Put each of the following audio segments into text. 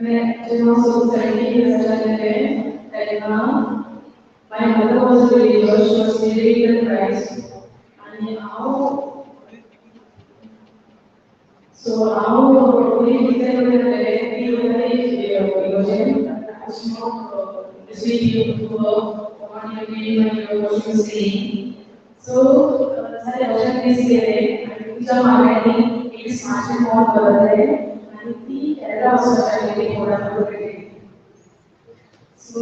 जेव्हा सुरू झाली तेव्हा my mother was a believer, she was believing in Christ. And how, so how we decided that we were receiving to one year what she was saying. So, सारे वर्षात this गेले आणि तिच्या मागणी एक स्मार्ट फोन करत आहे आणि ती त्याला असं थोडा So,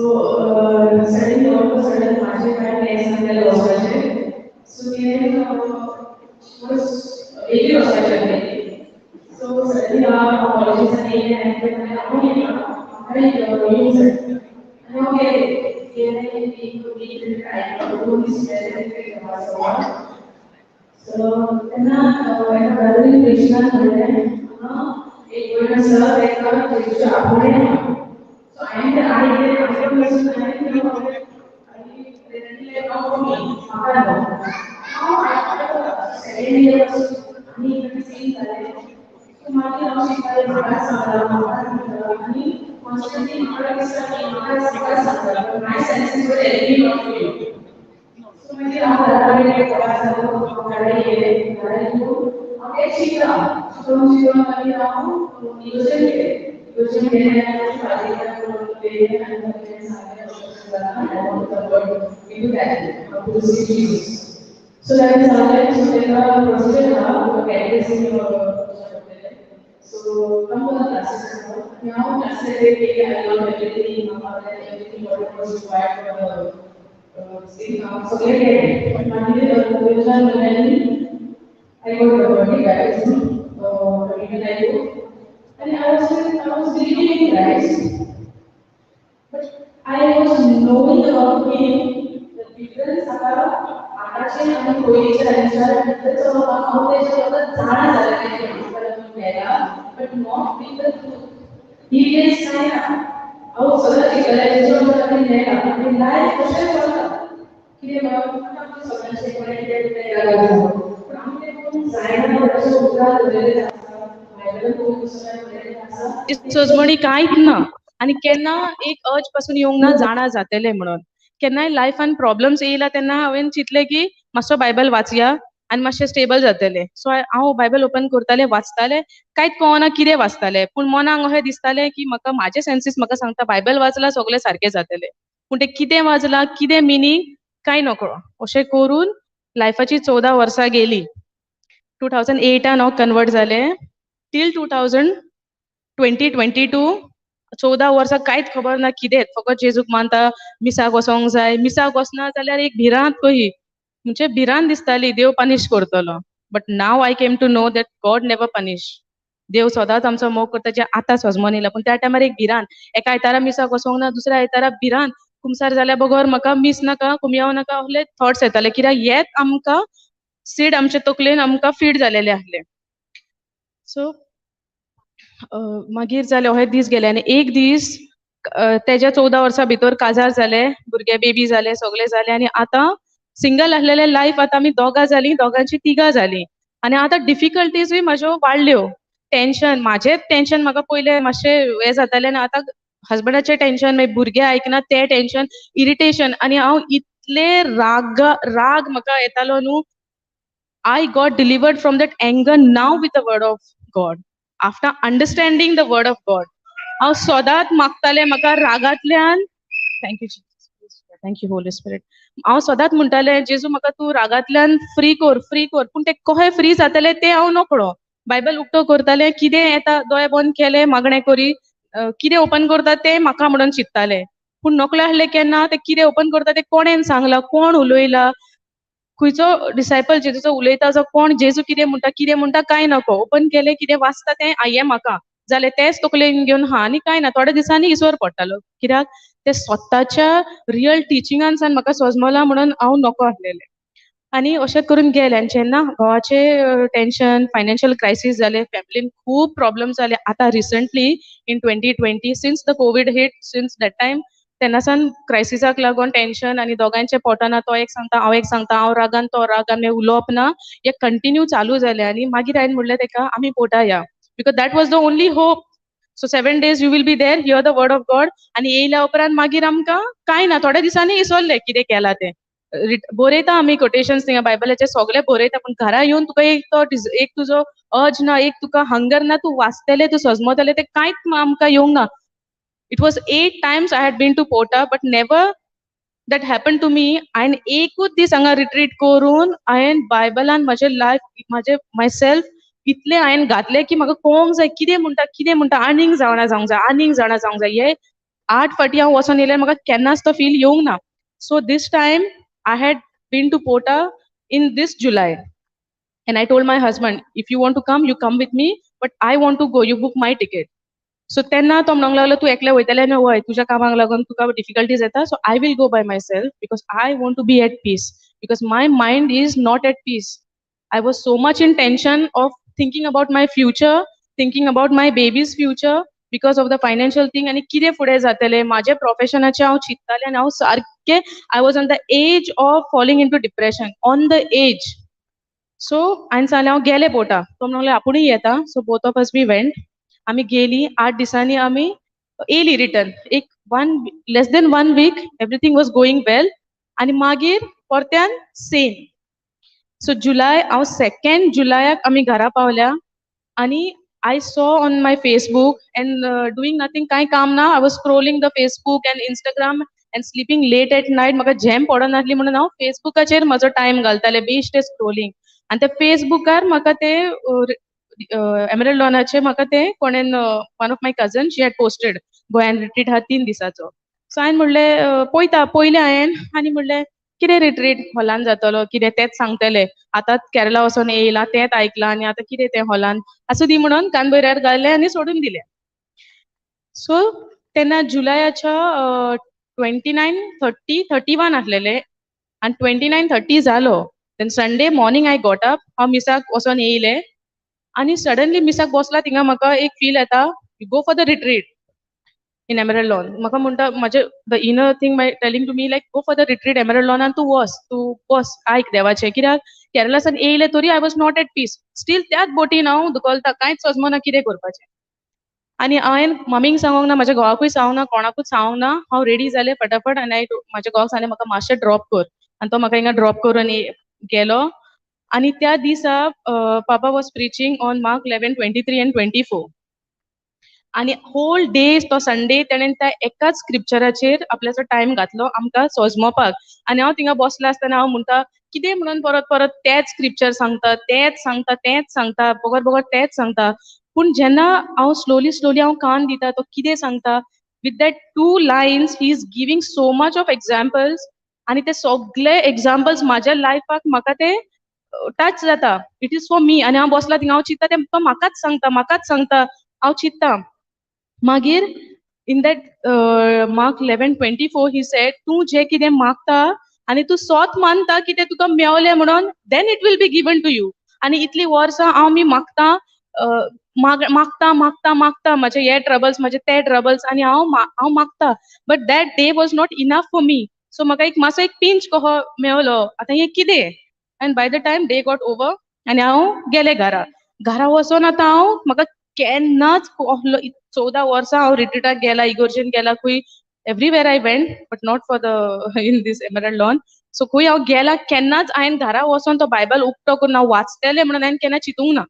suddenly all of a sudden, Maji had external loss. So, he was 80 loss. So, suddenly our colleges are in and use and okay, we could be trying to do this very so, when I was Krishna, it was like a so I did affirmation and I did now I second year was same so my constantly my senses were telling me what to do. So maybe so that is sometimes the procedure now so come to the classes now classes I learned everything everything what was required for the so like I got the body baptism even I go and I was believing in Christ but I was knowing about him the difference about आताचे आणि कोळीच्या difference of how they show the झाडा झाला but not with the truth. He is saying अहो सगळं करायचं आपण नाही आपण लाईफ कशा करतात की आपण सगळ्यांचे कनेक्टेड पण आम्ही कोण जायला कसं उतरा दिलेले असतात बायबल कोण सोजमणी कांयच ना आणि केन्ना एक अर्ज पासून येवंक ना जाणा जातले म्हणून केन्नाय लायफान प्रॉब्लेम्स येयला तेन्ना हांवें चिंतलें की मातसो बायबल वाचया आनी मातशें स्टेबल जातलें सो हांव बायबल ओपन करतालें वाचतालें कांयच कळना कितें वाचतालें पूण मनाक अशें दिसतालें की म्हाका म्हाजे सेन्सीस म्हाका सांगता बायबल वाचला सगळें सारकें जातलें पूण तें कितें वाचलां कितें मिनींग कांय नकळो अशें करून लायफाची 14 वर्सां गेली 2008 हांव कन्वर्ट जालें टील 2022 14 वर्सां कांयच खबर ना कितें फकत जेजूक मानता मिसाक वचोंक जाय मिसाक वचना जाल्यार एक भिरांत कही म्हणजे भिरांत दिसताली देव पनीश करतलो but now I came to know that God never punish देव सदांच आमचो मोग करता जे आतां सजमोन येयला पूण त्या टायमार एक भिरांत एका आयतारा मिसाक वचोंक ना दुसऱ्या आयतारा भिरांत कुमसार जाल्या बगर म्हाका मिस नाका कुमियांव नाका असले थॉट्स येताले कित्याक हेच आमकां सीड आमचे तकलेन आमकां फीड जालेले आहले सो मागीर जाले हे दीस गेले आनी एक दीस तेज्या 14 वर्सां भितर काजार जाले भुरगे बेबी जाले सगळे जाले आनी आतां सिंगल आहलेले लायफ आतां आमी दोगां जालीं दोगांची तिगां जालीं आनी आतां डिफिकल्टीजूय म्हाज्यो वाडल्यो टेन्शन म्हाजेंच टेन्शन म्हाका पयलें मातशें हें जातालें आनी आतां हजबंडाचें टेन्शन मागीर भुरगे आयकना तें टेन्शन इरिटेशन आनी हांव इतले राग म्हाका येतालो न्हू I got delivered from that anger now with the word of God. After understanding the word of God. हांव सदांच मागतालें म्हाका रागांतल्यान थँक्यू थँक्यू होली स्पिरीट हांव सदांच म्हणटालें जेजू म्हाका तूं रागांतल्यान फ्री कर पूण तें कशें फ्री जातलें तें हांव नकळो बायबल उक्तो करतालें कितें येता दोळे बंद केले मागणें करी कितें ओपन करता तें म्हाका म्हणून चिंत्तालें पूण नकळें आहलें केन्ना तें कितें ओपन करता तें कोणेन सांगलां कोण उलयला खंयचो डिसायपल जेजूचो उलयता जो कोण जेजू कितें म्हणटा कांय नको ओपन केलें कितें वाचता तें हें म्हाका जालें तेंच तकलेन घेवन हा आनी कांय ना थोड्या दिसांनी इसवर पडटालो कित्याक ते स्वताच्या रियल टिचिंगान सान म्हाका सजमलां म्हणून हांव नको आहलेलें आनी अशें करून गेलें आनी जेन्ना घोवाचें टेन्शन फायनान्शियल क्रायसीस जालें फॅमिलीन खूब प्रॉब्लेम्स जाले आतां recently in 2020 since the covid hit since that time तेन्नासान क्रायसिसाक लागून टेन्शन आनी दोगांयचे पोटाना तो एक सांगता हांव रागान तो रागान उलोवप ना हे कंटिन्यू चालू जालें आनी मागीर हांवें म्हणलें तेका आमी पोटा या because that was the only hope so 7 days you will be there, hear the word of God. आणि येयल्या उपरांत मागीर आमकां कांय ना, थोड्या दिसांनी इसरलें कितें केलां तें. बरयता आमी कोटेशन्स थिंगा बायबलाचे सगळे बरयता, पूण घरा येवन तुका एक तुजो अर्ज ना, एक तुका हंगर ना, तूं वाचतलें, तूं सजमतलें, तें कांयच आमकां येवंक ना. It was 8 times I had been to Porta, but never that happened to me. हांवें एकूच दीस हांगा रिट्रीट करून हांवें बायबलान म्हजें लायफ मायसेल्फ इतलें हांवें घातलें की म्हाका कळोंक जाय कितें म्हणटा आनीक जाणा जावंक जाय. हे 8 फावटी हांव वचोन येयल्यार म्हाका केन्नाच तो फील येवंक ना. सो this time I had been to Porta in this July. And I told my husband, if you want to come, you come with me, but I want to go, you book my ticket. सो तेन्ना तो म्हणूंक लागलो तूं एकलें वयतलें न्हय, वय तुज्या कामाक लागून तुका डिफिकल्टीज येता, so I will go by myself because I want to be at peace, because my mind is not at peace. I was so much in tension of thinking about my future, thinking about my baby's future because of the financial thing, आनी कितें फुडें जातलें म्हाज्या प्रोफेशनाचें हांव चिंत्तालें आनी हांव सारकें I was on the as of falling into depression, on the edge. So हांवें सांगलें हांव गेलें पोटा, तो म्हणून आपुणूय येता. So both of us we went. आमी गेलीं, 8 दिसांनी आमी येयलीं रिटर्न. एक less than 1 week everything was going well, आनी मागीर परत्यान सेम. सो जुलाय, हांव 2nd जुलायाक आमी घरा पावल्या, आनी I saw on my Facebook and doing nothing, कांय काम ना, I was scrolling the Facebook and Instagram and sleeping late at night. म्हाका झेम पडनासली म्हणून हांव फेसबुकाचेर म्हजो टायम घालतालें, बेश्टें स्क्रोलिंग. आनी त्या फेसबुकार म्हाका ते एमरल्ड लॉनाचे म्हाका ते कोणेन one of my cousin she had posted गोंयान रिट्रीट आहा 3 दिसाचो. सो हांवें म्हणलें पयलें हांवें आनी म्हणलें कितें रिट्रीट हॉलान जातलो, कितें तेंच सांगतले, आतांच केरला वचोन येयलां तेंच आयकलां आनी आतां कितें तें हॉलान, आसूं दी म्हणून कान बऱ्यार घालें आनी सोडून दिलें. सो तेन्ना जुलायाच्या 29, 30, 31 आसलेले, आनी 29, 30 जालो. Then Sunday morning I got up, हांव मिसाक वचोन येयलें, आनी सडनली मिसाक बसला थिंगा म्हाका एक फील येता, you go for the retreat in Emerald Lawn. म्हाका म्हणटा the inner thing my telling to me like go for the retreat Emerald लॉनान, तूं बस आयक देवाचें. कित्याक केरलासान येयलें तरी I was not at peace, still त्याच बोटीन हांव धुकलता, कांयच सजमना कितें करपाचें. आनी हांवें मम्मीक सांगूंक ना, म्हाज्या घोवाकूय सांगूंक ना, कोणाकूच सांगूंक ना. हांव रेडी जालें फटाफट, आनी म्हाज्या घोवाक सांगलें म्हाका मातशें ड्रॉप कर, आनी तो म्हाका हिंगा ड्रॉप करून गेलो. आनी त्या दिसा पापा was preaching on mark 11, 23 and 24. आनी होल डे तो संडे तेणेन त्या एकाच स्क्रिप्चराचेर आपल्याचो टायम घातलो आमकां सजमोवपाक. आनी हांव थिंगा बसलें आसतना हांव म्हणटा कितें म्हणून परत तेच स्क्रिप्चर सांगता, तेच सांगता, बोगोत तेच सांगता. पूण जेन्ना हांव स्लोली हांव कान दिता तो कितें सांगता, with that 2 lines he is giving so much of examples, आनी ते सगळे एक्झाम्पल्स म्हाज्या लायफाक म्हाका ते टच जाता. It is for me. आनी हांव बसलां थिंगा, हांव चिंत्ता तें तो म्हाकाच सांगता, हांव चिंत्ता. मागीर in that mark 11:24 he said, तूं जें कितें मागता आनी तूं सोत मानता की तें तुका मेवलें म्हणून, then it will be given to you. आनी इतलीं वर्सां हांव मागता, म्हाजे हे ट्रबल्स, म्हाजे ते ट्रबल्स, आनी हांव मागता, but that day was not enough for me. So म्हाका एक मातसो एक पिंच कहो मेवलो, आतां हें कितें. And by the time day got over आनी हांव गेलें घरा वचोन आतां म्हाका केन्नाच 14 वर्सां हांव रिट्रीटाक गेलां, इगोर्जेन गेलां, खंय everywhere I went, but not for the in these Emerald Lawn. So खंय हांव गेलां, केन्नाच हांवें घरा वचोन तो बायबल उक्तो करून हांव वाचतलें म्हणून हांवें केन्ना चिंतूंक ना.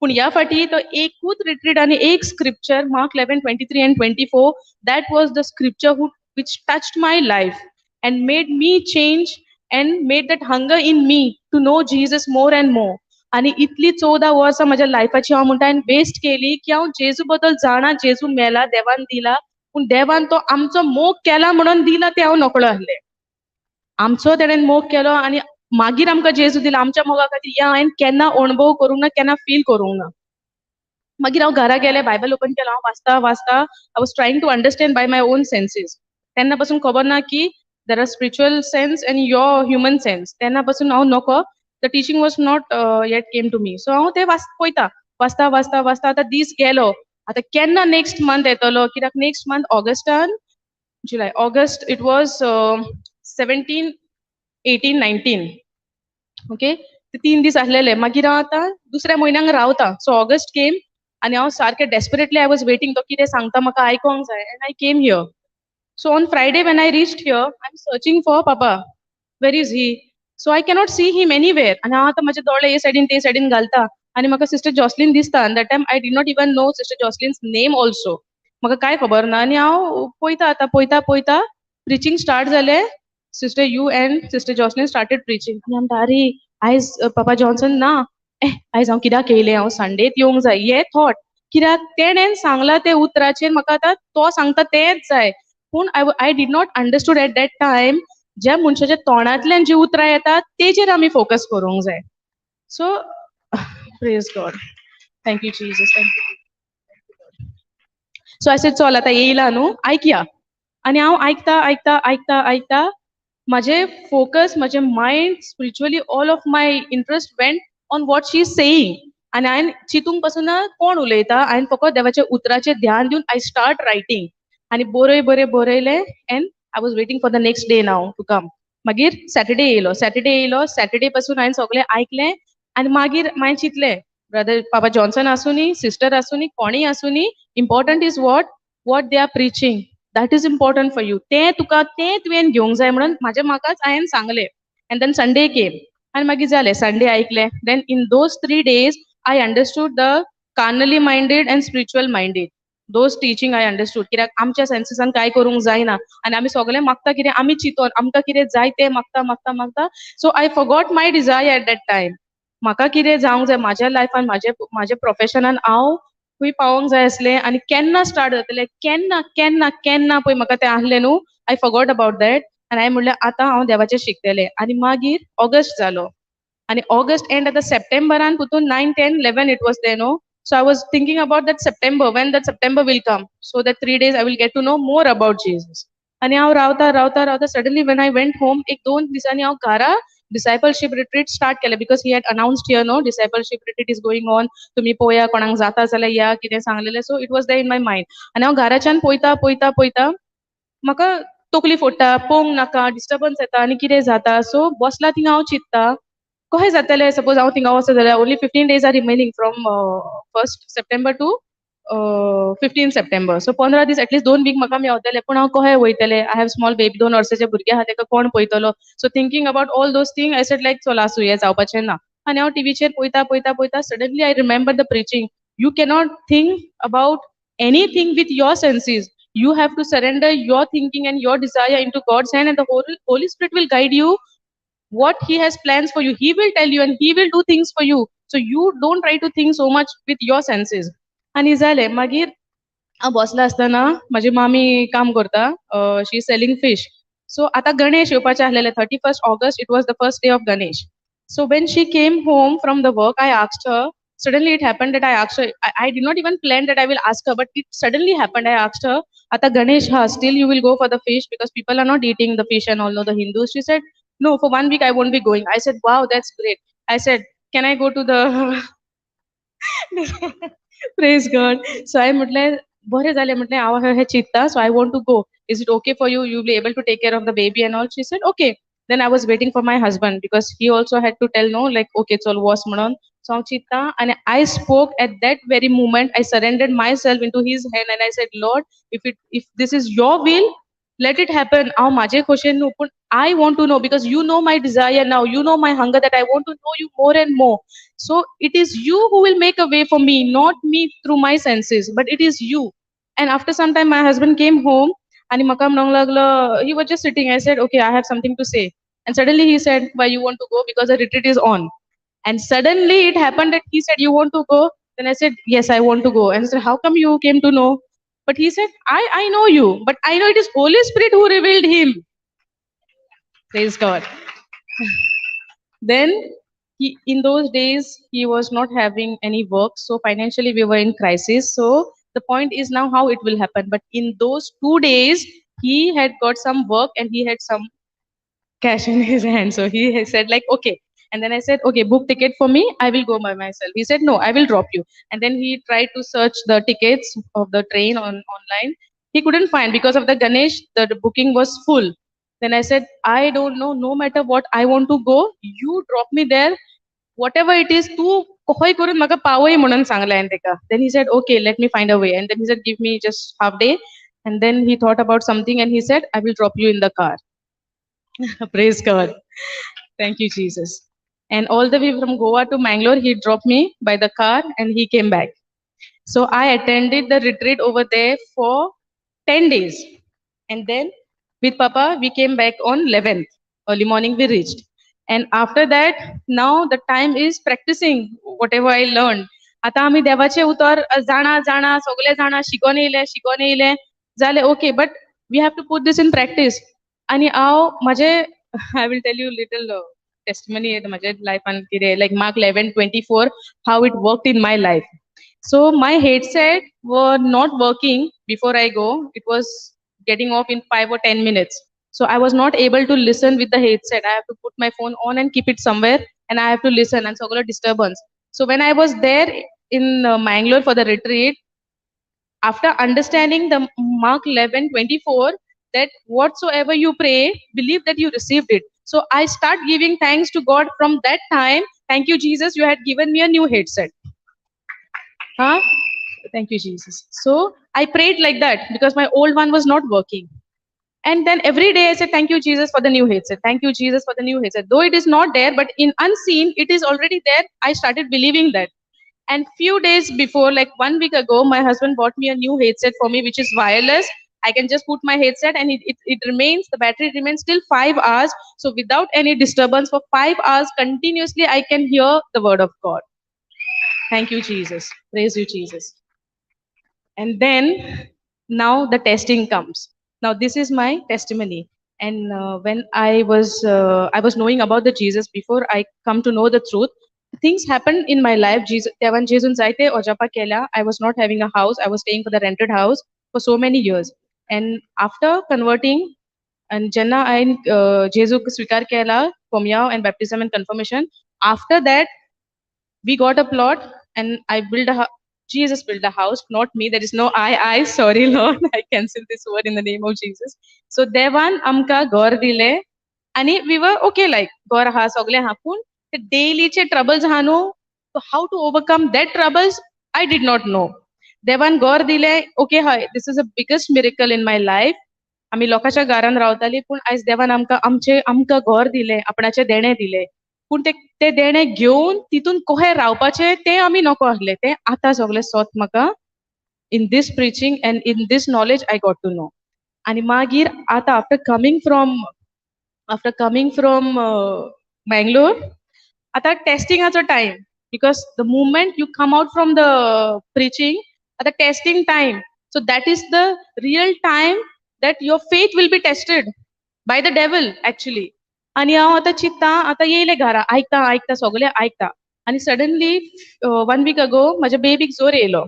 पूण ह्या फाटी तो एकूच रिट्रीट आनी एक scripture, mark 11, 23 and 24, that was the scripture which touched my life and made me change and made that hunger in me to know Jesus more and more. आनी इतली 14 वर्सां म्हज्या लायफाची हांव म्हणटा हांवें वेस्ट केली की हांव जेजू बद्दल जाणा, जेजू मेला, देवान दिला, पूण देवान तो आमचो मोग केला म्हणून दिला तें हांव नकळो आसलें. आमचो तेणेन मोग केलो आनी मागीर आमकां जेजू दिला. आमच्या मोगा खातीर हें हांवें केन्ना अणभव करूंक ना, केन्ना फील करूंक ना. मागीर हांव घरा गेलें, बायबल ओपन केलो, हांव वाचता. I was trying to understand by my own senses. तेन्ना पासून खबर ना की there are spiritual sense and your human sense. तेन्ना पासून हांव नको, the teaching was not yet came to me. So हांव तें पळयता, वाचता. आतां दीस गेलो, आतां केन्ना नेक्स्ट मंथ येतलो, कित्याक next month Augustan, July, August, it was 17, 18, 19. Okay, ते 3 दीस आसलेले. मागीर हांव आतां दुसऱ्या म्हयन्याक रावता. सो ऑगस्ट केम, आणि हांव सारकें डेस्परेटली आय वॉज वेटिंग तो कितें सांगता म्हाका आयकोंक जाय and I came here. So on Friday when I reached here, I'm searching for Papa. Where is he? So I cannot see him anywhere. And हांव आतां म्हजे दोळे हे सायडीन ते सायडीन घालता आनी म्हाका सिस्टर जॉसलीन दिसता. And that time I did not even know sister Jocelyn's name also. म्हाका कांय खबर ना आनी हांव पळयता आतां पळयता प्रिचींग स्टार्ट जालें. Sister you and sister Jocelyn started preaching. आनी हांव म्हणटा अरे आयज पापा जॉन्सन ना. आयज हांव कित्याक येयलें, हांव संडेत येवंक जाय हे थॉट. कित्याक तेणेन सांगलां ते उतराचेर म्हाका आतां तो सांगता तेंच जाय. पूण I did not understood eight that time ज्या मनशाच्या तोंडांतल्यान जी उतरां येतात तेजेर आमी फोकस करूंक जाय. So praise God. Thank you Jesus. Thank you. So I said चल आतां येयला न्हू, आयकया. आनी हांव आयकता म्हाजे फोकस, म्हाजे mind, spiritually all of my interest went on what she is saying. आनी हांवें चिंतूंक पासून कोण उलयता, हांवें फकत देवाच्या उतराचेर ध्यान दिवन आय स्टार्ट रायटींग. आनी बरयलें and I was waiting for the next day now to come. मागीर सॅटर्डे येयलो. सॅटर्डे पासून हांवें सगळें आयकलें आनी मागीर हांवें चिंतलें ब्रदर पापा जॉन्सन आसूं नी, सिस्टर आसूं नी, कोणीय आसूं नी, important is what they are preaching. That is important for you. तें तुवें घेवंक जाय म्हणून म्हाकाच हांवें सांगलें. एंड देन संडे केम आनी मागीर जालें, संडे आयकलें. Then in those 3 days I understood the carnally minded and spiritual minded. Those teaching I understood. कित्याक आमच्या सेन्सिसान कांय करूंक जायना आनी आमी सगळें मागता कितें, आमी चिंतून आमकां कितें जाय तें मागता. So I forgot my desire at that time. म्हाका कितें जावंक जाय म्हाज्या लायफान, म्हाज्या प्रोफेशनान हांव खंय पावोंक जाय आसलें आनी केन्ना स्टार्ट जातलें, केन्ना पळय म्हाका तें आहलें न्हू. आय फॉगॉट अबाउट दॅट आनी हांवें म्हणलें आतां हांव देवाचें शिकतलें. आनी मागीर ऑगस्ट जालो आनी ऑगस्ट एंड आतां सप्टेंबरान पुतून 9, 10, 11 इट वॉज देर न्हू. So I was thinking about that September, when that September will come, so that 3 days I will get to know more about Jesus. And हांव रावता suddenly when I went home, एक 2 दिसांनी हांव घरा discipleship retreat start केलें, because he had announced here, no, discipleship retreat is going on. तुमी पळया कोणाक जाता जाल्यार या कितें सांगलेलें. So it was there in my mind. आनी हांव घराच्यान पळयता म्हाका तकली फोडटा, पळोवंक नाका, डिस्टर्बन्स येता आनी कितें जाता. सो बसला थिंगा हांव चिंतता कशें जातलें सपोज हांव थिंगा वचत जाल्यार. Only 15 days are remaining from 1st September to 15 September. So 15 दीस एटलीस्ट 2 वीक म्हाका मेवतले. पूण हांव कशें वयतलें, आय हॅव स्मॉल बेबी, 2 वर्साचें भुरगें आहा, तेका कोण पळयतलो. So thinking about all those thing I said like चल आसूं, हें जावपाचें ना. आनी हांव टीव्हीचेर पळयता suddenly I remember the preaching. You cannot think about anything with your senses. You have to surrender your thinking and your desire into God's hand, and the Holy Spirit will guide you what He has plans for you. He will tell you and He will do things for you. So you don't try to think so much with your senses. आनी जालें. मागीर हांव बसला आसतना म्हाजी मामी काम करता, शी इज सेलिंग फिश. सो आतां गणेश येवपाचें आहलेलें, 31st August, it was the first day of Ganesh. So when she came home from the work, I asked her. Suddenly it happened that I asked her. I did not even plan that I will ask her, but it suddenly happened. I asked her, "Ata Ganesh, ha, still you will go for the fish because people are not eating the fish and all the Hindus." She said, "No, for 1 week I won't be going." I said, "Wow, that's great." I said, "Can I go to the?" Praise God. So I म्हटलें बरें जालें, म्हटलें हांव हें चिंतता, so I want to go. Is it okay for you? You'll be able to take care of the baby and all. She said, "Okay." Then I was waiting for my husband because he also had to tell no, like, okay, chal was म्हणून. So हांव चिंतता and I spoke at that very moment. I surrendered myself into His hand and I said, "Lord, if this is Your will, let it happen." हांव म्हाजे खोशेन न्हू, पूण I want to know because You know my desire now. You know my hunger that I want to know You more and more. So it is You who will make a way for me, not me through my senses, but it is You. And after some time, my husband came home and म्हाका म्हणूंक लागलो, he was just sitting. I said, "Okay, I have something to say." And suddenly he said, "Why you want to go?" Because the retreat is on. And suddenly it happened that he said, "You want to go?" Then I said, "Yes, I want to go." And I said, "How come you came to know?" But he said, I know you, but I know it is Holy Spirit who revealed Him. Praise God. Then in those days, he was not having any work. So financially, we were in crisis. So the point is now how it will happen. But in those 2 days, he had got some work and he had some cash in his hand. So he said like, okay. And then I said, okay, book ticket for me. I will go by myself. He said, no, I will drop you. And then he tried to search the tickets of the train online. He couldn't find because of the Ganesh, the booking was full. Then I said, I don't know, no matter what, I want to go. You drop me there. Whatever it is, तू खंय करून म्हाका पावय म्हणून सांगलें हांवें ताका. Then he said okay let me find a way and then he said give me just half day and then he thought about something and he said I will drop you in the car. Praise God. Thank you, Jesus. And all the way from Goa to Mangalore, he dropped me by the car and he came back. So I attended the retreat over there for 10 days. And then with Papa, we came back on 11th. Early morning, we reached. And after that, now the time is practicing whatever I learned. आता आम्ही देवाचे उतर जाणा जाणा सगळे जाणा शिकोन येयले जाले okay but we have to put this in practice आणि हांव माझे I will tell you little testimony माझ्या लायफान कितें like Mark 11:24 how it worked in my life. So my headset were not working before I go. It was getting off in 5 or 10 minutes. So I was not able to listen with the headset. I have to put my phone on and keep it somewhere and I have to listen and so disturbance. So when I was there in Mangalore for the retreat, after understanding the Mark 11:24, that whatsoever you pray, believe that you received it. So I start giving thanks to God from that time. Thank you, Jesus, you had given me a new headset. Huh? Thank you, Jesus. So I prayed like that because my old one was not working. And then every day I said, thank you, Jesus, for the new headset. Thank you, Jesus, for the new headset. Though it is not there, but in unseen, it is already there. I started believing that. And few days before, like 1 week ago, my husband bought me a new headset for me, which is wireless. I can just put my headset and it remains, the battery remains till 5 hours. So without any disturbance for 5 hours continuously, I can hear the word of God. Thank you, Jesus. Praise you, Jesus. And then now the testing comes. Now this is my testimony. And when I was knowing about the Jesus before I come to know the truth, things happened in my life. Jesus, तेव्हा जेजून जायते ओजापा केल्या. I was not having a house. I was staying for the rented house for so many years. And after converting, and जेन्ना हांवें जेजूक स्वीकार केला, कोमयाव and baptism and confirmation, after that we got a plot and I built Jesus built a house, not me. There is no sorry Lord, I cancel this word in the name of Jesus. So devan amka घर दिले आणि we were okay like घर हा सगळे हापून ते डेलीचे troubles हा न्हू. So how to overcome that troubles I did not know. देवान घर दिले okay हय this is the biggest miracle in my life. आम्ही लोकांच्या घरान रावताली पूण आयज देवान आमकां घर दिले आपणाचे देणे दिले पूण ते देणे घेवन तितून कशें रावपाचें तें आमी नको आसलें तें आतां सगळें स्वत म्हाका in these preaching and in these knowledge I got to know. आनी मागीर आतां आफ्टर कमिंग फ्रॉम Bangalore, आता टेस्टिंगाचो time because the moment you come out from the preaching at the testing time, so that is the real time that your faith will be tested by the devil actually. आणि हांव आतां चित्ता आतां येयले घरा आयकता सगळे आयकता आनी सडनली 1 वीक अगो म्हाज्या बेबीक जोर येयलो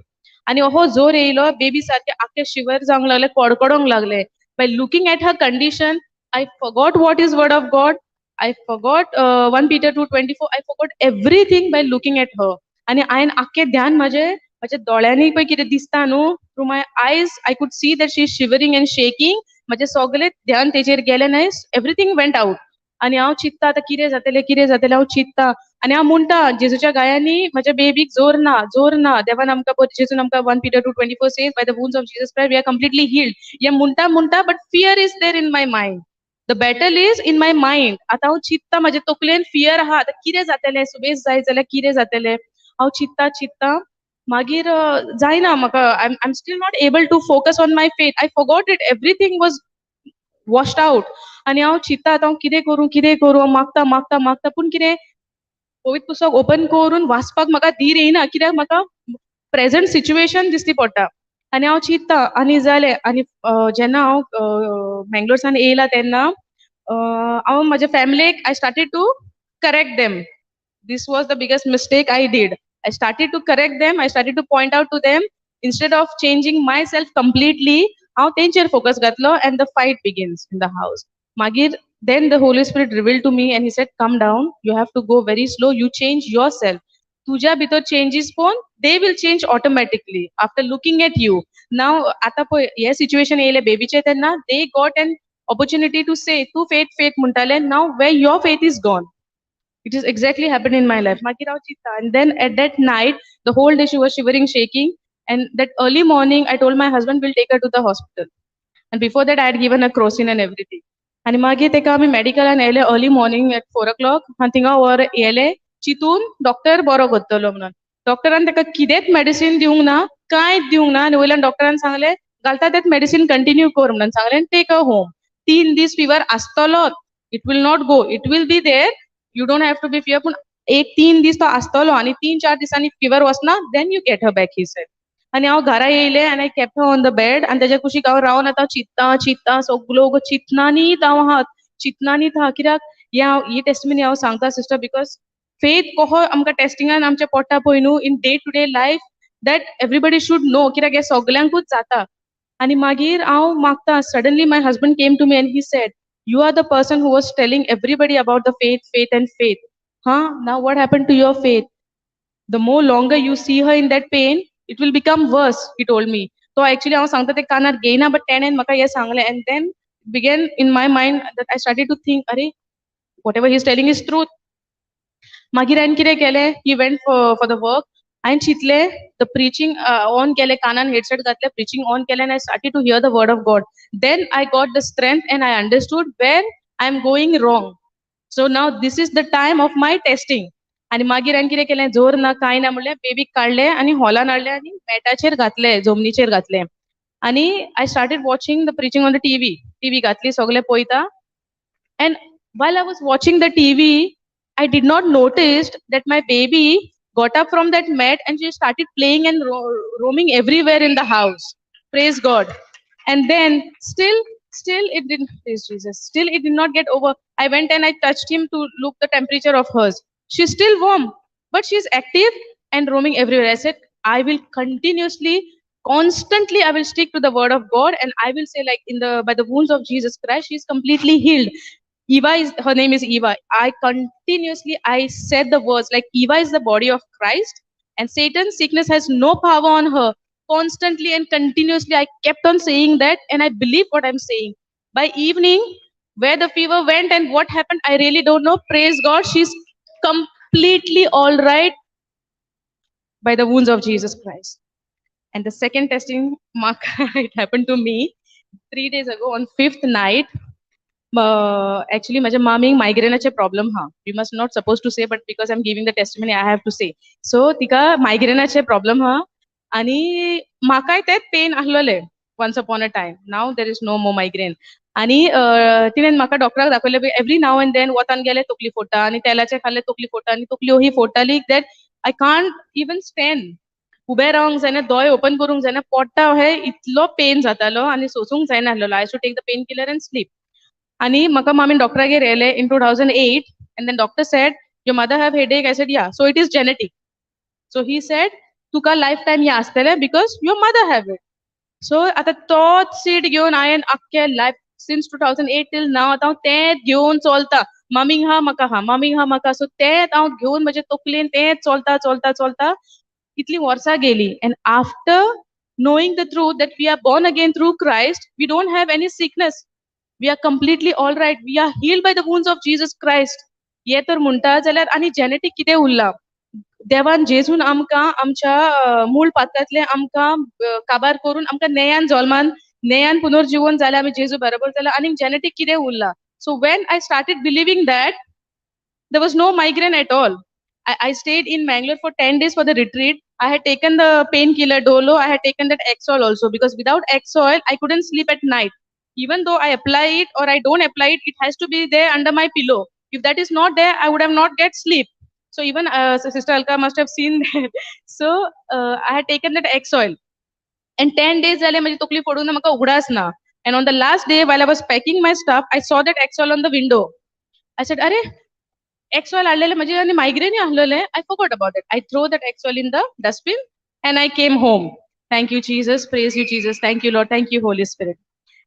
आनी हो जोर येयलो बेबी सारके आख्खे शिवर जावंक लागले कडकडोंक लागले by looking at her condition I forgot what is word of God. I forgot 1 Peter 2:24. I forgot everything by looking at her. आणि हांवें आख्खे ध्यान माझ्या दोळ्यांनी पळय कितें दिसता न्हू थ्रू माय आयज I could see that she is shivering and shaking. म्हजें सगळें ध्यान तेजेर गेलें न्हय एवरीथींग वेंट आउट. आनी हांव चित्ता आतां कितें जातलें हांव चित्ता आनी हांव म्हणटा जेजूच्या गायांनी म्हज्या बेबीक जोर ना देवान आमकां जेजून आमकां 1 Peter 2:24 says by the wounds of Jesus Christ we are completely healed. हें म्हणटा but fear is there in my mind. The battle is in my mind. आतां हांव चित्ता म्हाज्या तकलेन फियर आहा आतां कितें जातलें सुबेज जायत जाल्यार कितें जातलें हांव चित्ता मागीर जायना म्हाका I am still not able to focus on my faith. I forgot it everything was washed out. आनी हांव चित्ता आतां हांव कितें करूं मागता पूण कितें पवित्र पुस्तक ओपन करून वाचपाक म्हाका धीर येयना कित्याक म्हाका प्रेझंट सिच्युएशन दिश्टी पडटा. आनी हांव चित्ता आनी जालें आनी जेन्ना हांव मँगलोरसान येयला तेन्ना हांव म्हज्या फॅमिलीक I started to correct them. This was the biggest mistake I did. I started to correct them. I started to point out to them instead of changing myself completely. हांव तेंचेर फोकस घातलो and the fight begins in the house. मागीर then the Holy Spirit revealed to me and he said, come down, you have to go very slow, you change yourself. तुझ्या भितर changes पोवन they will change automatically after looking at you. Now आता पळय हे situation येयले बेबीचे तेन्ना they got an opportunity to say तू faith म्हणटाले now where your faith is gone. It is exactly happened in my life. Magi Rao Chitta. And then at that night, the whole day she was shivering, shaking. And that early morning, I told my husband, we'll take her to the hospital. And before that, I had given her crocin and everything. आणि मागीर तेका आमी मेडिकलान येयले early morning eight 4 o'clock आनी थिंगा वर येयले चिंतून doctor बरो करतलो म्हणून डॉक्टरान तेका कितेंच मेडिसीन दिवंक ना कांयच दिवंक ना आनी वयल्यान डॉक्टरान सांगलें घालता तेच मेडिसीन कंटिन्यू कर म्हणून सांगलें टेक अ होम 3 दीस फिवर आसतलोच it will not go it will be there you don't have to be fear पूण 3 दीस तो आसतलो आनी 3-4 दिसांनी फिवर वचना then you get her back he said आनी हांव घरा येयलें आनी I kept her on the bed आनी तेज्या कुशीक हांव रावन आतां चिंत्ता सगळो चिंतनानीत हांव आहात चिंतनानीत आहा कित्याक ही टेस्टिमनी हांव सांगता सिस्टर बिकॉज फेथ कहो आमकां टेस्टिंगान आमच्या पडटा पळय न्हू in day to day life that everybody should know कित्याक हें सगल्यांकूच जाता आनी मागीर हांव मागता suddenly my husband came to me and he said you are the person who was telling everybody about the faith and faith now what happen to your faith the more longer you see her in that pain, it will become worse, he told me. So actually, I was saying that I can't gain, but 10 and maka yes sangle. And then began in my mind that I started to think, Are, whatever he's telling is truth. Magiran kire kele, he went for the work. And chitle, the preaching on kele kanan headset gatle, preaching on kele, and I started to hear the word of God. Then I got the strength and I understood where I'm going wrong. So now this is the time of my testing. आणि मागीर हांवें कितें केलें जोर ना कांय ना म्हणलें बेबीक काडलें आनी हॉलान हाडलें आनी मॅटाचेर घातलें जमनीचेर घातलें आनी I started watching the preaching on the TV घातली सगळें पळयता and while I was watching the TV I did not notice that my baby got up from that mat and she started playing and roaming everywhere in the house. Praise God. And then still it didn't, praise Jesus, still it did not get over. I went and I touched him to look the temperature of hers. She's still warm but she's active and roaming everywhere. I said I will continuously constantly I will stick to the word of God and I will say like in the by the wounds of Jesus Christ she's completely healed. Eva is her name is Eva. I continuously I said the words like Eva is the body of Christ and Satan's sickness has no power on her. Constantly and continuously I kept on saying that and I believe what I'm saying. By evening, where the fever went and what happened, I really don't know. Praise God, she's completely all right by the wounds of Jesus Christ. And the second testing mark it happened to me 3 days ago on 5th night. Actually माझ्या मामीक मायग्रेनाचे problem हा we must not suppose to say but because I am giving the testimony I have to say so तिका मायग्रेनाचे problem हा आनी म्हाकाय तेच पेन आसलोले once upon a time now there is no more migraine आनी तिणेन म्हाका डॉक्टराक दाखयले एवरी नाव एंड देन वतान गेले तकली फोडटा आनी तेलाचे खाल्ले तकली फोडटा आनी तकली ही फोडटाली that I can't even stand उबे रावंक जायना दोळे ओपन करूंक जायना पोट्टा हे इतलो पेन जातालो आनी सोसूंक जायना आसलेलो I should take the pain killer and sleep आणि म्हाका मामीन डॉक्टरागेर येयले in 2008 and then doctor said your mother have headache. I said yeah, so it is genetic. So he said तुका lifetime हे आसतले because your mother have it. So आता तोच seed घेवन हांवें आख्खे लायफ since 2008 till now आतां हांव तेंच घेवन चलता मामीक हा म्हाका सो तेंच हांव घेवन म्हजे तकलेन तेंच चलता चलता चलता इतली वर्सां गेली and after knowing the truth that we are born again through Christ we don't have any sickness. We are completely all right. We are healed by the wounds of Jesus Christ. हे तर म्हणटा जाल्यार आनी genetic कितें उरला देवान जेजून आमकां आमच्या मूळ पात्रांतले आमकां काबार करून आमकां नेयान जल्मान नेयान पुनर्जीवन जालें आमी जेजू बरोबर जाल्यार आनी जेनेटिक कितें Urla so when I started believing that there was no migraine at all. I stayed in Mangalore for 10 days for the retreat. I had taken the painkiller Dolo. I had taken that Exol also because without Exol, I couldn't sleep at night. Even though I apply it or I don't apply it, it has to be there under my pillow. If that is not there, I would have not get sleep. So even Sister Alka must have seen that. So I had taken that Exol. And 10 days झाले माझी तकली फोडून म्हाका उगडास ना. And on the last day, while I was packing my stuff, I saw that Exol on the window. I said, "Are Exol आलेले म्हणजे आणि migraine आलेले." I forgot about it. I throw that Exol in the dustbin and I came home. Thank you, Jesus. Praise you, Jesus. Thank you, Lord. Thank you, Holy Spirit.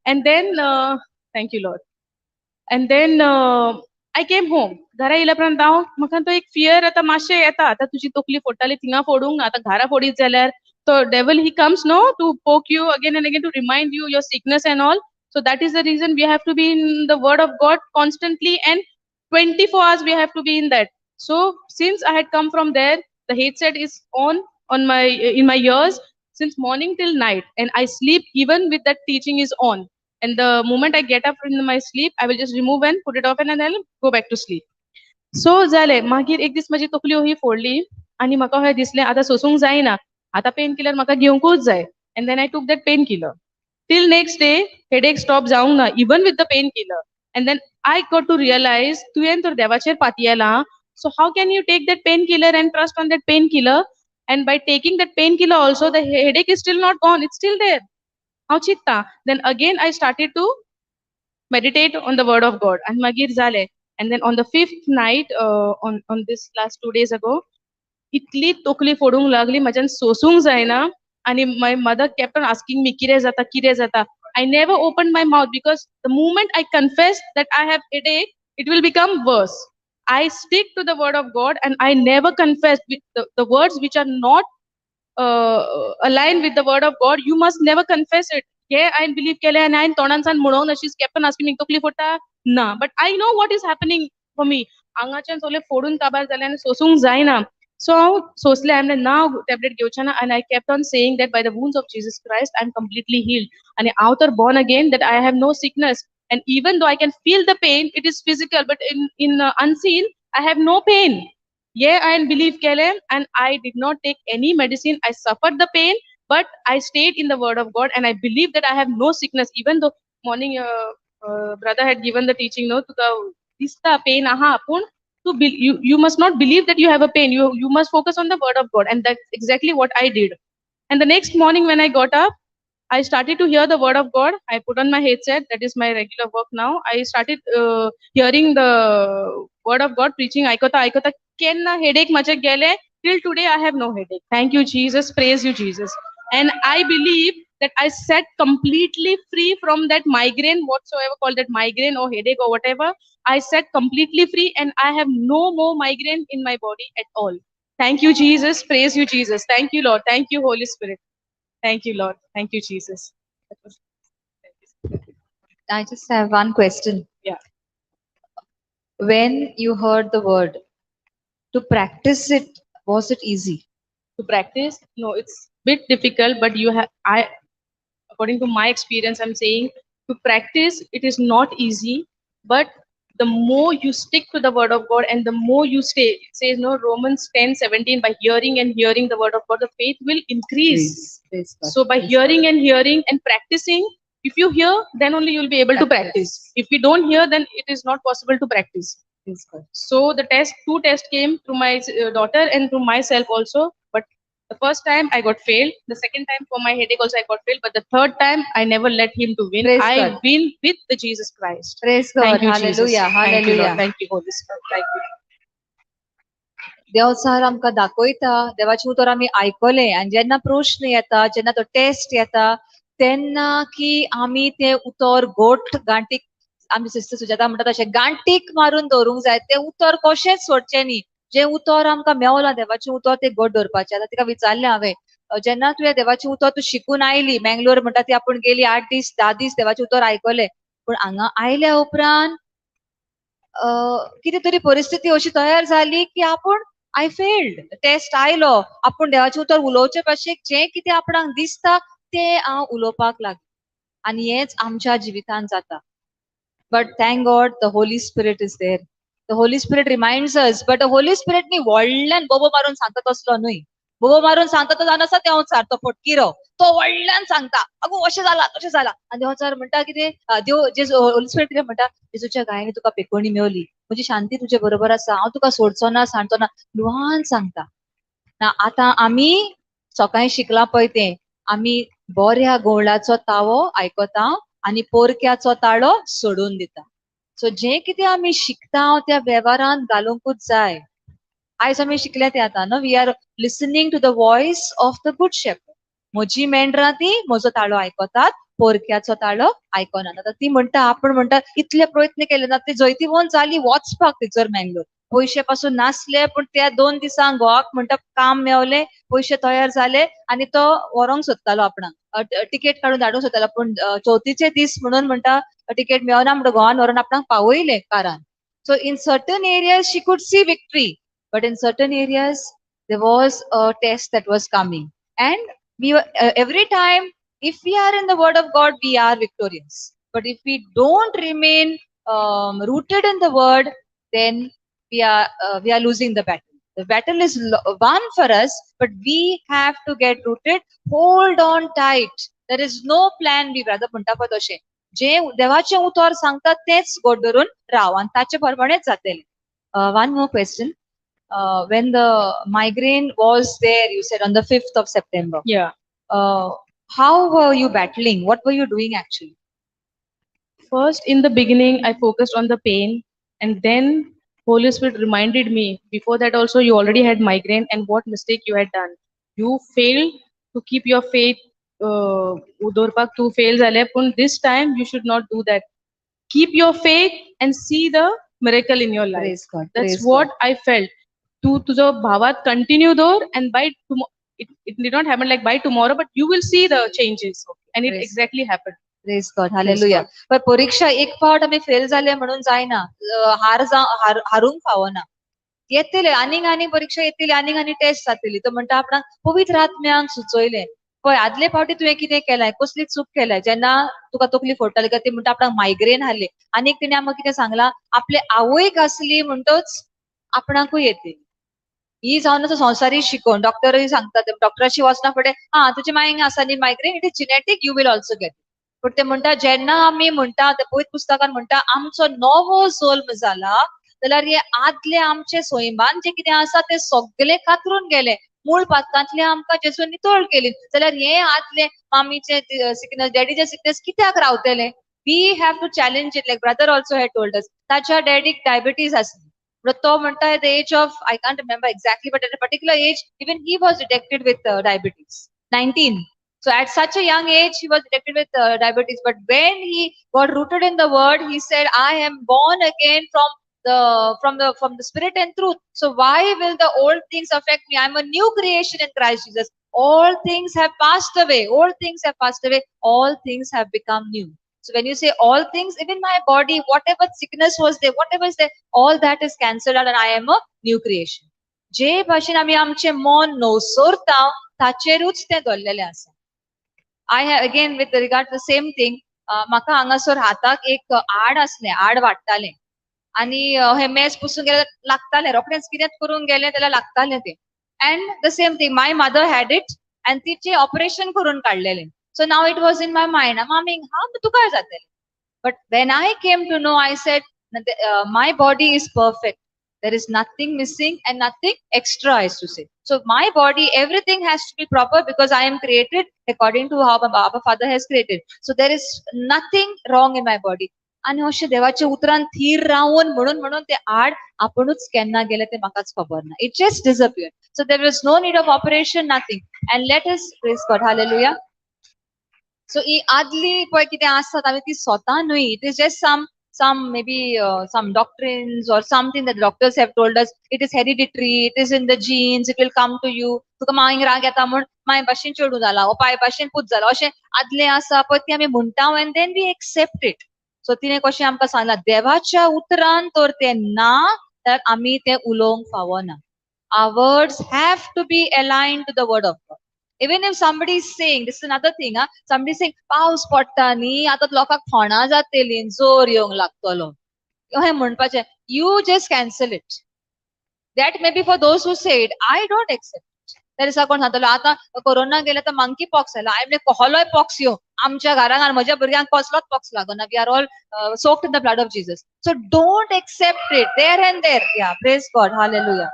And then, thank you, Lord. And then I came home. घरा येयल्यापर्यंत हांव म्हाका तो एक fear आतां मातशें येता आतां तुजी तकली फोडटाली थिंगा फोडूंक आतां घरा फोडीत जाल्यार तो devil he comes no to poke you again and again to remind you your sickness and all. So that is the reason we have to be in the word of God constantly and 24 hours we have to be in that. So since I had come from there, the headset is on my in my ears since morning till night, and I sleep even with that teaching is on. And the moment I get up in my sleep, I will just remove and put it off, and then I'll go back to sleep. सो जालें मागीर एक दीस म्हजी तकली ही फोडली आनी म्हाका अशें दिसलें आतां सोसूंक जायना, आतां पेन किलर म्हाका घेवंकूच जाय. And then I took that pain killer. Till next day headache stop जावंक ना even with the pain killer. And then I got to realise तुवें तर देवाचेर पातयेलां, so how can you take that pain killer and trust on that pain killer, and by taking that pain killer also the headache is still not gone, it's still there. हांव चिंत्ता. Then again I started to meditate on the word of God. And magir zale. And then on the fifth night, on this last 2 days ago, itli tokli fodung lagli, majan sosung zaina. And my mother kept on asking me, kire zata, kire zata. I never opened my mouth because the moment I confess that I have headache, it will become worse. I stick to the word of God and I never confess with the words which are not aligned with the word of God. You must never confess it. Yeah, I believe kele and I tonan san munon. She's kept on asking me tokli fota na, but I know what is happening for me. Angachan sole fodun kabar zale and sosung zaina. So sosle I'm like now tablet gyochana, and I kept on saying that by the wounds of Jesus Christ I'm completely healed. And outer born again, that I have no sickness. And even though I can feel the pain, it is physical, but in unseen I have no pain. Yeah, I believe Kele, and I did not take any medicine. I suffered the pain, but I stayed in the word of God, and I believe that I have no sickness. Even though morning brother had given the teaching, no, to the this the pain, aha, apun, you must not believe that you have a pain. You must focus on the word of God, and that's exactly what I did. And the next morning when I got up, I started to hear the word of God. I put on my headset. That is my regular work now. I started hearing the word of God preaching. Aikota kenna headache macha gele. Till today I have no headache. Thank you Jesus. Praise you Jesus. And I believe that I set completely free from that migraine, whatsoever called that migraine or headache or whatever. I set completely free, and I have no more migraine in my body at all. Thank you Jesus. Praise you Jesus. Thank you Lord. Thank you Holy Spirit. Thank you, Lord. Thank you, Jesus. I just have one question. Yeah. When you heard the word, to practice it, was it easy? To practice, no, it's bit difficult, but according to my experience, I'm saying to practice, it is not easy, but the more you stick to the word of God and the more you stay, it says no, Romans 10:17, by hearing and hearing the word of God, the faith will increase. Praise God. So by Praise hearing God. and hearing and practicing, if you hear, then only you'll be able to practice. If we don't hear, then it is not possible to practice. Praise God. So the two tests came through my daughter and through myself also. But the first time I got failed. The second time for my headache also I got failed. But the third time I never let him to win. Praise I God. win with the Jesus Christ. Praise God. Thank you, Hallelujah. Jesus. Thank you, Lord. Hallelujah. Thank you, Holy Spirit. Thank you. देव सर आमकां दाखयता, देवाचे उतर आमी आयकले, आनी जेन्ना प्रश्न येता, जेन्ना तो टेस्ट येता, तेन्ना की आमी ते उतर गोठ गांठीक, आमची सिस्टर सुजाता म्हणटा तशें गांठीक मारून दवरूंक जाय. ते उतर कशेंच सोडचें न्ही. जे उतर आमकां मेवलां देवाचें उतर, ते घट दवरपाचें. आतां तिका विचारलें हांवें, जेन्ना तुवें देवाचें उतर तूं शिकून आयली, मँगलोर म्हणटा ती आपूण गेली 8 दीस 10 दीस देवाचें उतर आयकलें, पूण हांगा आयल्या उपरांत कितें तरी परिस्थिती अशी तयार जाली की आपूण आय फेल्ड, टेस्ट आयलो, आपूण देवाचें उतर उलोवचे भाशेक जें कितें आपणाक दिसता तें हांव उलोवपाक लागलें. आनी हेंच आमच्या जिवितांत जाता. But thank God the Holi spirit is there. The Holi spirit reminds us. But the Holi spirit न्ही व्हडल्यान बोबो मारून सांगता तसलो न्हय. बोबो मारून सांगता तो जावन आसा तें सारतो फटकिरो. तो व्हडल्यान सांगता, आगो अशें जाला तशें जाला. आनी देव सर म्हणटा कितें, देव जे होली स्पिरीट कितें म्हणटा, जेजूच्या गायेन तुका पेकोणी मेवली, म्हजी शांती तुजे बरोबर आसा, हांव तुका सोडचो ना, सांडचो ना, ल्हान सांगता. आतां आमी सकाळीं शिकला पळय तें, आमी बऱ्या गोवळाचो तावो आयकता आनी पोरक्याचो ताळो सोडून दिता. सो जें कितें आमी शिकता त्या वेव्हारांत घालूंकूच जाय. आयज आमी शिकले तें आतां न्हू, we are listening to the voice of the good shepherd. म्हजी मेंढरां ती म्हजो ताळो आयकतात, पोरक्याचो ताळो आयकनात. आतां ती म्हणटा, आपण म्हणटा इतले प्रयत्न केले ना, ती जैती वोन जाली वचपाक थंयसर मँगलोर. पयशे पासून नासले, पूण त्या 2 दिसांक घोवाक म्हणटा काम मेवलें, पयशे तयार जाले आनी तो व्हरोंक सोदतालो आपणाक, तिकेट काडून धाडूंक सोदतालो. पूण चवथीचे दीस म्हणून म्हणटा तिकेट मेवना म्हणून घोवान व्हरून आपणाक पावयलें कारान. So in certain areas she could see victory. but in certain areas there was a test that was coming, and we were every time, if we are in the word of God, we are victorious. But if we don't remain rooted in the word, then we are losing the battle. The battle is won for us, but we have to get rooted. Hold on tight. There is no plan B, brother म्हणटा पळय तशें. जे देवाचे उतर सांगतात तेच गोड धरून राव आणि ताचे प्रमाणेच जातले. One more question. When the migraine was there, you said on the 5th of September. Yeah. How were you battling? What were you doing actually? First, in the beginning, I focused on the pain, and then Holy Spirit reminded me. Before that, also, you already had migraine, and what mistake you had done. You failed to keep your faith. Udorpak tu fail zale, पण this time you should not do that. Keep your faith and see the miracle in your life. Praise God. That's Praise what God. I felt. To तुझं भावात continue door, and by tomorrow, it did not happen like by tomorrow, but you will see the changes, and it Praise exactly happened. Praise God. Hallelujah. पण परीक्षा एक फावट आम्ही fail झाले म्हणून जायना, हारूंक फावना. येतले आनीक परीक्षा येतली, आनीक टेस्ट जातली. तो म्हणटा आपणाक पवित्र आत्म्यान सुचयले. पळय आदले फावटी तुवें कितें केलाय, कसली चूक केलाय, जेन्ना तुका तकली फोडटाली काय ती म्हणटा आपणाक मायग्रेन आसली. आनीक तिणें आमकां कितें सांगलां, आपले आवयक आसली म्हणटच आपणाकूय येतली. ही जावन संवसारीक शिकोवन डॉक्टरय सांगतात, डॉक्टराची वचना फुडें तुजे मायंक आसा न्ही migraine, it is genetic, you will also get. पण ते म्हणटा जेन्ना आमी म्हणटा, ते पवित्र पुस्तकान म्हणटा आमचो नवो जल्म जाला, जाल्यार हे आदले आमचे सैमान जे कितें आसा ते सगळे कातरून गेले. मूळ पातकांतले आमकां जेजून नितळ केली. जाल्यार हे आदले मामीचे सिकनेस, डॅडीचे सिकनेस कित्याक रावतले? We have to challenge it. Like brother also had told us. ताच्या डॅडीक डायबिटीज आसली. तो म्हणटा at the as of, I can't remember exactly, but at a particular age even he was detected with diabetes. 19. So at such a young age, he was detected with diabetes. But when he got rooted in the word, he said, "I am born again from the Spirit and truth. So why will the old things affect me? I am a new creation in Christ Jesus. All things have passed away. All things have passed away. All things have become new." So when you say all things, even my body, whatever sickness was there, whatever is there, all that is cancelled out, and I am a new creation. जे भाशेन आमी आमचे मन नवसरता ताचेरूच ते दवरलेले आसा. I have again with regard to the same thing. म्हाका हांगासर हाताक एक आड आसलें, आड वाडटालें, आनी हे मेस पुसून गेले लागतालें, रोखडेंच कितें करून गेलें जाल्यार लागतालें तें. And the same thing, my mother had it, and तिचे ऑपरेशन करून काडलेलें. So now it was in my mind. Mami, तुका जातलें. But when I came to know, I said, my body is perfect. There is nothing missing and nothing extra, I used to say. So my body, everything has to be proper because I am created according to how our Father has created. So there is nothing wrong in my body. आणि अशें देवाचे उतरान their रावून म्हणून ते आड आपणूच केन्ना गेले ते म्हाकाच खबर ना. It just disappeared. So there was no need of operation, nothing. And let us praise God. Hallelujah. So ही आदली पळय कितें आसता आमी ती स्वता न्हय. It is just some maybe some doctrines or something that doctors have told us. It is hereditary, it is in the genes, it will come to you. तुका मांयक राग येता म्हण माय भाशेन चेडू जाला, ओ पाय भाशेन पूत जाला, अशें आदलें आसा पळय ती आमी म्हणटा, and then we accept it. सो तिणें कशें आमकां सांगलां, देवाच्या उतरान तर तें ना तर आमी तें उलोवंक फावना. Our words have to be aligned to the word of God. Even if somebody is saying, this is another thing, somebody is saying, पावस पडटा न्ही, आतां लोकांक फोंडां जातलीं, जोर येवंक लागतलो, हें म्हणपाचें, you just cancel it. That may be for those who say it. I don't accept it. There is a कोण सांगतलो आतां कोरोना गेले तर मंकी पॉक्स जाला, आय म्हणलें कसलोय पॉक्स येवं, आमच्या घरांत म्हज्या भुरग्यांक कसलोच पॉक्स लागना. We are all soaked in the blood of Jesus. So don't accept it there and there. Yeah, praise God. Hallelujah.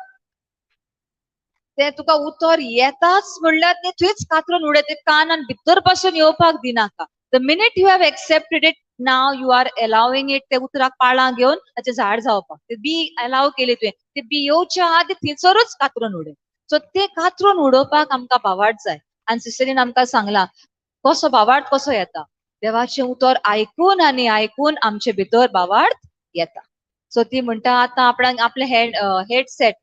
ते तुका उतर येताच म्हणल्यार ते थंयच कातरून उडय, ते कानान भितर पासून येवपाक दिनाका. The minute you have accepted it, now you are allowing it, ते उतराक पाळां घेवन ताचें झाड जावपाक. ते बी अलाव केली तुवें, ते बी येवच्या आदी थंयसरूच कातरून उडय. सो ते कातरून उडोवपाक आमकां भावार्थ जाय. आनी सिस्टरीन आमकां सांगलां कसो भावार्थ कसो येता. देवाचें उतर आयकून आनी आयकून आमचे भितर भावार्थ येता. सो ती म्हणटा आतां आपणाक आपले हेडसेट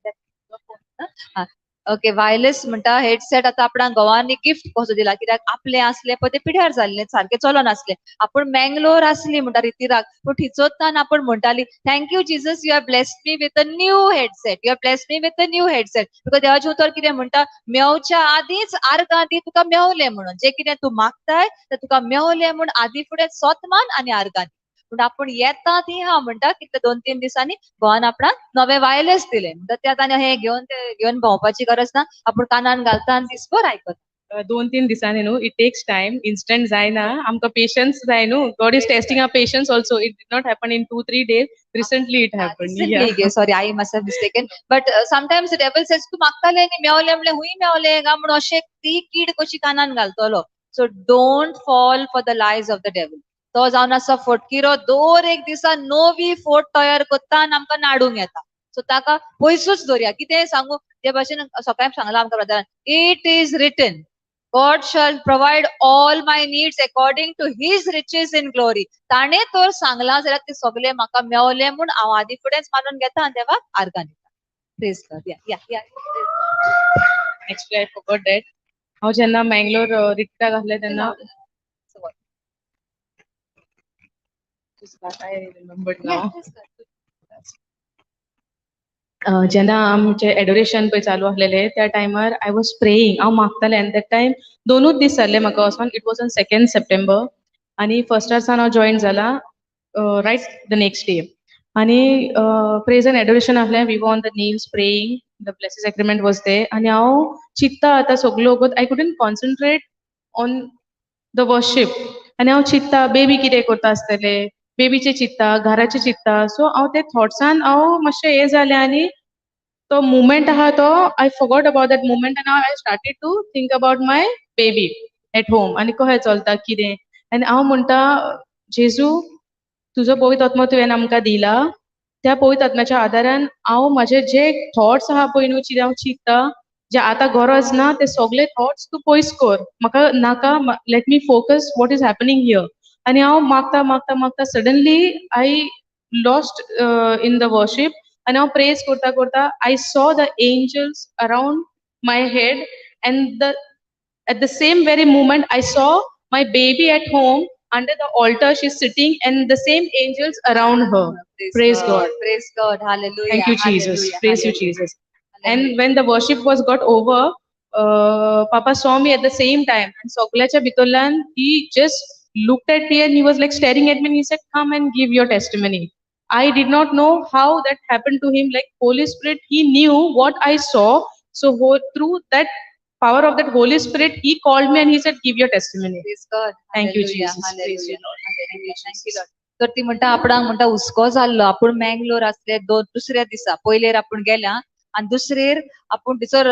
ओके वायरलेस म्हणटा हेडसेट आता आपणाक गोवानी गिफ्ट कसो दिला कित्याक आपले असले पळय ते पिड्यार जाल्ले सारखे चलो नासले आपण मँगलोर असली म्हणटा रितीराक पूण थिचोत्तान आपण म्हणटाली thank you Jesus you have blessed me with a new headset you have blessed me with a new headset तुका देवाचे उतर कितें म्हणटा मेवच्या आदींच आर्गां दी तुका मेवले म्हणून जे कितें तूं मागताय ते तुका मेवले म्हूण आदी फुडें सोतमान आनी आर्गां दी पूण आपण येता ती हा म्हणटा की 2-3 दिसांनी गोवान आपणाक नवे वायरलेस दिले म्हणटा त्यात आनी हे घेवन भोंवपाची गरज ना आपण कानान घालता आनी दिसभर आयकता 2-3 दिसांनी न्हू इट टेक्स टाइम इन्स्टंट जायना आमकां पेशन्स जाय न्हू God is testing our patience also it did not happen in 2-3 days recently it happen sorry I must have mistaken but sometimes the devil says तू मागताले आनी मेवले म्हणले हुंय मेवले गा म्हणून अशें ती कीड कशी कानान घालतलो so don't fall for the lies of the devil तो जावन आसा फटकिरो दर एक दिसा नवी फोट तयार करता आनी आमकां नाडूंक येता सो ताका पयसूच दवरया कितें सांगू ते भाशेन सकाळीं सांगलां आमकां ब्रदरान it is written God shall provide all my needs according to his riches in glory. ताणे तर सांगला जाल्यार ते सगळे म्हाका मेवले म्हूण हांव आदी फुडेंच मानून घेता आनी देवाक आर्गां दिता प्रेज गॉड या एक्चुअली आय फॉरगॉट दॅट हांव जेन्ना मँगलोर रिट्रीटाक आसलें तेन्ना I remembered now. जेन्ना आमचे एडोरेशन पळय चालू आसलेले त्या टायमार आय वॉज प्रेयिंग हांव मागतालें आनी दॅट टायम 2 दीस जाल्ले म्हाका वचून इट वॉज ऑन 2 सप्टेंबर आनी फर्स्टार हांव जॉयन जाला रायट द नेक्स्ट डे आनी प्रेज एंड एडोरेशन आसलें we were on the knees praying the blessing sacrament was there आनी हांव चिंत्ता आतां सगळो वगत I couldn't concentrate on the worship आनी हांव चिंत्ता बेबी कितें करता आसतले बेबीचे चिंत्ता घराचे चिंत्ता सो हांव ते थॉट्सान हांव मातशें हें जालें आनी तो मुमेंट आहा तो I forgot about that moment आनी हांव I started to think about my baby at home आनी कशें चलता कितें आनी हांव म्हणटा जेजू तुजो पवित्र आत्मा तुवें आमकां दिला त्या पवित्र आत्म्याच्या आदारान हांव म्हाजे जे थॉट्स आहा पळय न्हू कितें हांव चिंत्ता जे आतां गरज ना ते सगळे थॉट्स तूं पयस कर म्हाका नाका let me focus what is happening here आनी हांव मागता मागता मागता suddenly I lost in the worship आनी हांव प्रेज करता करता I saw the angels around my head and at the same very moment I saw my baby at home under the altar she's sitting and the same angels around her praise God hallelujah thank you Jesus praise you Jesus and when the worship was got over papa saw me at the same time and soglacha bitollan he just looked at me and he was like staring at me and he said come and give your testimony I did not know how that happened to him like Holy Spirit he knew what I saw so through that power of that Holy Spirit, he called me and he said, give your testimony. Praise God. Thank you, Hallelujah. Jesus. Hallelujah. Praise you, Lord. Thank you, Lord. तर ती म्हणटा आपणाक म्हणटा हुस्को जाल्लो आपूण मँगलोर आसले दुसऱ्या दिसा पयलेर आपूण गेल्या आनी दुसरेर आपूण थंयसर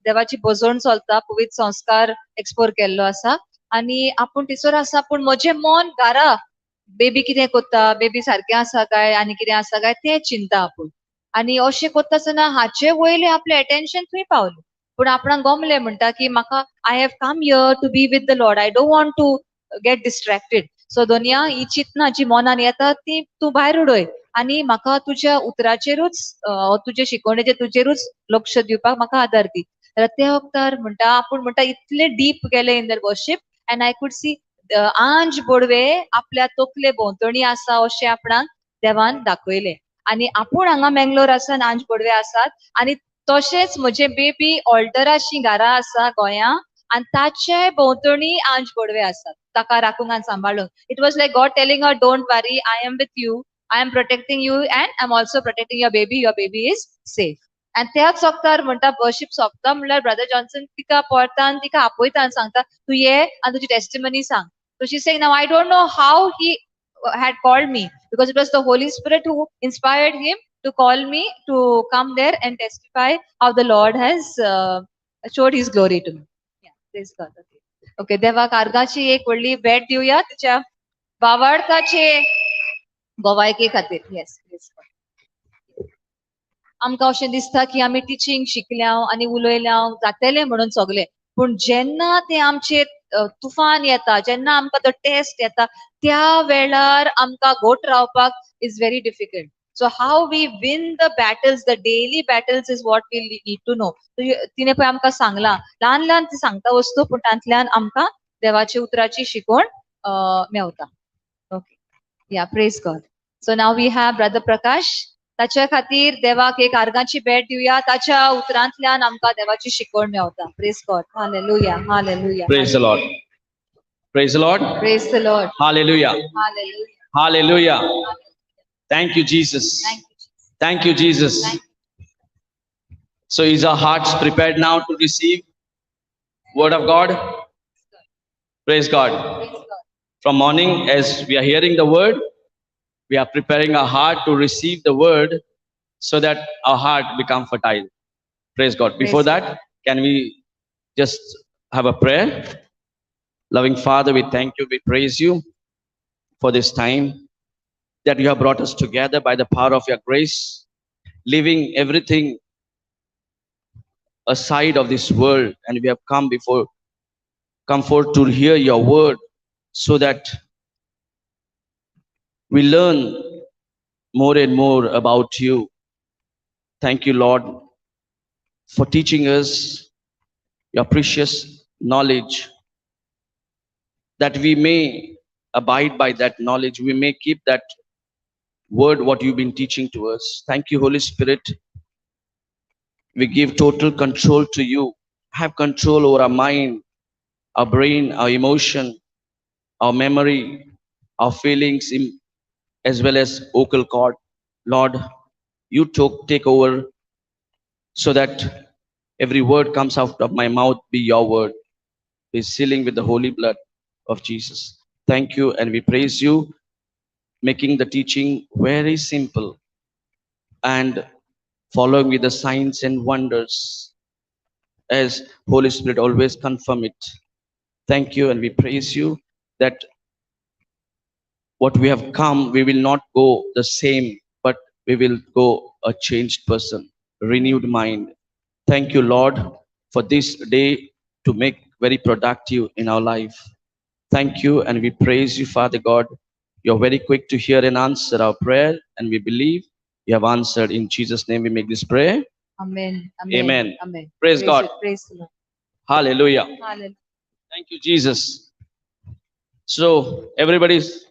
देवाची बजवण चलता पवित्र संस्कार एक्सप्लोर केल्लो आसा आनी आपूण थंयसर आसा पूण म्हजें मन घरा बेबी कितें करता बेबी सारकें आसा काय आनी कितें आसा काय तें चिंता आपूण आनी अशें करता आसतना हाचे वयले आपलें एटेन्शन थंय पावलें पूण आपणाक गमलें म्हणटा की म्हाका I have come here to be with the Lord I don't want to get distracted so दोनिया ही चिंतना जी मनान येता ती तूं भायर उडय आनी म्हाका तुज्या उतराचेरूच तुजे शिकवणेचेर तुजेरूच लक्ष दिवपाक म्हाका आदार दी जाल्यार त्या वक्तार म्हणटा आपूण म्हणटा इतले डीप गेले इन दर worship and I could see आंज बोडवे आपल्या तकले भोंवतणी आसा अशें आपणाक देवान दाखयलें आनी आपूण हांगा मँगलोर आसा आनी आंज बोडवे आसात आनी तशेंच म्हजे बेबी ऑल्टराची घरा आसा गोंया आनी ताचे भोंवतणी आंज बोडवे आसात ताका राखूंक आनी सांबाळूंक it was like God telling her don't worry I am with you I am protecting you and I am also protecting your baby is safe आनी त्याच वक्तार म्हणटा वर्शीप सोंपता म्हणल्यार ब्रदर जॉन्सन तिका पळता आनी तिका आपयता आनी सांगता तूं ये आनी तुजी टेस्टिमनी सांग so she saying now I don't know how he had called me because it was the Holy Spirit who inspired him to call me to come there and testify how the Lord has showed his glory to me. Yeah, praise God. Okay, देवाक आर्गाची एक व्हडली भेट दिवया तिच्या वावडताचे गोवायके खातीर. Yes, praise God. आमकां अशें दिसता की आमी टिचींग शिकल्या आनी उलयल्या जातलें म्हणून सगळें पूण जेन्ना ते आमचेर तुफान येता जेन्ना आमकां तो टेस्ट येता त्या वेळार आमकां घोट रावपाक is very difficult So how we win the battles, the daily battles is what we need to know. So तिने पळय आमकां सांगला ल्हान ल्हान ती सांगता वस्तू पूण तांतल्यान आमकां देवाची उतराची शिकवण मेवता. Okay, yeah praise God. So now we have brother Prakash. ताच्या खातीर देवाक एक आर्गांची भेट दिवया. ताच्या उतरांतल्यान आमकां देवाची शिकवण Mewat. Praise God. Hallelujah, hallelujah. Praise the Lord. Praise the Lord. Praise the Lord. Hallelujah. Hallelujah. Hallelujah. Thank you, Jesus. Thank you, Jesus. Thank you, Jesus. Thank So is our hearts prepared now to receive word of God? Praise God. Praise God. From morning, as we are hearing the word, we are preparing our heart to receive the word so that our heart become fertile. Praise God. Before Praise that, can we just have a prayer? Loving Father, we thank you, we praise you for this time that you have brought us together by the power of your grace, leaving everything aside of this world, and we have come forth to hear your word so that we learn more and more about you. Thank you, Lord, for teaching us your precious knowledge, that we may abide by that knowledge, we may keep that word what you've been teaching to us. Thank you, Holy Spirit. We give total control to you. Have control over our mind, our brain, our emotion, our memory, our feelings, as well as vocal cord. Lord, you take over so that every word comes out of my mouth be your word, be sealing with the holy blood of Jesus. Thank you, and we praise you, making the teaching very simple and following with the signs and wonders as Holy Spirit always confirm it. Thank you, and we praise you that what we have come, we will not go the same, but we will go a changed person, renewed mind. Thank you, Lord, for this day to make very productive in our life. Thank you, and we praise you, Father God. You're very quick to hear and answer our prayer, and we believe you have answered. In Jesus' name we make this prayer. Amen. Amen. Amen. Praise God. it. Praise the Lord. Hallelujah. Hallelujah. Thank you, Jesus. So, everybody's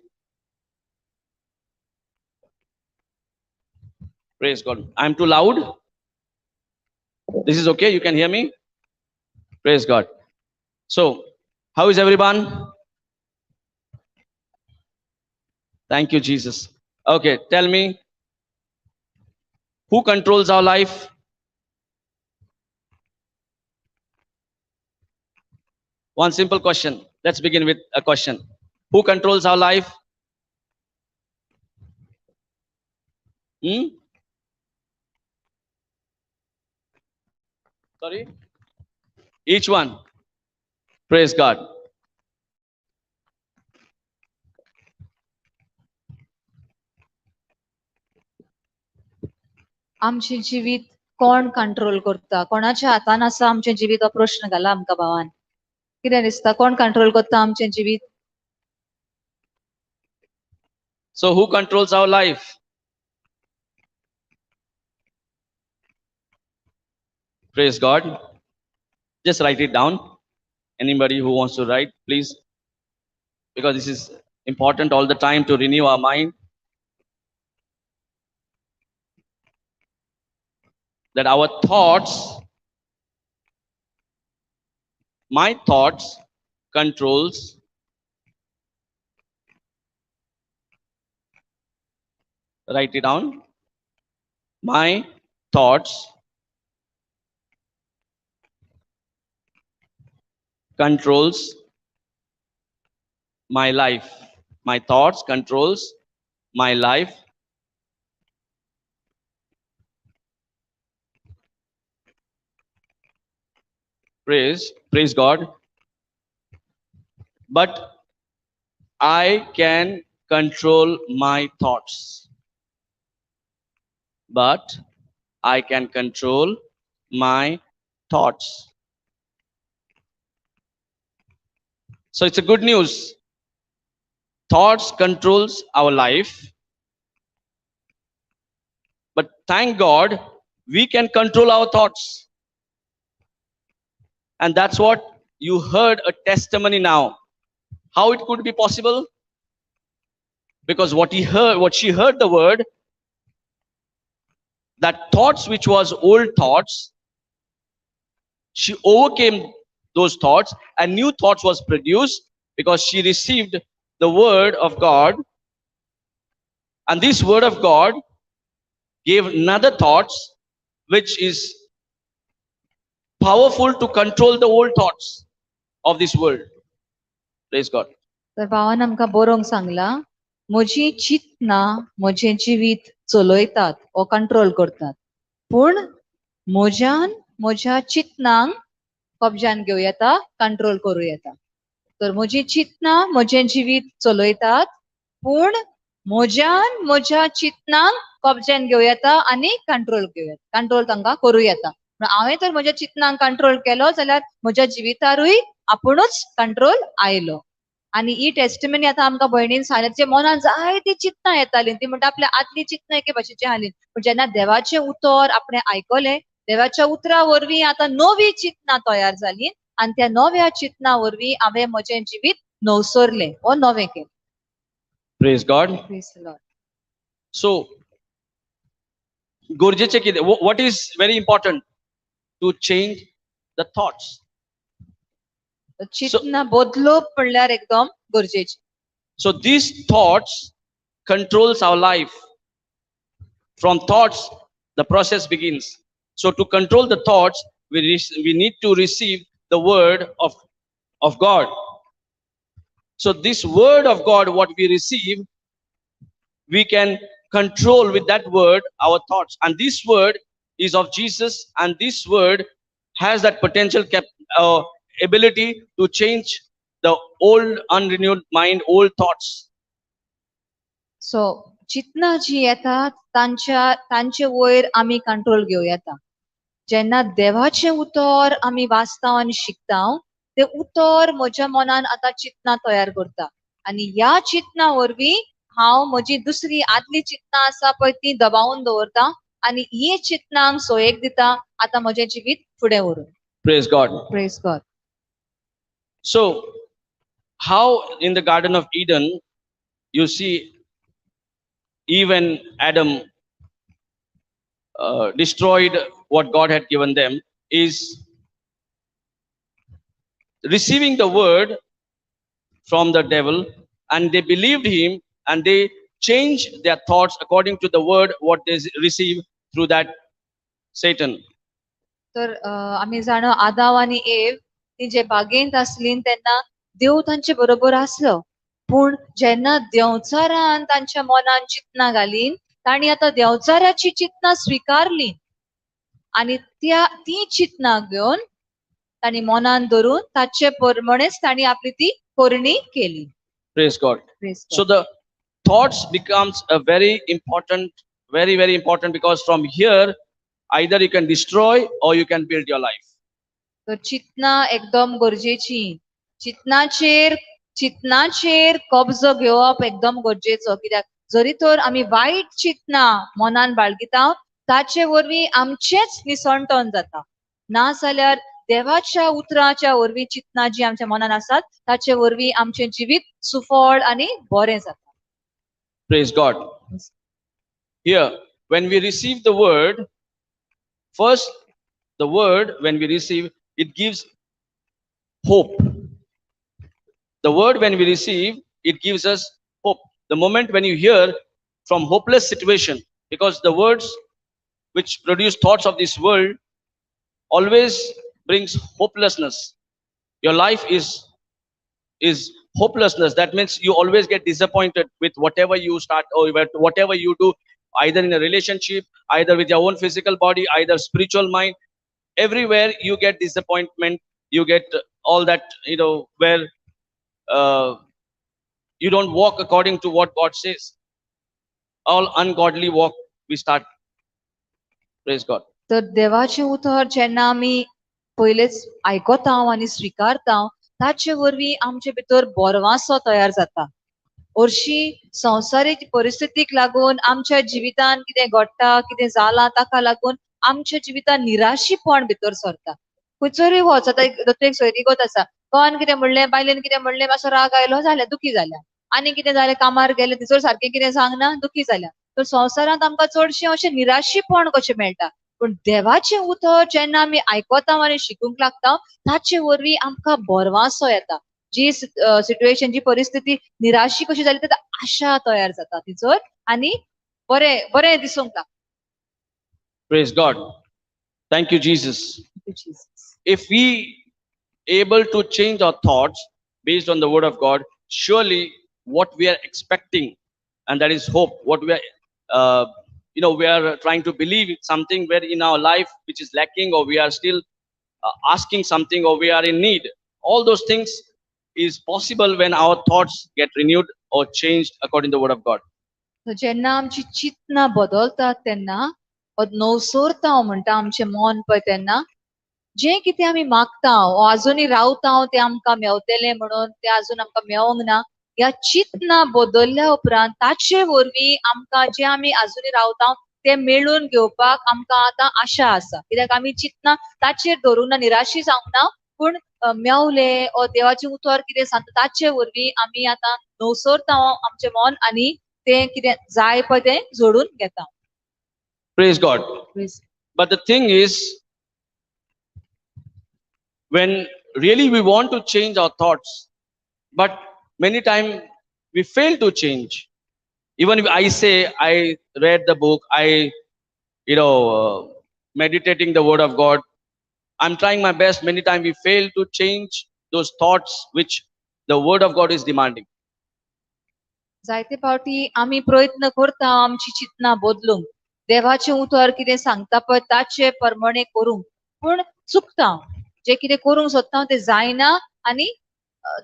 praise God. I'm too loud. This is okay. You can hear me. Praise God. So, how is everyone? Thank you, Jesus. Okay, tell me, who controls our life? One simple question. Let's begin with a question. Who controls our life? Sorry? Each one. Praise God. आमचे जिवीत कोण control करता? कोणाच्या हातान आसा आमचे जिवीत? हो प्रश्न घाला आमकां भावान. कितें दिसता, कोण कंट्रोल करता आमचे जिवीत? So, who controls our life? Praise God. Just write it down. Anybody who wants to write, please. Because this is important all the time to renew our mind. That our thoughts, my thoughts controls write it down. My thoughts controls my life. My thoughts controls my life. Praise God. But I can control my thoughts. But I can control my thoughts. So it's a good news. Thoughts controls our life. But thank God, we can control our thoughts. And that's what you heard a testimony now. How it could be possible? Because what she heard the word, that thoughts which was old thoughts, she overcame those thoughts and new thoughts was produced because she received the word of God. And this word of God gave another thoughts which is powerful to control the old thoughts of this world. Praise God. तर भावान आमकां बरोवंक सांगला, म्हजी चिंतना म्हजें जिवीत चलयतात वो control करतात, पूण म्हज्या चिंतनांक कब्जान घेवं येता, कंट्रोल करूं येता. तर म्हजी चिंतना म्हजें जिवीत चलयतात, पूण म्हज्या चिंतनांक कब्जान घेवं येता आनी कंट्रोल तांकां करूं येता. हांवें तर म्हज्या चिंतनांक कंट्रोल केलो जाल्यार म्हज्या जिवितारूय आपुणूच कंट्रोल आयलो. आणि ही टेस्टिमनी आता आमकां भयणीन सांगलें, जे मनान जायती चिंतनां येतालीं, ती म्हणटा आपल्या आदली चिंतनां एके भाशेची आसली, पूण जेन्ना देवाचें उतर आपणें आयकलें, देवाच्या उतरा वरवीं आतां नवी चिंतनां तयार जालीं आनी त्या नव्या चिंतना वरवीं हांवें म्हजें जिवीत नवसरलें वो नवें केलें. Praise God. Praise the Lord. So, गरजेचे कितें? What is very important? To change the thoughts. चिंतना बदलप म्हणल्यार एकदम गरजेची. So these thoughts controls our life. From thoughts, the process begins. So to control the thoughts, we need to receive the word of God. So this word of God, what we receive, we can control with that word our thoughts. And this word is of Jesus, and this word has that potential ability to change the old unrenewed mind, old thoughts. सो चिंतना जी येतात तांचे वयर आमी control घेवं येता. जेन्ना देवाचें उतर आमी वाचता आनी शिकता, ते उतर म्हज्या मनान आतां चिंतना तयार करता आनी ह्या चिंतना वरवीं हांव म्हजी दुसरी आदली चिंतना आसा पळय ती दबावून दवरता आनी ही चिंतनांक सोयेक दिता आतां म्हजें जिवीत फुडें व्हरूंक. Praise God. Praise God. So, how in the Garden of Eden, you see, Eve and Adam destroyed what God had given them, is receiving the word from the devil, and they believed him, and they changed their thoughts according to the word what they received through that Satan. तर आमी जाणो आदाव आनी एव ती जे बागेंत आसलीं तेन्ना देव तांचे बरोबर आसलो, पूण जेन्ना देंवचारान तांच्या मनान चिंतना घालीन, तांणी आतां देंवचाराची चिंतना स्विकारली आनी ती चिंतना घेवन तांणी मनान धरून ताचे प्रमाणेच तांणी आपली ती करणी केली. Praise God. Praise God. So the thoughts becomes a very important, because from here either you can destroy or you can build your life. तर चिंतना एकदम गरजेची. चिंतनाचेर कब्जो घेवप एकदम गरजेचो, कित्याक जरी तर आमी वायट चिंतना मनान बाळगिता, ताचे वरवीं आमचेच निसंटन जाता, ना जाल्यार देवाच्या उतराच्या वरवीं चिंतना जी आमच्या मनान आसात ताचे वरवीं आमचें जिवीत सुफळ आनी बरें जाता. Praise God. Here, when we receive the word, first, the word, when we receive, it gives hope. The word, when we receive, it gives us hope. The moment when you hear from hopeless situation, because the words which produce thoughts of this world always brings hopelessness. Your life is hopelessness. That means you always get disappointed with whatever you start or whatever you do, either in a relationship, either with your own physical body, either spiritual mind. Everywhere you get disappointment, you get all that, where you don't walk according to what God says. All ungodly walk we start. Praise God. तर देवाचें उतर जेन्ना आमी पयलेच आयकता आनी स्विकारता, ताचे वरवीं आमचे भितर बोरवांसो तयार जाता. हरशीं संवसारीक परिस्थितीक लागून आमच्या जिवितान कितें घडटा कितें जालां ताका लागून आमच्या जिवितान निराशीपण भितर सरता. खंयसरूय वच आतां एक सोयरीगत आसा, घोवान कितें म्हणलें बायलेन कितें म्हणलें मातसो राग आयलो जालें दुखी जाल्या. आनी कितें जालें कामार गेलें थंयसर सारकें कितें सांगना दुखी जाल्या. तर संवसारांत आमकां चडशें अशें निराशीपण कशें मेळटा. पूण देवाचें उतर जेन्ना आमी आयकता आनी शिकूंक लागता ताचे वरवीं आमकां बोरवांसो येता. जी सिच्युएशन जी परिस्थिती निराशी कशी जाली तेन्ना आशा तयार जाता तिचर आनी बरें बरें दिसूंक लागता. Praise God. Thank you, Jesus. Jesus. If we able to change our thoughts based on the word of God, surely what we are expecting, and that is hope, what we are, we are trying to believe in something where in our life which is lacking, or we are still asking something, or we are in need. All those things is possible when our thoughts get renewed or changed according to the word of God. So जेन्ना आमची चिंतना बदलतात तेन्ना नवसोरता हांव म्हणटा आमचें मन पळय तेन्ना जें कितें आमी मागता वो आजुनूय रावता तें आमकां मेवतलें म्हणून तें आजून आमकां मेवोंक ना. ह्या चिंतना बदलल्या उपरांत ताचे वरवीं आमकां जें आमी आजुनूय रावता तें मेळून घेवपाक आमकां आतां आशा आसा. कित्याक आमी चिंतना ताचेर धरून निराशी जावंक ना, पूण मेवलें ओ देवाचें उतर कितें सांगता ताचे वरवीं आमी आतां नवसोरता आमचें मन आनी तें कितें जाय पळय तें जोडून घेता. Praise God. But the thing is, when really we want to change our thoughts, but many times we fail to change. Even if I say I read the book, I meditating the word of God, I'm trying my best. Many times we fail to change those thoughts which the word of God is demanding. जायते फावटी आमी प्रयत्न करता आमची चिंतना बदलूंक देवाचें उतर कितें सांगता पळय ताचे प्रमाणे करूंक पूण चुकता जें कितें करूंक सोदता तें जायना आनी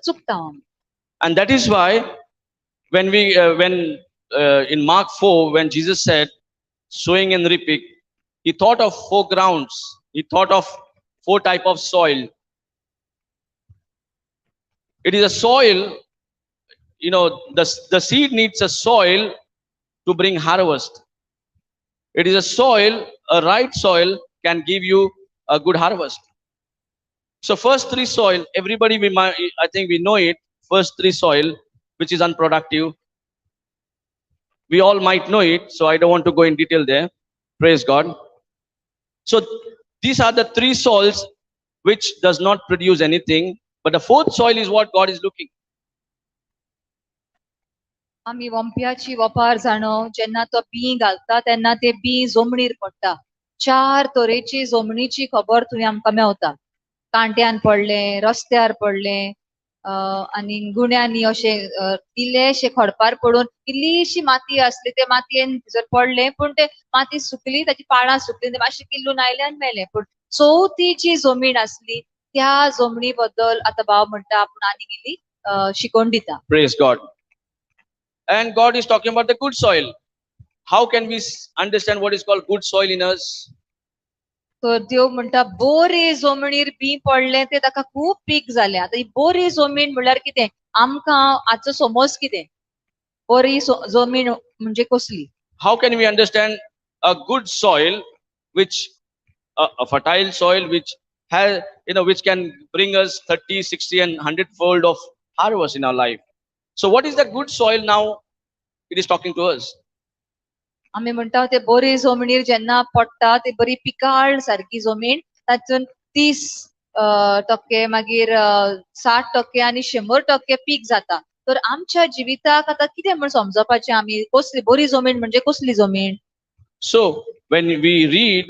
चुकता. And that is why when in Mark 4, when Jesus said sowing and reaping, he thought of 4 grounds. He thought of 4 type of soil. It is a soil, the seed needs a soil to bring harvest. It is a soil, a right soil can give you a good harvest. So first 3 soil, everybody I think we know it. First 3 soil, which is unproductive. We all might know it, so I don't want to go in detail there. Praise God. So these are the 3 soils which does not produce anything, but the 4th soil is what God is looking. आमी वंप्याची वपार जाणो जेन्ना तो B घालता तेन्ना ते B जमनीर पडटा. 4 तरेची जमनीची खबर थंय आमकां मेवता. कांट्यान पडलें, रस्त्यार पडलें, आनी गुण्यांनी अशें इल्लेशें खडपार पडून इल्लीशी माती आसली ते मातयेन जर पडलें पूण ते माती सुकली ताची पाळां सुकली ते मातशें किल्लून आयलें आनी मेलें. पूण चवथी जी जमीन आसली त्या जमनी बद्दल आतां भाव म्हणटा आपूण आनीक इल्ली शिकोवन दिता. Praise God. And God is talking about the good soil. How can we understand what is called good soil in us? तर देव म्हणटा बरे जमनीर बी पडलें ते ताका खूब पीक जालें. आतां ही बरी जमीन म्हणल्यार कितें आमकां हाचो समज कितें बरी जमीन म्हणजे कसली. How can we understand a good soil, which a fertile soil which has which can bring us 30, 60 and 100 fold of harvest in our life? So what is the good soil now? It is talking to us. आमी म्हणटा ते बरी जमनीर जेन्ना पडटा ती बरी पिकाळ सारकी जमीन तातून 30% मागीर 60% आनी 100% पीक जाता. तर आमच्या जिविताक आतां कितें म्हण समजपाचें आमी कसली बरी जमीन म्हणजे कसली जमीन. So when we read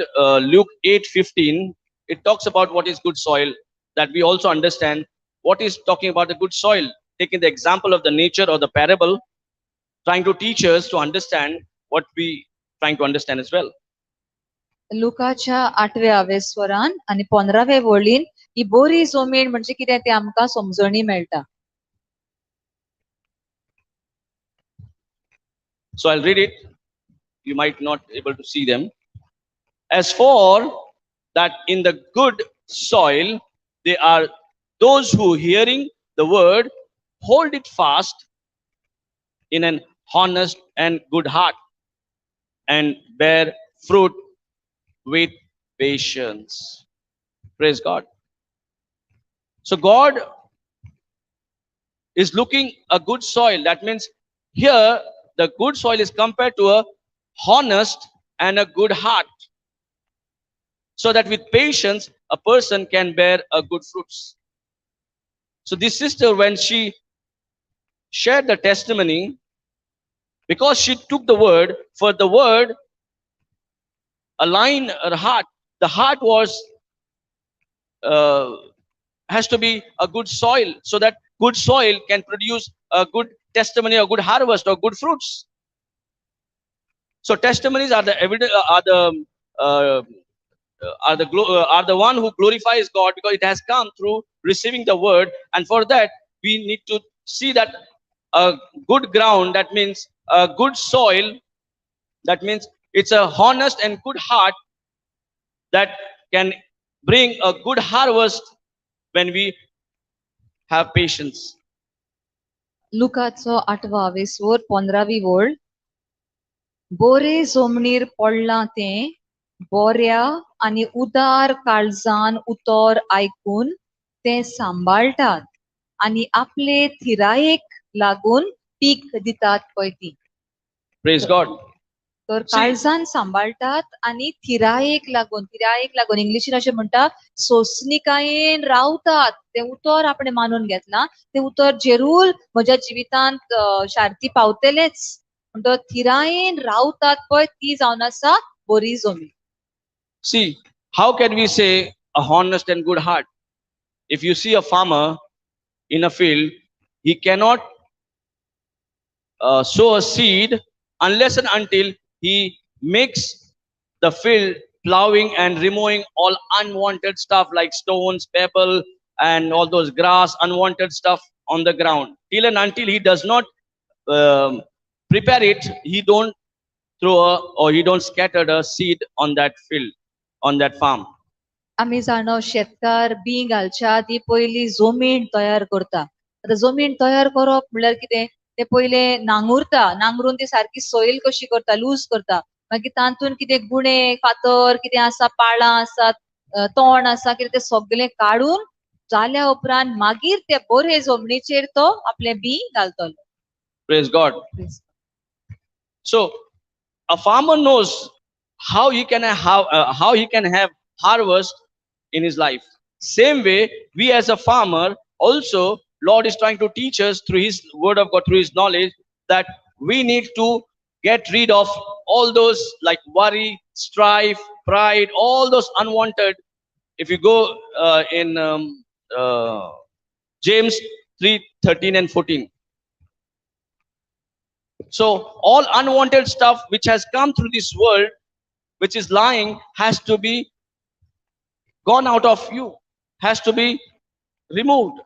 Luke 8:15, it talks about what is good soil, that we also understand what is talking about the good soil, taking the example of the nature or the parable, trying to teach us to understand what we trying to understand as well. लुकाच्या 8व्या वेस्वरान आनी 15व्या वळीन ही बरी जमीन म्हणजे कितें तें आमकां समजणी मेळटा. So I'll read it. You might not able to see them. As for that in the good soil, they are those who hearing the word, hold it fast in an honest and good heart, and bear fruit with patience. Praise God. So God is looking a good soil. That means here the good soil is compared to a honest and a good heart. So that with patience a person can bear a good fruits. So this sister, when she shared the testimony, because she took the word, for the word align her heart. The heart was uh, has to be a good soil, so that good soil can produce a good testimony, a good harvest, or good fruits. So testimonies are the evidence, uh, are the one who glorifies God, because it has come through receiving the word, and for that we need to see that a good ground, that means a good soil, that means it's a honest and good heart that can bring a good harvest when we have patience. लुकाचो 8 15 ओळ. बोरे जोमणीर पडलां तें बोऱ्या आनी उदार काळजान उतर आयकून ते सांबाळटात आनी आपले थिरायेक लागून पीक दितात पळय ती. Praise God. तर काळजान सांबाळटात आनी थिरायेक लागून इंग्लिशीन अशें म्हणटा, सोंसणिकायेन रावतात. ते उतर आपणे मानून घेतला, ते उतर जरूर म्हज्या जिवितांत शार्ती पावतलेच. म्हणटो थिरायेन रावतात पळय ती जावन आसा बरी जमीन. See, how can we say a honest and good heart? If you see a farmer in a field, he cannot sow a seed unless and until he makes the field plowing and removing all unwanted stuff like stones, pebble, and all those grass, unwanted stuff on the ground. Till and until he does not prepare it, he don't or he don't scatter the seed on that field, on that farm. आमी जाणो शेतकार B घालच्या आदी पयली जमीन तयार करता. आतां जमीन तयार करप म्हळ्यार कितें, ते पयले नांगुरता, नांगरून ती सारकी सॉयल कशी करता, लूज करता. मागीर तातूंत कितें गुणे फातर कितें आसा, पाळां आसात, तोंड आसा, कितें तें सगळें काडून जाल्या उपरांत मागीर ते बरे जमनीचेर तो आपलें बी घालतलो. Praise God. So a farmer knows how he can have harvest in his life. Same way, we as a farmer also, Lord is trying to teach us through His Word of God, through His knowledge, that we need to get rid of all those like worry, strife, pride, all those unwanted. If you go in James 3:13 and 14. So all unwanted stuff which has come through this world, which is lying, has to be gone out of you, has to be removed.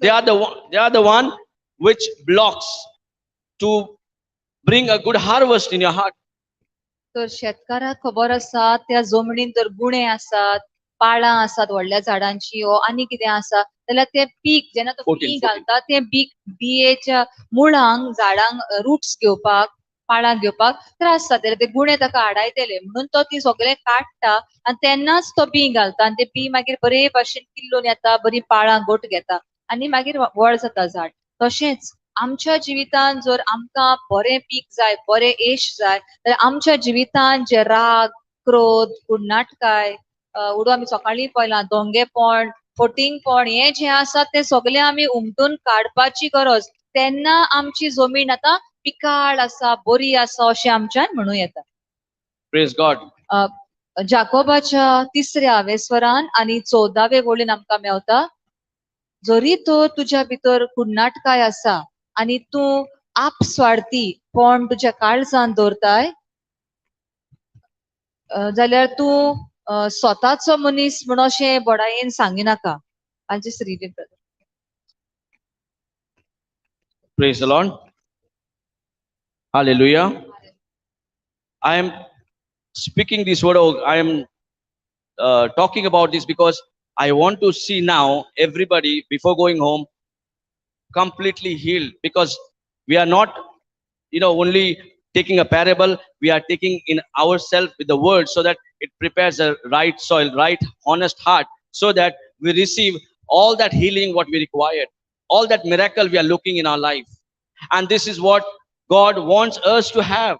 They are the one which blocks to bring a good harvest in your heart. तर शेतकाराक खबर आसा त्या जमनीन जर गुणे आसात, पाळां आसात व्हडल्या झाडांची ओ आनी कितें आसा, जाल्यार ते पीक जेन्ना तो 14, बी घालता ते बियेच्या मुळांक झाडांक रुट्स घेवपाक, पाळां घेवपाक त्रास जातले. ते गुणे ताका आडायतले म्हणून तो ती सगळे काडटा आनी तेन्नाच तो बी घालता. आनी ते बी मागीर बरे भाशेन किल्लून येता, बरी पाळां घोट घेता आनी मागीर व्हड जाता झाड. तशेंच आमच्या जिवितांत जर आमकां बरें पीक जाय, बरें येश जाय, जाल्यार आमच्या जिवितांत जे राग, क्रोध, कुडनाटकाय, उडो आमी सकाळीं पळयलां दोंगेपण, फटिंगपण, हे जे आसा ते सगळे आमी उमटून काडपाची गरज. तेन्ना आमची जमीन आतां पिकाळ आसा, बरी आसा अशें आमच्यान म्हणूं येता. Praise God. जाकोबाच्या 3 वेस्वरान आनी 14 ओळीन आमकां मेवता, जरी तो तुज्या भितर कुडनाटकाय आसा आनी तूं आपस्वार्थी पण तुज्या काळजान दवरताय, जाल्यार तूं स्वताचो मनीस म्हण अशें बडायेन सांगिनाका. I'll just read it, brother. Praise the Lord. Hallelujah. I am speaking this word. I am talking about this because I want to see now everybody before going home. completely healed, because we are not, only taking a parable, we are taking in ourselves with the word, so that it prepares a right soil, right honest heart, so that we receive all that healing what we required, all that miracle we are looking in our life. And this is what God wants us to have.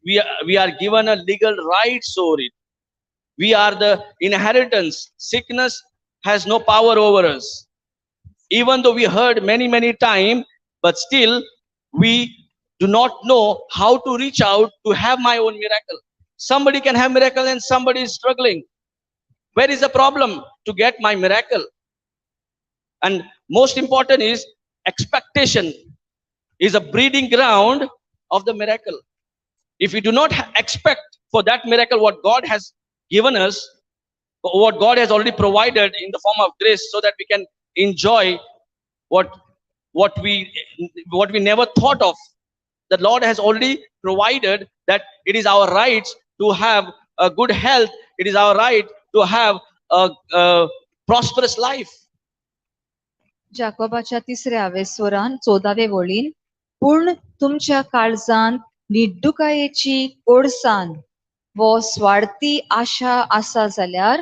We are given a legal right over it. We are the inheritance. Sickness has no power over us, even though we heard many times, but still we do not know how to reach out to have my own miracle. Somebody can have miracle and somebody is struggling. Where is the problem to get my miracle? And most important is expectation is a breeding ground of the miracle. If we do not expect for that miracle what God has given us, what God has already provided in the form of grace, so that we can enjoy what what we what we never thought of. The Lord has already provided that it is our right to have a good health. It is our right to have a prosperous life. जाकोबाच्या 3व्या स्वरान 14वे वळीन, पूण तुमच्या काळजांत निड्डुकायेची कोडसाण वो स्वार्थी आशा आसा जाल्यार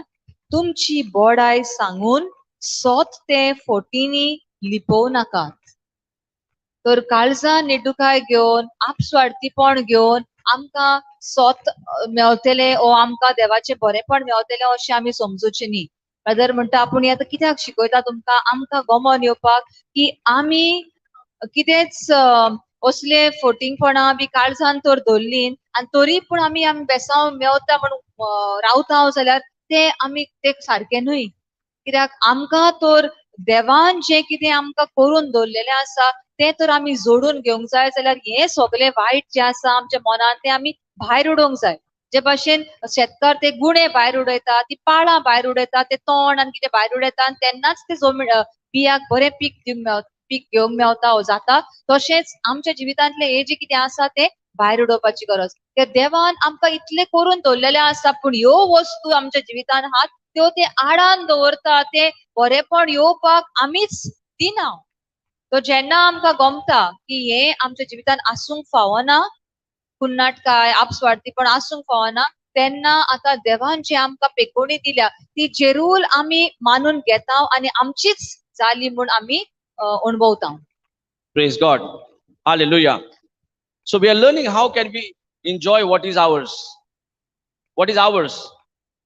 तुमची बोडाय सांगून सोत ते फोटींनी लिपोव नाकात. तर काळजां निड्डुकाय घेवन आपस्वार्थीपण घेवन आमकां सोत मेवतले ओ आमकां देवाचे बरेपण मेवतले अशें आमी समजुचे न्ही. ब्रदर म्हणटा आपूण आतां कित्याक शिकयता तुमकां, आमकां गमन येवपाक की आमी कितेंच असले फोटिंगपणां बी काळजान तर दवरलीं, आनी तरी पूण आमी बेसांव मेवता म्हणून रावता जाल्यार ते आमी ते सारकें न्हय. कित्याक आमकां तर देवान जें कितें आमकां करून दवरलेलें आसा तें तर आमी जोडून घेवंक जाय, जाल्यार हें सगळें वायट जें आसा आमच्या मनान तें आमी भायर उडोवंक जाय. जे भाशेन शेतकार ते गुणे भायर उडयता, ती पाळां भायर उडयता, ते तोंड आनी कितें भायर उडयता, आनी तेन्नाच ते बियाक बरें पीक घेवंक मेवता वा जाता. तशेंच आमच्या जिवितांतलें हें जें कितें आसा तें भायर उडोवपाची गरज. ते देवान आमकां इतलें करून दवरलेलें आसा, पूण ह्यो वस्तू आमच्या जिवितांत आहात त्यो ते आडान दवरता, ते बरेपण येवपाक आमीच दिना. तो जेन्ना आमकां गमता की हें आमच्या जिवितांत आसूंक फावना, कुन्नाटकाय आपस्वार्थीपण आसूंक फावना, तेन्ना आतां देवान जी आमकां पेकोणी दिल्या ती जेरूल आमी मानून घेता आनी आमचीच जाली म्हूण आमी अणभवता. Praise God. Hallelujah. So we are learning how can we enjoy what is ours. What is ours,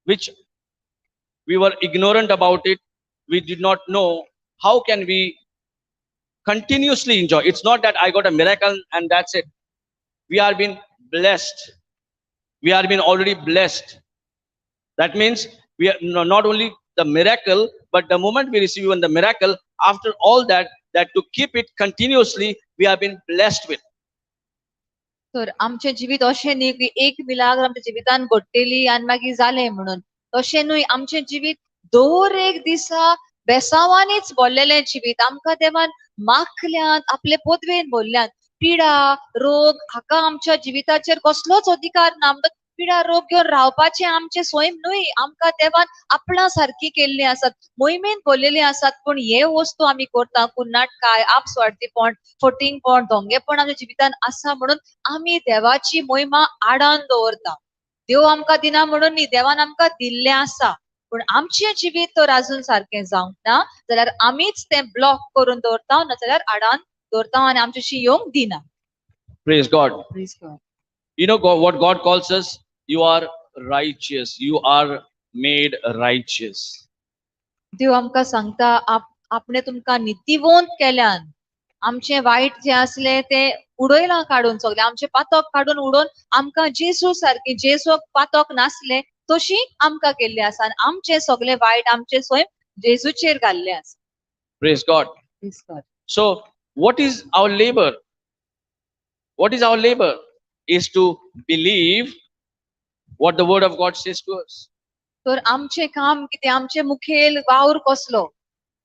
which we were ignorant about it. We did not know. How can we continuously enjoy? It's not that I got a miracle and that's it. We are being blessed. We are being already blessed. That means we are not only the miracle, but the moment we receive even the miracle, after all that to keep it continuously, we have been blessed with. तर आमचें जिवीत अशें न्ही की एक मिलाग्र आमच्या जिवितान घडटली आनी मागीर जालें म्हणून. तशें न्हय, आमचें जिवीत दर एक दिसा बेसांवांनीच भरलेलें जिवीत. आमकां देवान माखल्यांत आपले पदवेन भरल्यात. पिडा रोग हाका आमच्या जिविताचेर कसलोच अधिकार ना. आमकां पिडा रोग घेवन रावपाचें आमचें स्वयं न्हय. आमकां देवान आपणा सारकी केल्लीं आसात, मोहिमेन भरलेलीं आसात. पूण हे वस्तू आमी करता, कुन्नाटकाय, आपस्वार्थीपण, फटींगपण, धोंगेपण आमच्या जिवितान आसा म्हणून आमी देवाची मोहिमा आडान दवरता. देव आमकां दिना म्हणून न्ही, देवान आमकां दिल्लें आसा. पूण आमचें जिवीत तर आजून सारकें जावंक ना, जाल्यार आमीच तें ब्लॉक करून दवरता, नाजाल्यार आडान दवरता आनी आमचेशी येवंक दिना. Praise God. Praise God. You know what God calls us? You are righteous. You are made righteous. देव आमकां सांगता आपणे तुमकां नितीवंत केल्यान. आमचें वायट जें आसलें तें उडयलां काडून, सगळें आमचें पातक काडून उडोवन आमकां जेजू सारकी, जेजूक पातक नासलें तशी आमकां केल्लें आसा आनी आमचें सगळें वायट आमचें स्वयं जेजूचेर घाल्लें आसा. Praise God. Praise God. So what is our labor? What is our labor? Is to believe what the word of God says to us. तर आमचें काम कितें, आमचें मुखेल वावर कसलो,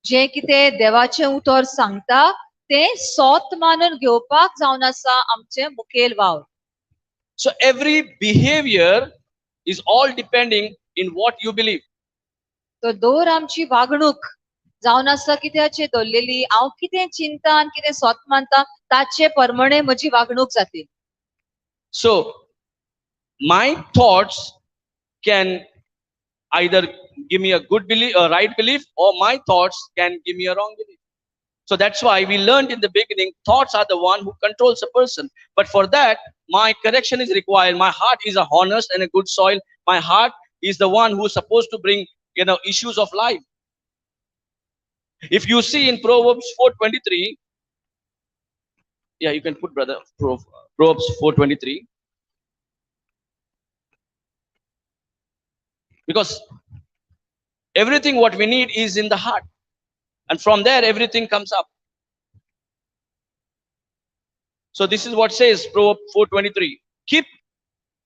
जें कितें देवाचें उतर सांगता तें सोत मानून घेवपाक जावन आसा आमचें मुखेल वावर. So every behavior is all depending in what you believe. तर दर आमची वागणूक जावन आसा कित्याचे दवरलेली हांव कितें चिंता आनी कितें स्वत मानता ताचे प्रमाणे म्हजी वागणूक जातली. So, my thoughts can either give me a good belief, a right belief, or my thoughts can give me a wrong belief. So that's why we learned in the beginning, thoughts are the one who controls a person. But for that, my correction is required. My heart is a honest and a good soil. My heart is the one who is supposed to bring, issues of life. If you see in Proverbs 4:23, yeah, you can put, brother, Proverbs 4:23. Because everything what we need is in the heart. And from there, everything comes up. So this is what says Proverbs 4:23. Keep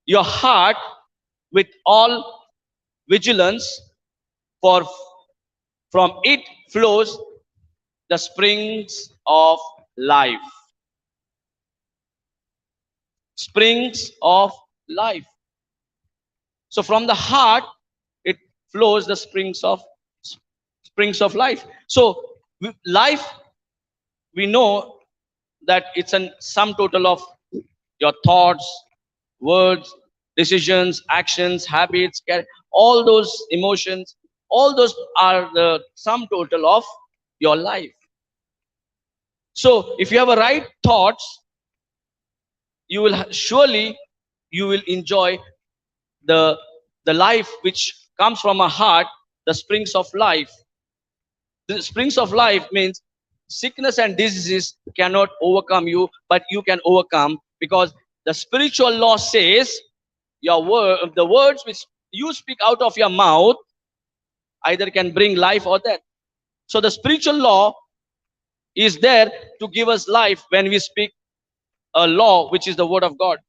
your heart with all vigilance, for from it flows the springs of life. Springs of life. So from the heart, it flows the springs of life. So life, we know that it's a sum total of your thoughts, words, decisions, actions, habits, all those emotions, all those are the sum total of your life. So if you have a right thoughts, you will surely you will enjoy the life which comes from a heart, the springs of life. The springs of life means sickness and diseases cannot overcome you, but you can overcome, because the spiritual law says the words which you speak out of your mouth either can bring life or death. So the spiritual law is there to give us life when we speak a law which is the word of God.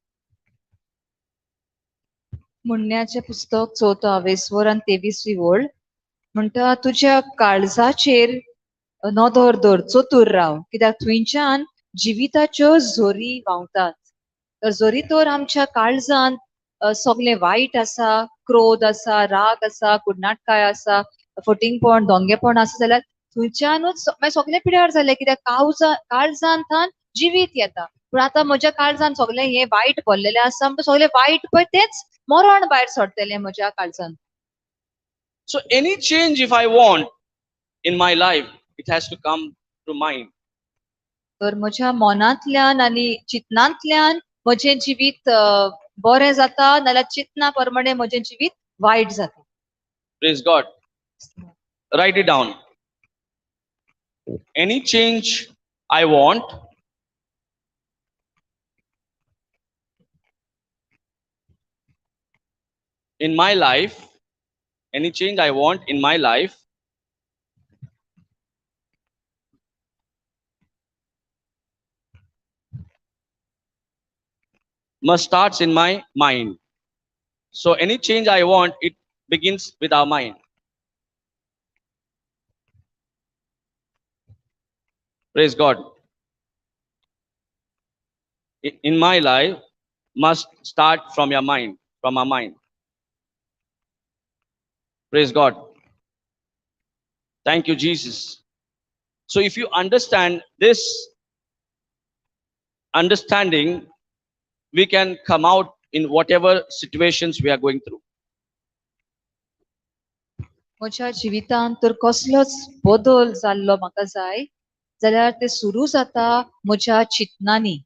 म्हणण्याचे पुस्तक 4 आणि 23 ओळ म्हणटा तुझ्या काळजाचेर नदर दर चतुर राव कित्याक थंयच्यान जिविताच्यो झोरी व्हांवतात. तर जरी तर आमच्या काळजान सगळे वाईट आसा, क्रोध आसा, राग आसा, कुडनाटकाय आसा, फटिंगपण, दोंगेपण आसा जाल्यार थंयच्यानूच सगळे पिड्यार जाले, कित्याक काळजान थान जिवीत येता. पूण आतां म्हज्या काळजान सगळे हे वाईट भरलेले आसा म्हणटा सगळे वाईट पळय तेच मरण भायर सरतले म्हज्या काळजान. So any change if I want in my life, it has to come through mind. तर म्हज्या मनांतल्यान आनी चिंतनांतल्यान म्हजें जिवीत बरें जाता नाल्यार चिंतना प्रमाणे म्हजें जिवीत वायट जाता. Praise God. Write it down. Any change I want in my life, any change I want in my life must starts in my mind. So any change I want, it begins with our mind. Praise God. In my life must start from your mind, from our mind. Praise God. Thank you, Jesus. So if you understand this understanding, we can come out in whatever situations we are going through. म्हज्या जिवितांत तर कसलोच बदल जाल्लो म्हाका जाय जाल्यार ते सुरू जाता म्हज्या चिंतनांनी.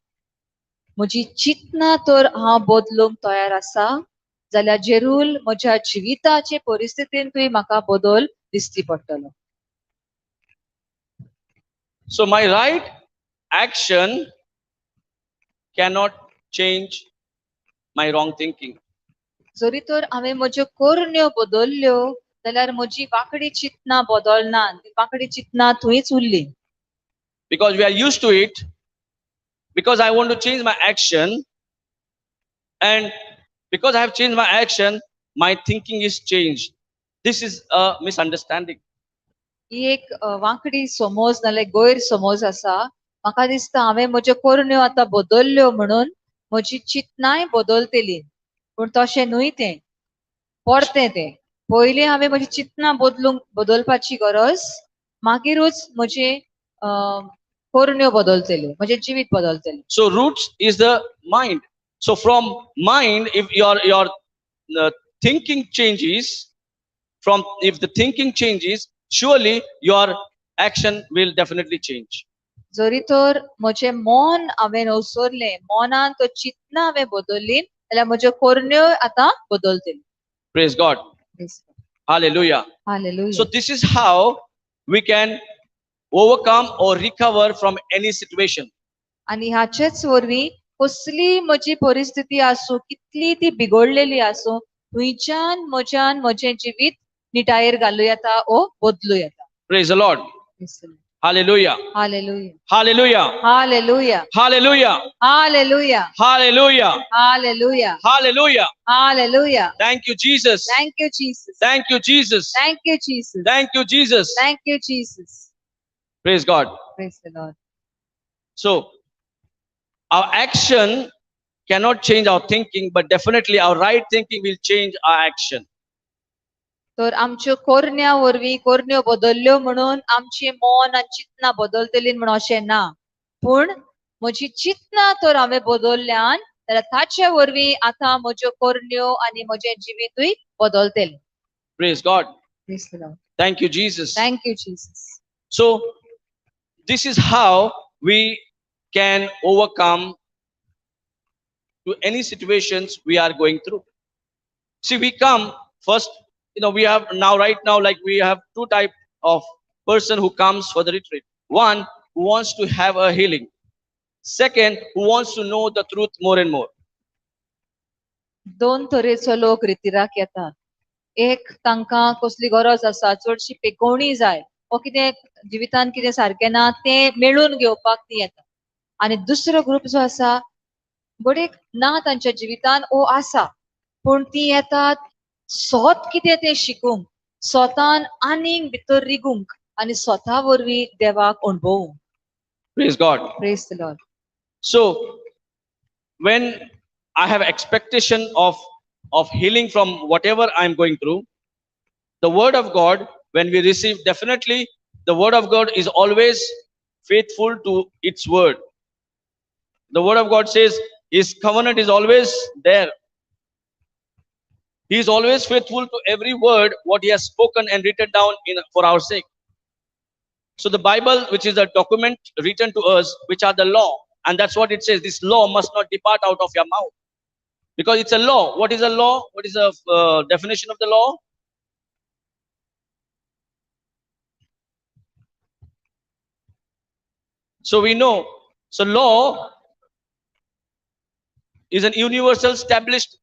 म्हजी चिंतना तर हांव बदलूंक तयार आसा जाल्यार जरूर म्हज्या जिविताचे परिस्थितींतूय म्हाका बदल दिसची पडटलो. So my right action cannot change my wrong thinking. जरी तर हांवें म्हज्यो करण्यो बदलल्यो जाल्यार म्हजी वांकडी चिंतना बदलना, वांकडी चिंतना थंयच उरली. Because we are used to it, because I want to change my action, and because I have changed my action, my thinking is changed. This is a misunderstanding. ही एक वांकडी समज नाल्यार गैरसमज आसा. म्हाका दिसता हांवें म्हज्यो करण्यो आतां बदलल्यो म्हणून म्हजी चिंतनाय बदलतली, पूण तशें न्हय तें, परतें तें. पयलीं हांवें म्हजी चिंतना बदलपाची गरज, मागीरूच म्हजे कोरण्यो बदलतल्यो, म्हजें जिवीत बदलतलें. So roots is the mind. So from mind, if your thinking changes, if the thinking changes, surely your action will definitely change. जरी तर म्हजें मन हांवें ओसरलें, मनान तो चिंतना हांवें बदलली, जाल्यार म्हज्यो कोरण्यो आतां बदलतल्यो. Praise God. Hallelujah. So hallelujah. this is how we can overcome or recover from any situation. आनी ह्याचेच वरवीं कसली म्हजी परिस्थिती आसूं, कितली ती बिगडलेली आसूं, थंयच्यान म्हजें जिवीत निटायेर घालूं येता ओ बदलूं येता. Praise the Lord. Hallelujah. Hallelujah. Hallelujah. Hallelujah. Hallelujah. Hallelujah. Hallelujah. Hallelujah. Hallelujah. Hallelujah. Thank you, Jesus. Thank you, Jesus. Thank you, Jesus. Thank you, Jesus. Thank you, Jesus. Thank you, Jesus. Praise God. Praise the Lord. So, our action cannot change our thinking, but definitely our right thinking will change our action. तर आमच्यो कोरण्या वरवीं कोरण्यो बदलल्यो म्हणून आमची मन आनी चिंतना बदलतली म्हणून अशें ना. पूण म्हजी चिंतना तर हांवें बदलल्यान जाल्यार ताचे वरवीं आतां म्हज्यो कोरण्यो आनी म्हजें जिवीतूय बदलतलें. Praise God. Praise the Lord. Thank you, Jesus. Thank you, Jesus. So, this is how we can overcome to any situations we are going through. See, we come first, we have right now, like we have two type of person who comes for the retreat. One who wants to have a healing. Second, who wants to know the truth more and more. दोन तरेचो लोक रितीराक येतात. एक तांकां कसली गरज आसा, चडशी पेकोवणी जाय, ओ कितें जिवितान कितें सारकें ना तें मेळून घेवपाक ती येतात. आनी दुसरो ग्रूप जो आसा, बरें ना तांच्या जिवितान ओ आसा, पूण ती येतात स्वत कितें तें शिकूंक, स्वतान आनीक भितर रिगूंक आनी स्वता वरवीं देवाक अणभवूंक. Praise God. Praise the Lord. So, when I have expectation of healing from whatever I'm going through, the word of God, when we receive, definitely the word of God is always faithful to its word. The word of God says his covenant is always there. He is always faithful to every word what he has spoken and written down for our sake. So the Bible, which is a document written to us, which are the law, and that's what it says, this law must not depart out of your mouth, because it's a law. What is a law? What is the definition of the law? So we know, so law is an universal established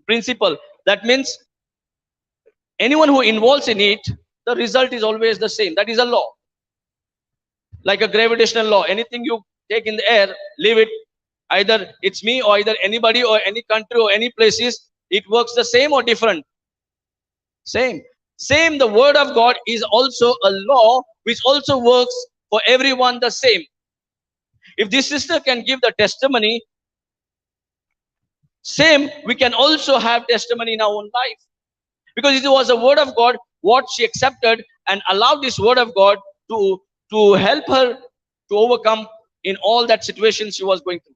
principle. That means anyone who involves in it, the result is always the same. That is a law. Like a gravitational law. Anything you take in the air, leave it. Either it's me or either anybody or any country or any places, it works the same or different. Same. Same, the word of God is also a law which also works for everyone the same. If this sister can give the testimony, same, we can also have testimony in our own life. Because it was the word of God, what she accepted and allowed this word of God to help her to overcome in all that situation she was going through.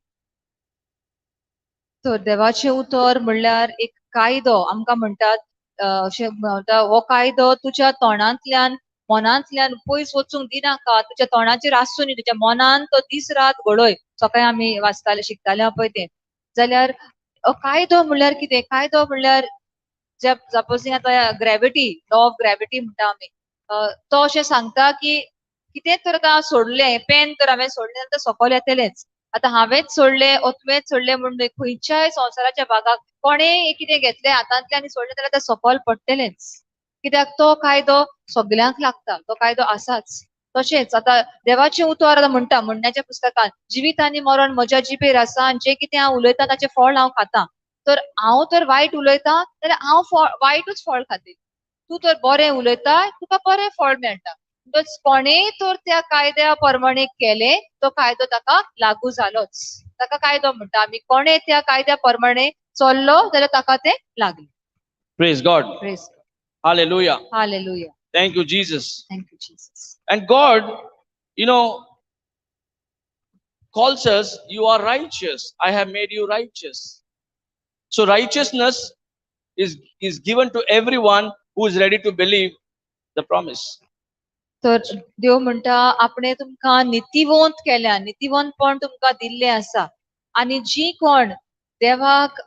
तर देवाचें उतर म्हणल्यार एक कायदो आमकां म्हणटात, अशें म्हणटा हो कायदो तुज्या तोंडांतल्यान मनांतल्यान पयस वचूंक दिनाका, तुज्या तोंडाचेर आसूं न्ही, तुज्या मनान तो दीस रात घडोय. सकाळीं आमी वाचताले शिकताले पळय तें. जाल्यार कायदो म्हणल्यार कितें? कायदो म्हणल्यार सपोजींग आतां ग्रॅविटी, लॉ ऑफ ग्रॅविटी म्हणटा आमी, तो अशें सांगता की कितें तर आतां सोडलें, पेन तर हांवें सोडलें जाल्यार तें सकयल येतलेंच. आतां हांवेंच सोडलें ओ तुवेंच सोडलें म्हणून खंयच्याय संवसाराच्या भागाक कोणेय कितें घेतलें हातांतल्यान आनी सोडलें जाल्यार तें सकयल पडटलेंच. कित्याक तो कायदो सगल्यांक लागता, तो कायदो आसाच. तशेंच आतां देवाचें उतर आतां म्हणण्याच्या पुस्तकान जिवीत आनी मरण म्हज्या जिबेर आसा आनी जें कितें हांव उलयतां ताचें फळ हांव खातां. तर हांव तर वायट उलयतां जाल्यार हांव वायटूच फळ खातें. तूं तर बरें उलयता, तुका बरें फळ मेळटा. कोणेय तर त्या कायद्या प्रमाणे केलें, तो कायदो ताका लागू जालोच. ताका कायदो म्हणटा आमी. कोणें त्या कायद्या प्रमाणे चल्लो जाल्यार ताका तें लागलें. Praise God. Praise God. Hallelujah. Hallelujah. Thank you, Jesus. Thank you, Jesus. And God, you know, calls us, you are righteous. I have made you righteous. So righteousness is given to everyone who is ready to believe the promise. तर देव म्हणटा आपणे तुमकां नितीवंत केल्या, नितीवंतपण तुमकां दिल्लें आसा. आनी जी कोण देवाक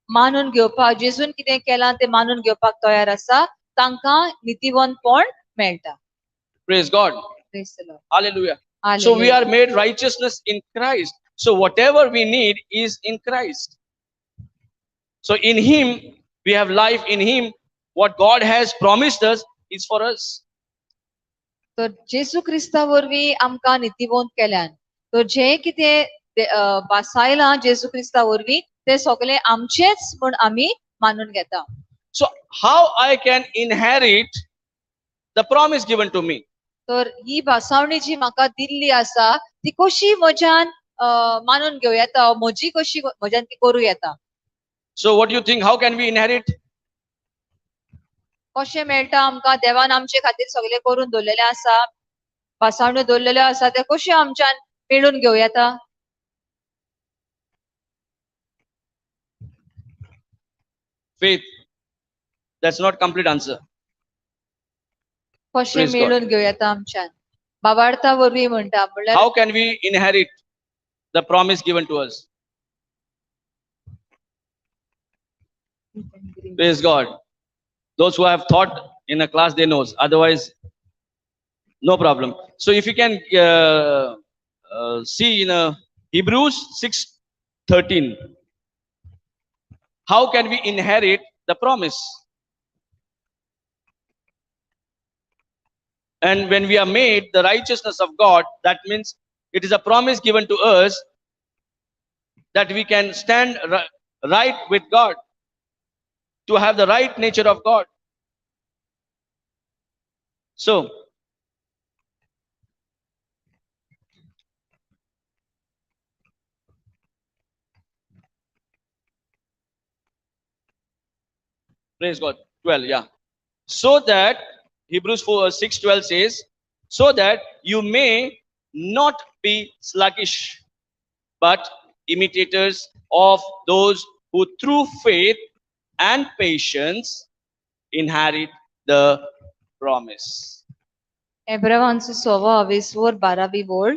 मानून घेवपाक, जेजून कितें केलां तें मानून घेवपाक तयार आसा, तांकां नितीवंतपण मेळटा. Praise God. Praise the Lord. Hallelujah. So we are made righteousness in Christ. So whatever we need is in Christ. So in Him, we have life in Him. What God has promised us is for us. तर जेजू Crysta वरवीं आमकां नितीवंत केल्यान, तर जे कितें बासायलां जेजू Crysta वरवीं ते सगळे आमचेच म्हूण आमी मानून घेता. So how I can inherit the promise given to me? तर ही भासावणी जी म्हाका दिल्ली आसा ती कशी म्हज्यान मानून घेवं येता, म्हजी कशी म्हज्यान ती करूं येता. So what do you think? How can we inherit? कशें मेळटा आमकां? देवान आमचे खातीर सगळे करून दवरलेलें आसा, भासावण्यो दवरलेल्यो आसा, ते कशें आमच्यान मेळून घेवं येता? Faith. That's not complete answer. कशें Praise God. मेळून घेवं येता आमच्यान? भावार्था वरवीं म्हणटा म्हणल्यार How can we inherit the promise given to us? Praise God. Those who have thought in a class, they knows. Otherwise, no problem. So if you can see in Hebrews 6:13, how can we inherit the promise? And when we are made the righteousness of God, that means it is a promise given to us that we can stand right with God, to have the right nature of God. So, praise God. 12, yeah. So that Hebrews 6:12 says, so that you may not be sluggish, but imitators of those who through faith and patience inherit the promise. एब्रावांचो 6:22-12 वोळ.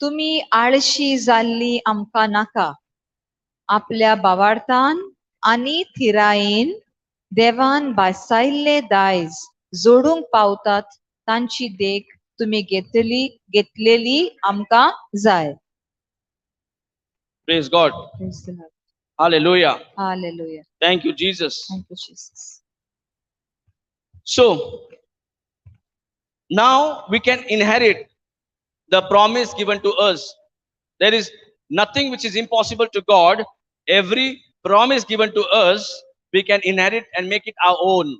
तुमी आळशी जाल्ली आमकां नाका, आपल्या भावार्थान आनी थिरायेन देवान बासायल्ले दायज जोडूंक पावतात तांची देख तुमी घेतलेली आमकां जाय. Praise God. Hallelujah. Hallelujah. Thank you, Jesus. Thank you, Jesus. So, now we can inherit the promise given to us. There is nothing which is impossible to God. Every promise given to us, we can inherit and make it our own.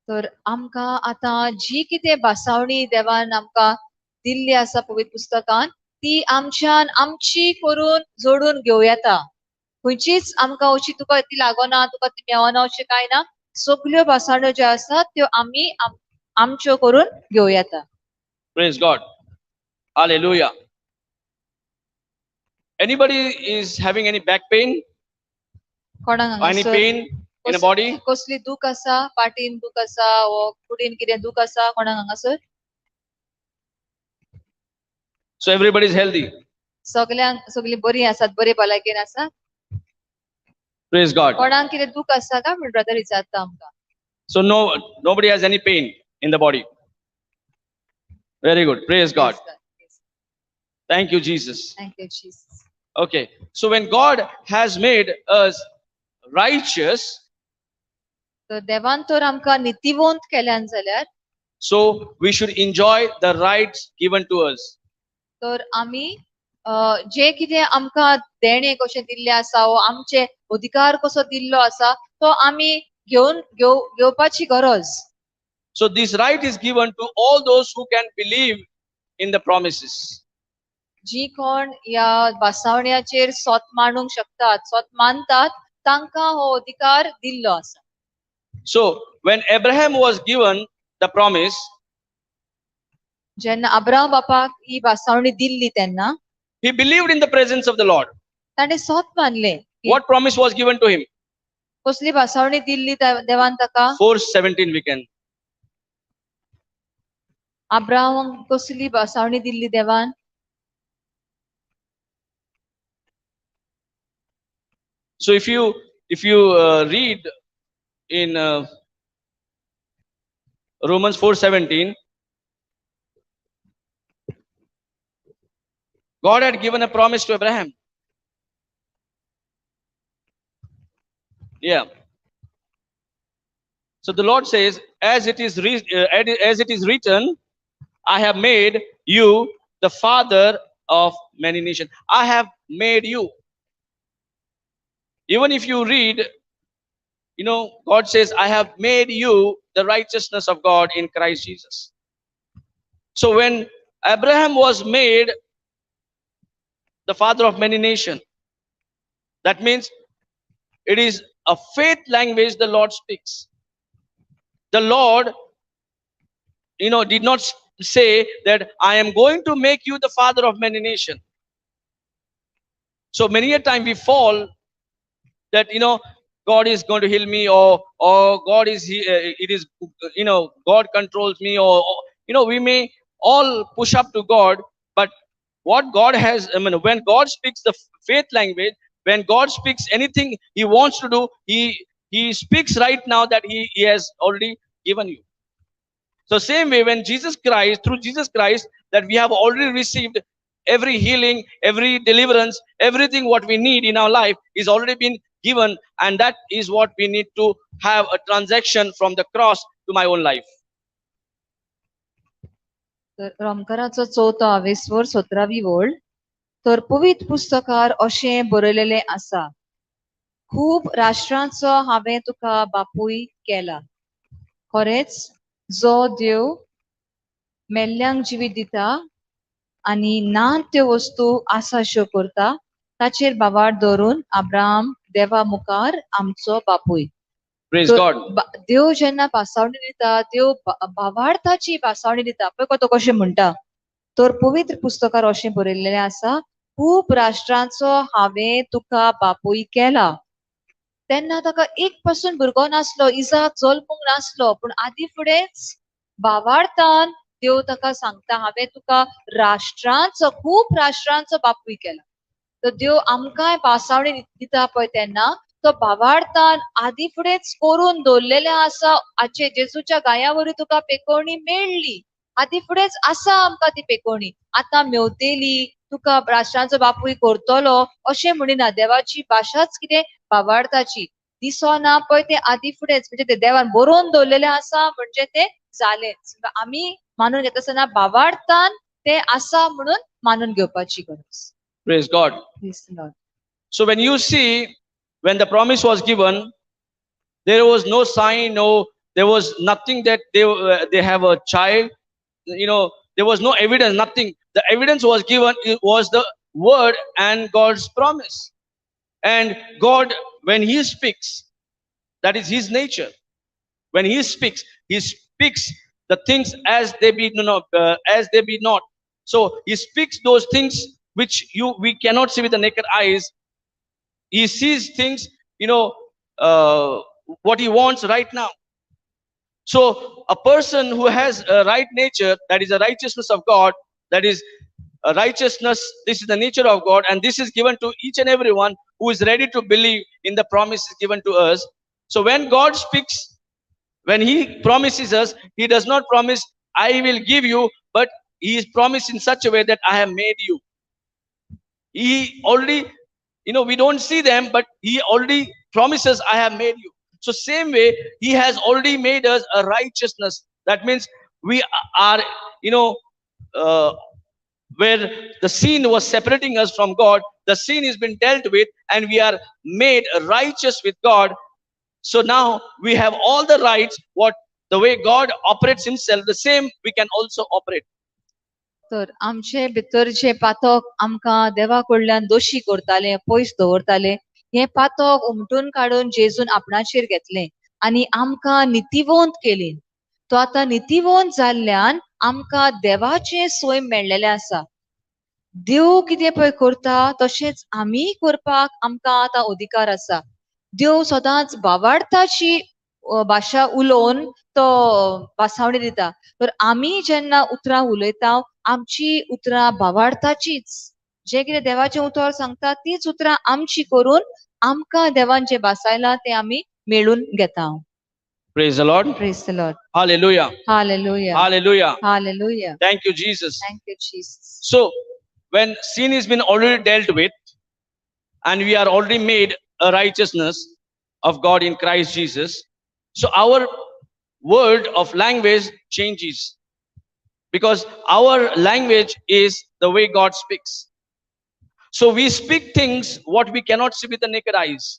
तर आमकां आतां जी कितें भासावणी देवान आमकां दिल्ली आसा पवित्र पुस्तकान, ती आमच्यान आमची करून जोडून घेवं येता. खंयचीच आमकां अशी तुका ती लागना, तुका ती मेळना अशें कांय ना. सगल्यो भासावण्यो ज्यो आसात त्यो आमी आमच्यो करून घेवं येता. Praise God. Hallelujah. Anybody is having any back pain? कोणाक Any pain in the body? कसली दूख आसा, पाटीन दूख आसा वा कुडीन कितें दूख आसा कोणाक हांगासर? So everybody is healthy. सगळीं बरीं आसात, बरे भलायकेन आसात. Praise God. कोणाक कितें दूख आसा काय म्हण ब्रदर विचारता आमकां. So nobody has any pain in the body. Very good. Praise God. Thank you, Jesus. Thank you, Jesus. Okay. So when God has made us righteous, तर देवान तर आमकां नितीवंत केल्यान जाल्यार so we should enjoy the rights given to us. तर आमी जे कितें आमकां देणे कशें दिल्ले आसा वा आमचे अधिकार कसो दिल्लो आसा तो आमी घेवपाची गरज. So this right is given to all those who can believe in the promises. जी कोण या भासावण्याचेर स्वत मानूंक शकतात, स्वत मानतात, तांकां हो अधिकार दिल्लो आसा. So when Abraham was given the promise, जेन्ना अब्राहम बापाक ही भासावणी दिल्ली तेन्ना he believed in the presence of the Lord. ताणें सोत मानले की What promise was given to him? कसली भासावणी दिल्ली देवान ताका 4:17 we can. अब्राहमाक कसली भासावणी दिल्ली देवान So if you read in Romans 4:17, God had given a promise to Abraham. Yeah. So the Lord says, as it is written, I have made you the father of many nations. I have made you. Even if you read, God says, I have made you the righteousness of God in Christ Jesus. So when Abraham was made the father of many nations, that means it is a faith language the Lord speaks. The Lord, did not say that I am going to make you the father of many nations. So many a time we fall that, God is going to heal me, or God is, it is, God controls me, or, we may all push up to God, but what God has, when God speaks the faith language, when God speaks anything He wants to do, He speaks right now that He has already given you. So same way, when through Jesus Christ, that we have already received every healing, every deliverance, everything what we need in our life is already been given, and that is what we need to have a transaction from the cross to my own life. तर रोमकाराचो 4वा 17वी ओळ तर पवित्र पुस्तकार अशें बरयलेले आसा खूब राष्ट्रांचो हांवें तुका बापूय केला खरेंच जो देव मेल्ल्यांक जिवीत दिता आनी ना त्यो वस्तू आसाश्यो करता ताचेर बावाड धरून अब्राहम देवा मुखार आमचो बापूय Praise God. देव जेन्ना भासावणी दिता देव भावार्थाची भासावणी दिता पळय तो कशें म्हणटा तर पवित्र पुस्तकार अशें बरयल्लें आसा खूब राष्ट्रांचो हांवें तुका बापूय केला तेन्ना ताका एक पासून भुरगो नासलो इजाक जल्मूंक नासलो पूण आदी फुडेंच भावार्थान देव ताका सांगता हांवें तुका खूब राष्ट्रांचो बापूय केला तर देव आमकांय भासावणी दिता पळय तेन्ना तो भावार्थान आदी फुडेंच करून दवरलेलें आसा हाचे जेजूच्या गाया वरवीं तुका पेकोवणी मेळ्ळी आदी फुडेंच आसा आमकां ती पेकोवणी आतां मेवतेली तुका राष्ट्रांचो बापूय करतलो अशें म्हणिना देवाची भाशाच कितें भावार्थाची दिसना पळय ते आदी फुडेंच म्हणजे ते देवान बरोवन दवरलेलें आसा म्हणजे ते जालेंच आमी मानून घेता आसतना भावार्थान ते आसा म्हणून मानून घेवपाची गरज. Praise God. Praise the Lord. So when you see, when the promise was given, there was no sign, there was nothing that they have a child, there was no evidence, nothing. The evidence was given, it was the word and God's promise. And God, when He speaks, that is His nature. When He speaks the things as they be, as they be not. So He speaks those things which we cannot see with the naked eyes. He sees things, what He wants right now. So a person who has a right nature, that is a righteousness of God, that is a righteousness, this is the nature of God, and this is given to each and everyone who is ready to believe in the promises given to us. So when God speaks, when He promises us, He does not promise, I will give you, but He is promised in such a way that I have made you. He already, we don't see them, but He already promises, I have made you. So same way, He has already made us a righteousness. That means we are, where the sin was separating us from God, the sin has been dealt with, and we are made righteous with God. So now we have all the rights, the way God operates Himself, the same we can also operate. तर आमचे भितर जे पातक आमकां देवा कडल्यान दोशी करताले पयस दवरताले हे पातक उमटून काडून जेजून आपणाचेर घेतले आनी आमकां नितिवंत केली तो आतां नितिवंत जाल्ल्यान आमकां देवाचे सोय मेळ्ळेले आसा. देव कितें पळय करता तशेंच आमी करपाक आमकां आतां अधिकार आसा. देव सदांच भावार्थाची भाशा उलोवन तो भासावणी दिता. तर आमी जेन्ना उतरां उलयता आमची उतरां भावार्थाचीच. जे कितें देवाचें उतर सांगता तीच उतरां आमची करून आमकां देवान जें भासायलां तें आमी मेळून घेता. Praise the Lord. Praise the Lord. Hallelujah. Hallelujah. Hallelujah. Hallelujah. Thank you, Jesus. Thank you, Jesus. So, when sin has been already dealt with, and we are already made a righteousness of God in Christ Jesus, so our word of language changes, because our language is the way God speaks. So we speak things what we cannot see with the naked eyes.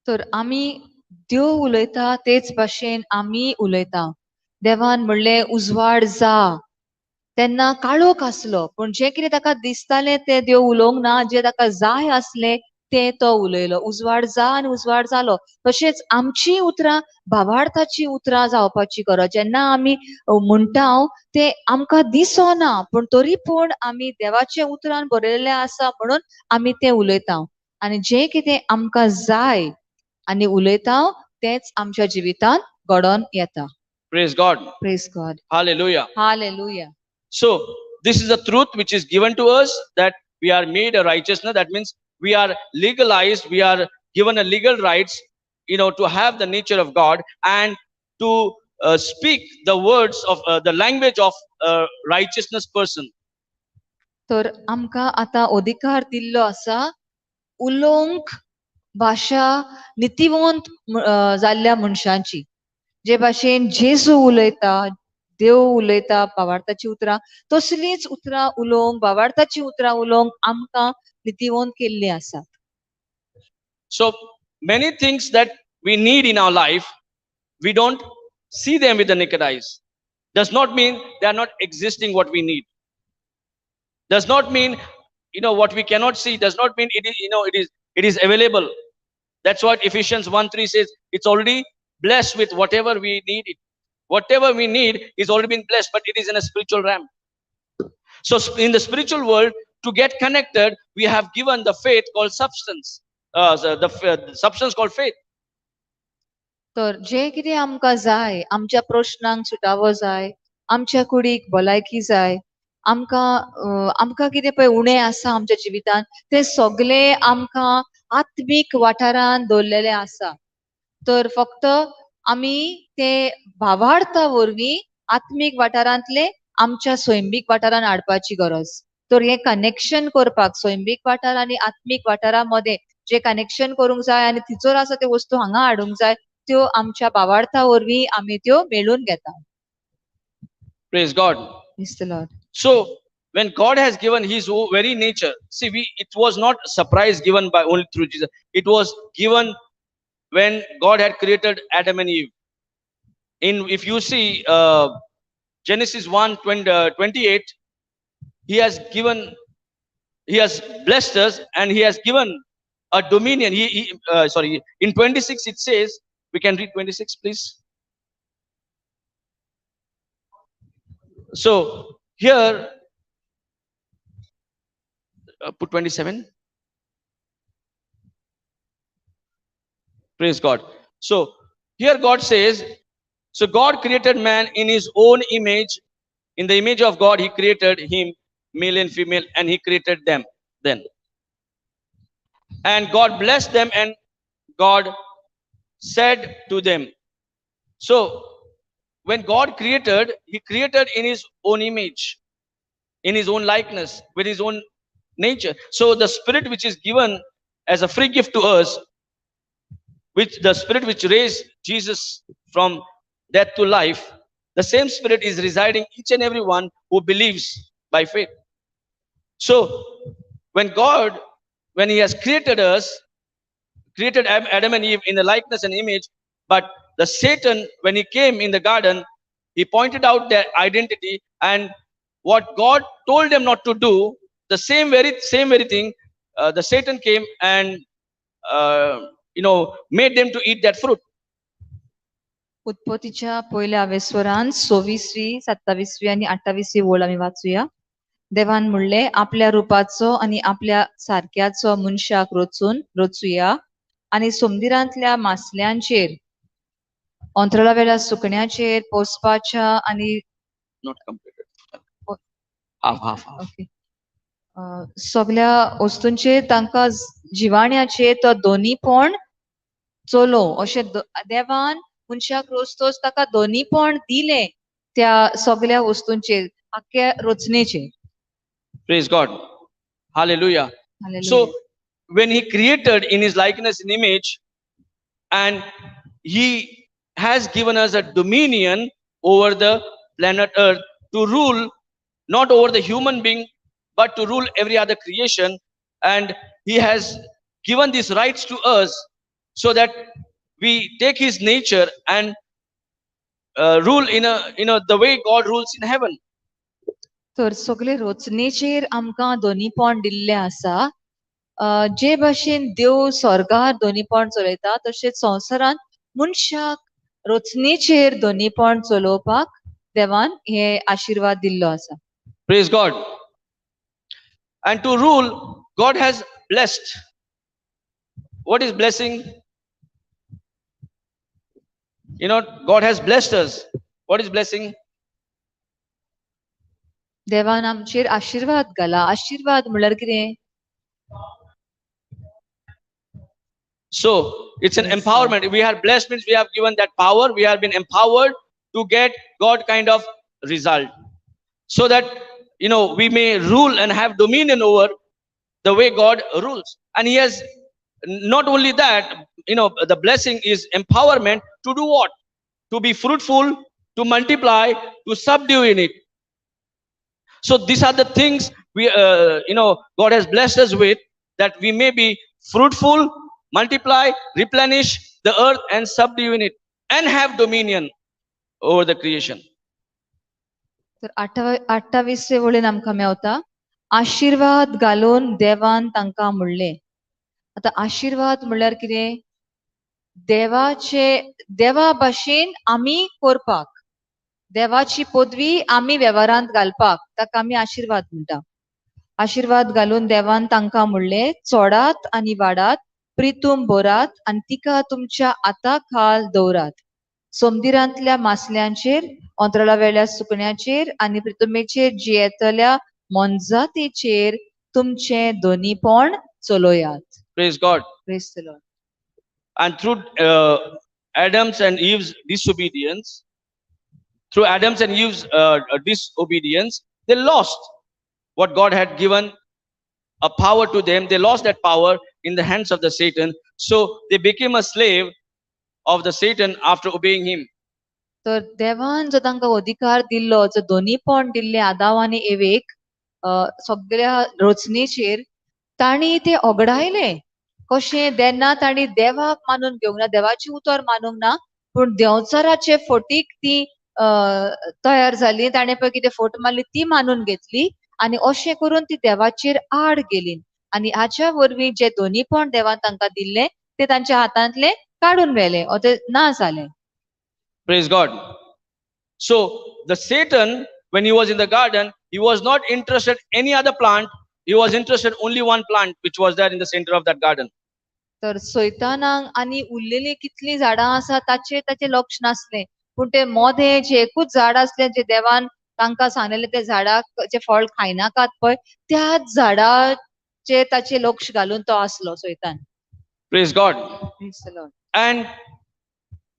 तर आमी देव उलयता तेच भाशेन आमी उलयता. देवान म्हणलें उजवाड जा तेन्ना काळोख आसलो, पण जें कितें ताका दिसतालें तें देव उलोवंक ना. जें ताका जाय आसलें तें तो उलयलो. उजवाड जा आनी उजवाड जालो. तशेंच आमची उतरां भावार्थाची उतरां जावपाची गरज. जेन्ना आमी म्हणटा तें आमकां दिसना, पूण तरी पूण आमी देवाचे उतरान बरयल्लें आसा म्हणून आमी तें उलयता. आनी जें कितें आमकां जाय आनी उलयता तेंच आमच्या जिवितांत घडोवन येता. Praise God. Praise God. Hallelujah. Hallelujah. So this is the truth which is given to us, that we are made a righteousness. That means we are legalized, we are given a legal rights, to have the nature of God, and to speak the words of the language of a righteousness person. तर आमकां आतां अधिकार दिल्लो आसा उलोवंक भाशा नितिवंत जाल्ल्या मनशांची. जे भाशेन जेजू उलयता, देव उलयता भावार्थाची उतरां, तसलींच उतरां उलोवंक, भावार्थाची उतरां उलोवंक आमकां नितिवंत केल्लीं आसात. So many things that we need in our life, we don't see them with the naked eyes. Does not mean they are not existing what we need. Does not mean what we cannot see. Does not mean it is available. That's what Ephesians 1:3 says. It's already blessed with whatever we need. Whatever we need is already been blessed, but it is in a spiritual realm. So in the spiritual world, to get connected, we have given the faith called substance. The substance called faith. तर जें कितें आमकां जाय, आमच्या प्रश्नांक सुटावो जाय, आमच्या कुडीक भलायकी जाय, आमकां कितें पळय उणें आसा आमच्या जिवितांत, तें सगळें आमकां आत्मीक वाठारांत दवरलेलें आसा. तर फक्त आमी ते भावार्था वरवीं आत्मीक वाठारांतले आमच्या स्वयंबीक वाठारांत हाडपाची गरज. तर हें कनेक्शन करपाक स्वयंबीक वाठार आनी आत्मीक वाठारा मदें जें कनेक्शन करूंक जाय आनी तिचोर आसा त्यो वस्तू हांगा हाडूंक जाय, त्यो आमच्या भावार्था वरवीं आमी त्यो मेळून घेता. Praise God. Praise the Lord. So when God has given His very nature, see, it was not a surprise given by only through Jesus. It was given when God had created Adam and Eve. If you see Genesis 1:28, He has blessed us, and He has given a dominion. In 26 it says, we can read 26, please. So here, put 27. Praise God. So here God says, so God created man in His own image. In the image of God He created him, male and female, and He created them then. And God blessed them, and God said to them. So when God created, He created in His own image, in His own likeness, with His own nature. So the Spirit which is given as a free gift to us, which the Spirit which raised Jesus from death to life, the same Spirit is residing each and every one who believes by faith. So when He has created us, created Adam and Eve in the likeness and image, but the Satan, when he came in the garden, he pointed out their identity, and what God told them not to do, the same very thing, the Satan came and made them to eat that fruit. उत्पत्तीच्या पहिल्या वेस्वरान 26वी, 27वी आणि 28वी ओळ आम्ही वाचूया. देवान म्हणले, आपल्या रूपाचो आणि आपल्या सारक्याचो मनशाक रचूया आणि समुद्रांतल्या मासल्यांचेर, अंतराळावेल्या सुकण्याचेर, पोसपाच्या आणि Not completed. Half. ओके सगळ्या वस्तूंचेर तांकां जिवाण्याचेर तो दोनीपण चलो अशें देवान मनशाक रोचतोच ताका दोनीपण दिले त्या सगळ्या वस्तूंचेर, आख्या रचनेचेर. Praise God. Hallelujah. Hallelujah. So, when He created in His likeness and image, and He has given us a dominion over the planet Earth to rule not over the human being, but to rule every other creation. And He has given these rights to us so that we take His nature and rule in the way God rules in heaven. तर सगळे रचनेचेर आमकां दोनीपण दिल्ले आसा. जे भाशेन देव स्वर्गार दोनीपण चलयता तशेंच संवसारांत मनशाक रचनेचेर दोनीपण चलोवपाक देवान हे आशीर्वाद दिल्लो आसा. Praise God. And to rule, God has blessed. What is blessing? God has blessed us. What is blessing? देवान आमचेर आशीर्वाद घाला. आशीर्वाद म्हळ्यार कितें? So, it's an Yes, empowerment. We are blessed means we have given that power. We have been empowered to get God kind of result. So that, we may rule and have dominion over the way God rules. And He has, not only that, the blessing is empowerment to do what? To be fruitful, to multiply, to subdue in it. So these are the things God has blessed us with, that we may be fruitful, multiply, replenish the earth and subdue in it, and have dominion over the creation. तर 28वे वळेन आमकां मेवता, आशीर्वाद घालून देवान तांकां म्हणले. आतां आशीर्वाद म्हळ्यार कितें? देवा भाशेन आमी करपाक, देवाची पदवी आमी वेव्हारांत घालपाक, ताका आमी आशीर्वाद म्हणटा. आशीर्वाद घालून देवान तांकां म्हणले, चोडात आनी वाडात, प्रितूम भरात आनी तिका तुमच्या हाता खाल दवरात. समुद्रांतल्या मासल्यांचेर, अंतराळावेल्या सुकण्याचेर आनी पृथ्वीचेर जियेतल्या मोनजातीचेर तुमचे दोनीपण चलोयात. Praise God. Praise the Lord. And through Adam's and Eve's disobedience, they lost what God had given a power to them. They lost that power in the hands of the Satan. So they became a slave of the Satan after obeying him. तर देवान जो तांकां अधिकार दिल्लो, जो दोनीपण दिल्ले आदाम आनी awake सगळ्या रचनेचेर, तांणी ते ओगडायले. कशें? तेन्ना तांणी देवाक मानून घेवंक ना, देवाची उतर मानूंक ना, पूण देंवचाराचे फटीक ती तयार जाली. ताणें पळय कितें फट मारली ती मानून घेतली आनी अशें करून ती देवाचेर आड गेली. आनी हाच्या वरवीं जे दोनीपण देवान तांकां दिल्ले ते तांच्या हातांतले काडून व्हेले, ते ना जाले. Praise God. So the Satan, when he was in the garden, he was not interested in any other plant. He was interested only one plant which was there in the center of that garden. तर सैतानाक आनी उरलेली कितली झाडां आसा ताचे लक्ष नासलें, पूण ते मोदें जे एकूच झाड आसलें जे देवान तांकां सांगलेलें, ते झाडाक जे फळ खायनाकात पळय, त्याच झाडाचेर ताचे लक्ष घालून तो आसलो सैतान. Praise God. Praise the Lord. And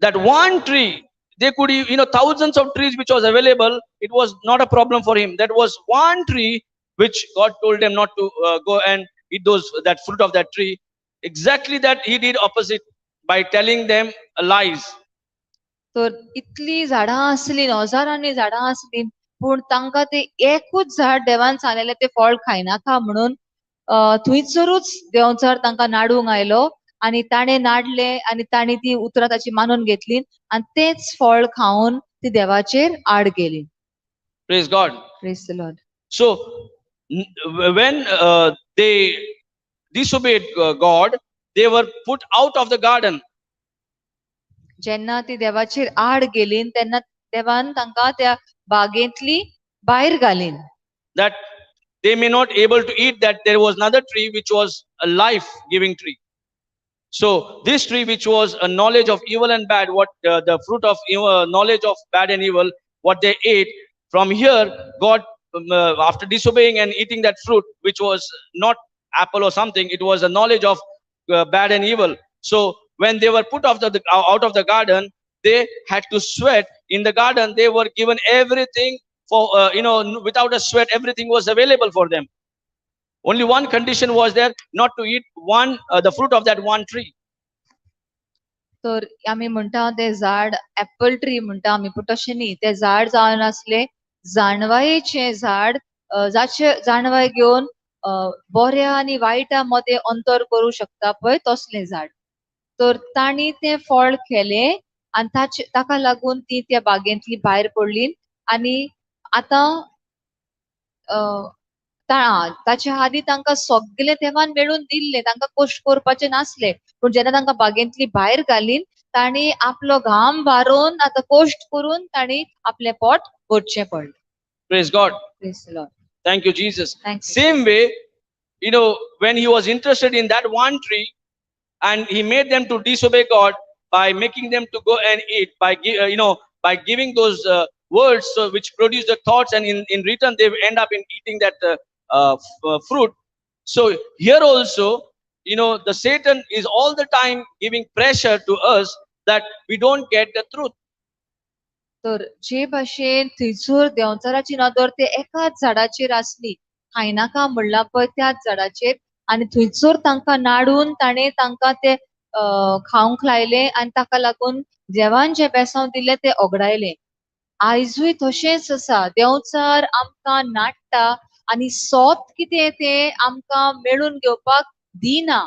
that one tree, they could, thousands of trees which was available, it was not a problem for him. That was one tree which God told them not to go and eat that fruit of that tree. Exactly that he did opposite by telling them lies. तर इतली झाडां आसली, हजारांनी झाडां आसली, पूण तांकां ते एकूच झाड देवान सांगलेलें ते फळ खायनाका म्हणून थंयसरूच देंवचार तांकां नाडूंक आयलो आनी ताणें नाडले आनी तांणी ती उतरां ताची मानून घेतली आनी तेच फळ खावन ती देवाचेर आड गेली. Praise God. Praise the Lord. So when they disobeyed God, they were put out of the garden. जेन्ना ती देवाचेर आड गेली तेन्ना देवान तांकां त्या बागेंतली भायर घालीन. that they may not able to eat that. There was another tree which was a life giving tree. So this tree which was a knowledge of evil and bad, what the fruit of knowledge of bad and evil, what they ate, from here God, after disobeying and eating that fruit which was not apple or something, it was a knowledge of bad and evil. So when they were put out of the garden, they had to sweat in the garden. They were given everything for without a sweat, everything was available for them. Only one condition was there, not to eat the fruit of that one tree. तर आमी म्हणटा ते झाड apple tree म्हणटा आमी, पूण तशें न्ही. ते झाड जावन आसले जाणवायेचे झाड, जाचे जाणवाय घेवन बऱ्या आनी वायटा मदें अंतर करूं शकता पळय तसलें झाड. तर तांणी तें फळ केलें आनी ताका लागून ती त्या बागेंतली भायर पडली. आनी आतां ताचे आदी तांकां सगळे देवान मेळून दिल्ले, तांकां कश्ट करपाचे नासले. पूण जेन्ना तांकां बागेंतली भायर घालीन तांणी आपलो घाम वारोवन आतां कश्ट करून तांणी आपलें पोट भरचें पडलें. Praise God. Praise the Lord. Thank you, Jesus. Thank you. Same way, when he was interested in that one tree, and he made them to disobey God by making them to go and eat, by giving those words which produce the thoughts, and in return they end up in eating that fruit. So here also, the Satan is all the time giving pressure to us that we don't get the truth. तर जे भाशेन थंयसर देंवचाराची नदर ते एकाच झाडाचेर आसली, खायनाका म्हणला पळय त्याच झाडाचेर, आनी थंयसर तांकां नाडून ताणें तांकां ते खावंक लायले आनी ताका लागून देवान जे बेसांव दिले ते ओगडायले. आयजूय तशेंच आसा. देंवचार आमकां नाडटा आनी सोत कितें तें आमकां मेळून घेवपाक दिना.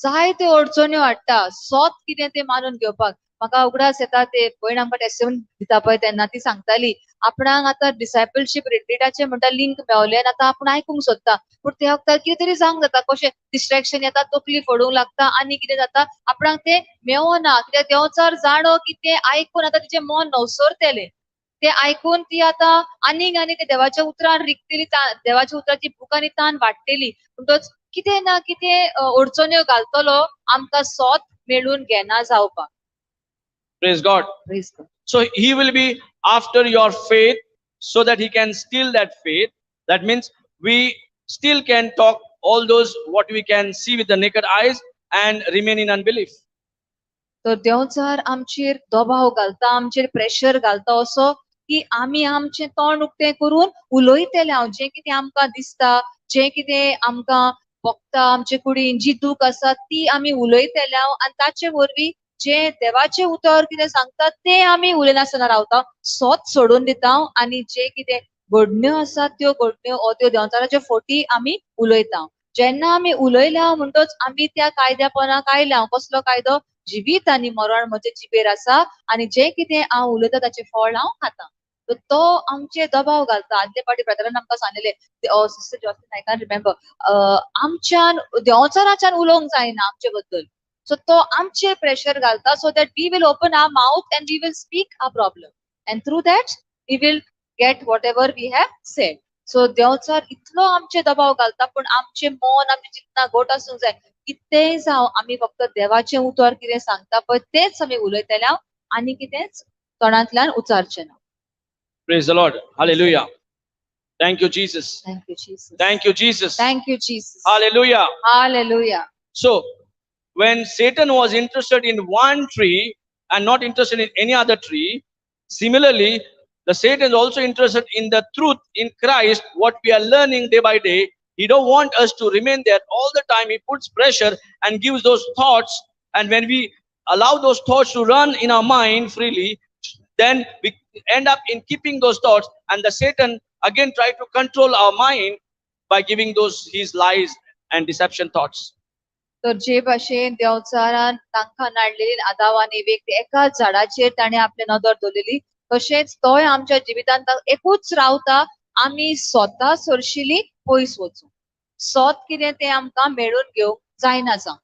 जायत्यो अडचण्यो हाडटा सोत कितें तें मानून घेवपाक. म्हाका उगडास येता ते भयण आमकां टेस्टिमनी दिता पळय तेन्ना ती सांगताली, आपणाक आतां डिसायपलशीप रिट्रीटाचें म्हणटा लिंक मेवलें आनी आतां आपूण आयकूंक सोदता, पूण त्या वक्तार कितें तरी जावंक जाता, कशें डिस्ट्रॅक्शन येता, तकली फोडूंक लागता आनी कितें जाता, आपणाक तें मेवना. कित्याक देंवचार जाणो की तें आयकून आतां तिचें मन नवसरतेलें. ते आयकून ती आतां आनीक ते देवाच्या उतरान रिगतली, देवाच्या उतराची भूक आनी तान वाडटली. पूण तोच कितें ना कितें अडचण्यो घालतलो आमकां सोत मेळून घेना जावपाक. Praise God. Praise God. So he will be after your faith, so that he can steal that faith. That means we still can talk all those what we can see with the naked eyes and remain in unbelief. तर देंवचार आमचेर दबाव घालता, आमचेर pressure घालता असो की आमी आमचें तोंड उक्तें करून उलयतले हांव जें कितें आमकां दिसता, जें कितें आमकां भोगता, आमचे कुडीन जी दूख आसा ती आमी उलयतले हांव, आनी ताचे वरवीं जें देवाचें उतर कितें सांगता तें आमी उलयनासतना रावता, सोत सोडून दिता हांव, आनी जें कितें घडण्यो आसात त्यो घडण्यो त्यो देंवचाराच्यो फोटी आमी उलयता. जेन्ना आमी उलयल्या म्हणटच आमी त्या कायद्यापणाक आयल्या. कसलो कायदो? जिवीत आनी मरण म्हजे जिबेर आसा, आनी जें कितें हांव उलयता ताचें फळ हांव खाता. तो आमचेर दबाव घालता. आदले फावटी ब्रदरान आमकां सांगलेलें, सिस्टर जॉस्टिन, आय कॅन रिमेंबर, आमच्यान देंवचाराच्यान उलोवंक जायना आमचे बद्दल. सो तो आमचेर प्रेशर घालता, so that we will open our mouth and we will speak our problem, and through that we will get whatever we have said. So देंवचार इतलो आमचेर दबाव घालता, पूण आमचें मन आमी चिंतना घट आसूंक जाय. कितेंय जावं आमी फक्त देवाचें उतर कितें सांगता पळय तेंच आमी उलयतले हांव, आनी कितेंच तोंडांतल्यान उच्चारचें ना. Praise the Lord. Hallelujah. Thank you, Jesus. Thank you, Jesus. Thank you, Jesus. Thank you, Jesus. Hallelujah. Hallelujah. So when Satan was interested in one tree and not interested in any other tree, similarly the Satan is also interested in the truth in Christ, what we are learning day by day. He don't want us to remain there all the time. He puts pressure and gives those thoughts, and when we allow those thoughts to run in our mind freely, then we end up in keeping those thoughts, and the Satan again try to control our mind by giving those his lies and deception thoughts. तर जे भाशेन देंवचारान तांकां नाडलेली आदावान एक एकाच झाडाचेर ताणें आपली नदर दवरलेली, तशेंच तोय आमच्या जिवितांत एकूच रावता, आमी स्वता सरशिली पयस वचूं. सोत कितें तें आमकां मेळून घेवंक जायना जावं.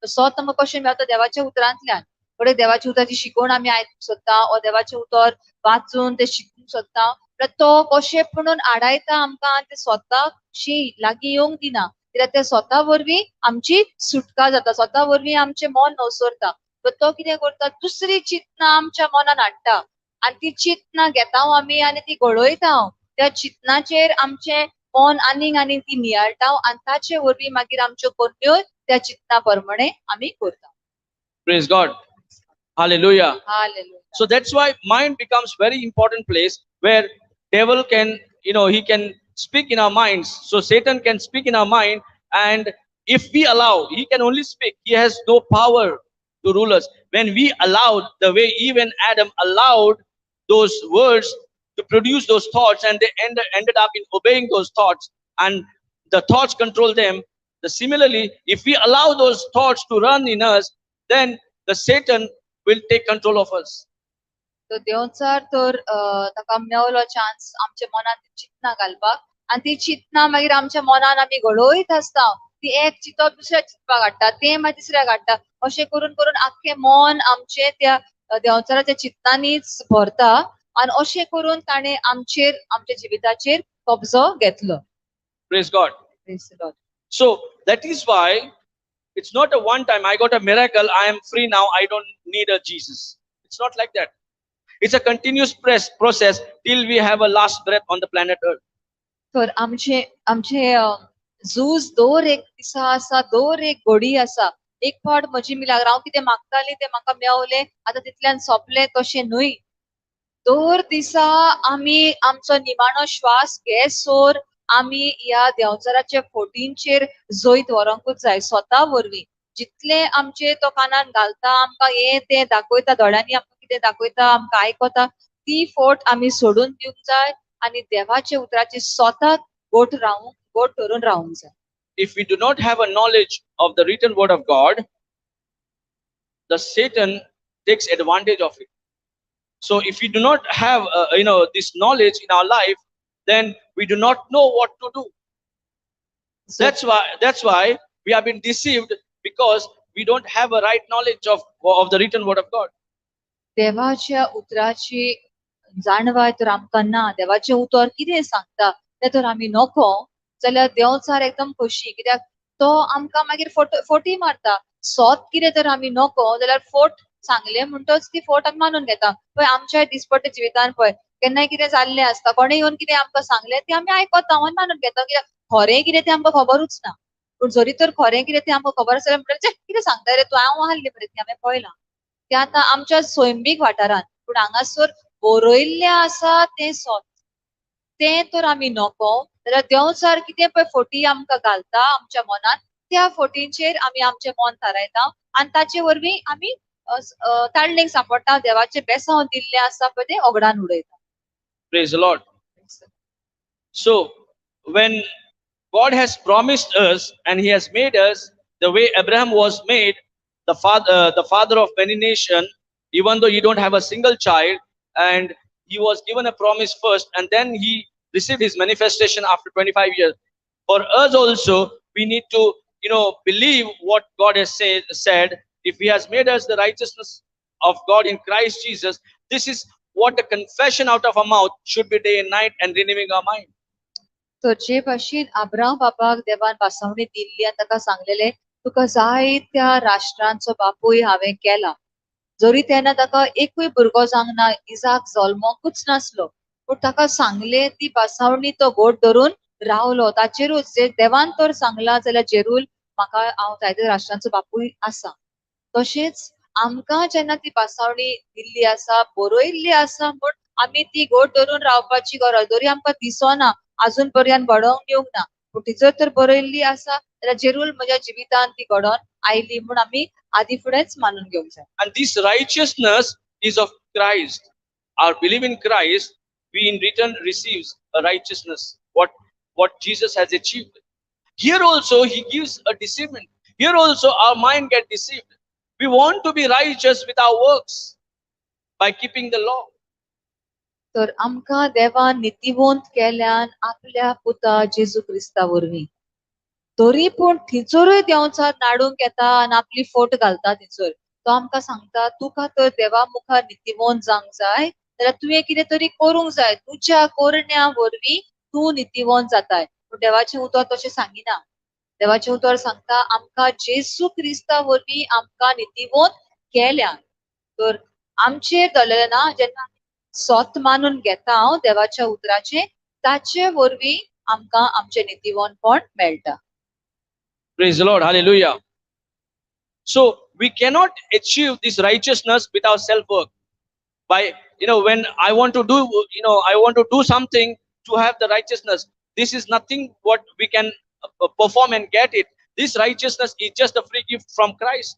सोत आमकां कशें मेळटा? देवाच्या उतरांतल्यान. थोडे देवाची उतराची शिकवण आमी आयकूंक सोदता वा देवाचें उतर वाचून ते शिकूंक सोदता तो कशें म्हणून आडायता आमकां ते स्वताशी लागीं येवंक दिना कित्याक ते स्वता वरवीं आमची सुटका जाता स्वता वरवीं आमचें मन नवसरता तो कितें करता दुसरी चिंतना आमच्या मनान हाडटा आनी ती चिंतना घेता आमी आनी ती घडयता त्या चिंतनाचेर आमचें मन आनीक ती नियाळटा आनी ताचे वरवीं मागीर आमच्यो कन्यो त्या चिंतना प्रमाणे आमी करता. Praise God. Hallelujah. Hallelujah. So that's why mind becomes very important place where devil can, he can speak in our minds. So Satan can speak in our mind, and if we allow, he can only speak. He has no power to rule us. When we allowed, the way even Adam allowed those words to produce those thoughts, and they ended up in obeying those thoughts, and the thoughts control them. Similarly, if we allow those thoughts to run in us, then the Satan will take control of us. तो देंवचार तर ताका मेवलो chance आमच्या मनात चिंतना घालपाक आनी ती चिंतना मागीर आमच्या मनान आमी घडयत आसता ती एक चिंतप दुसऱ्या चिंतपाक हाडटा ते मागीर तिसऱ्याक हाडटा अशें करून करून आख्खें मन आमचें त्या देंवचाराच्या चिंतनांनीच भरता आनी अशें करून ताणें आमच्या जिविताचेर कब्जो घेतलो. Praise God. Praise the Lord. So that is why it's not a one time, I got a miracle, I am free now, I don't need a Jesus. It's not like that. It's a continuous process till we have a last breath on the planet Earth. तर आमचे झूज दर एक दिसा आसा दर एक घडी आसा एक फावट म्हजी मिलाग्र हांव कितें मागताली ते म्हाका मेवलें आतां तितल्यान सोंपलें तशें न्हय दर दिसा आमी आमचो निमाणो श्वास घेसोर आमी ह्या देंवचाराच्या फोटींचेर जैत व्हरोंकूच जाय स्वता वरवीं जितले आमचे तो कानान घालता आमकां हें तें दाखयता दोळ्यांनी आमकां कितें दाखयता आमकां आयकता ती फोट आमी सोडून दिवंक जाय आनी देवाचे उतराची स्वता गोठ धरून रावूंक जाय. If we do not have a knowledge of the written word of God, the Satan takes advantage of it. So if we do not have this knowledge in our life, then we do not know what to do. That's why we have been deceived, because we don't have a right knowledge of the written word of God. देवाच्या उतराची जाणवाय तर आमकां ना देवाचें उतर कितें सांगता तें तर आमी नको जाल्यार देंवचार एकदम खोशी कित्याक तो आमकां मागीर फोटी मारता सोत कितें तर आमी नको जाल्यार फोट सांगले म्हणटच ती फोट आमी मानून घेता पळय आमच्या दिसपट्टे जिवितान पळय केन्नाय कितें जाल्लें आसता कोणें येवन कितें आमकां सांगलें तें आमी आयकता आनी मानून घेता कित्याक खरें कितें तें आमकां खबरूच ना पूण जरी तर खरें कितें तें आमकां खबर आसलें म्हणटलें कितें सांगता रे तूं हांव आहलें मरे तें हांवें पळयलां तें आतां आमच्या स्वयंबीक वाठारांत पूण हांगासर बरयल्लें आसा तें सोत तें तर आमी नको जाल्यार देंवचार कितें पळय फोटी आमकां घालता आमच्या मनान त्या फोटींचेर आमी आमचें मन थारायता आनी ताचे वरवीं आमी ताळणेक सांपडटा देवाचें बेसांव दिल्लें आसा पळय तें ओगडान उडयता. Praise the Lord. So when God has promised us and he has made us the way Abraham was made, the father of many nations, even though he don't have a single child, and he was given a promise first, and then he received his manifestation after 25 years. For us also, we need to believe what God has said. If he has made us the righteousness of God in Christ Jesus, this is what the confession out of our mouth should be day and night, and renewing our mind. तर जे भाशेन Abraham बापाक देवान बासवणी दिल्ली आनी ताका सांगलेले तुका जाय त्या राष्ट्रांचो बापूय हांवें केला जरी तेन्ना ताका एकूय भुरगो जावंक ना इजाक जल्मोंकूच नासलो पूण ताका सांगले ती बासवणी तो गोठ धरून रावलो ताचेरूच जे देवान तर सांगला जाल्यार जेरूल म्हाका हांव जायत्या राष्ट्रांचो बापूय आसा तशेंच आमकां जेन्ना ती बासवणी दिल्ली आसा बरयल्ली आसा म्हूण आमी ती गोठ धरून रावपाची गरज जरी आमकां दिसना अजून पर्यंत घडोवंक येवंक ना पूण ती जर तर बरयल्ली आसा जाल्यार जेरूल म्हज्या जिवितान ती घडोवन आयली म्हूण आमी आदी फुडेंच मानून घेवंक जाय. And this righteousness is of Christ. Our belief in Christ, we in return receives a righteousness, what Jesus has achieved. Here also he gives a deceivement. Here also our mind gets deceived. We want to be righteous with our works by keeping the law. तर आमकां देवान नितिवंत केल्यान आपल्या पुता जेजू Crysta वरवीं तरी पूण थिचोरूय देंवचार नाडूंक येता आनी आपली फोट घालता थिचोर तो आमकां सांगता तुका तर देवा मुखार नितीवंत जावंक जाय जाल्यार तुवें कितें तरी करूंक जाय, तुज्या करण्या वरवीं तूं नितीवंत जाताय. पूण देवाचें उतर तशें सांगिना. देवाचें उतर सांगता आमकां जेसू क्रिस्ता वरवीं आमकां नितीवंत केल्या. तर आमचेर धरलेलें ना, जेन्ना स्वत मानून घेता हांव देवाच्या उतराचें, ताचे वरवीं आमकां आमचें नितीवंतपण मेळटा. Praise the Lord. Hallelujah. So we cannot achieve this righteousness without self-work. By, when I want to do, I want to do something to have the righteousness. This is nothing what we can perform and get it. This righteousness is just a free gift from Christ.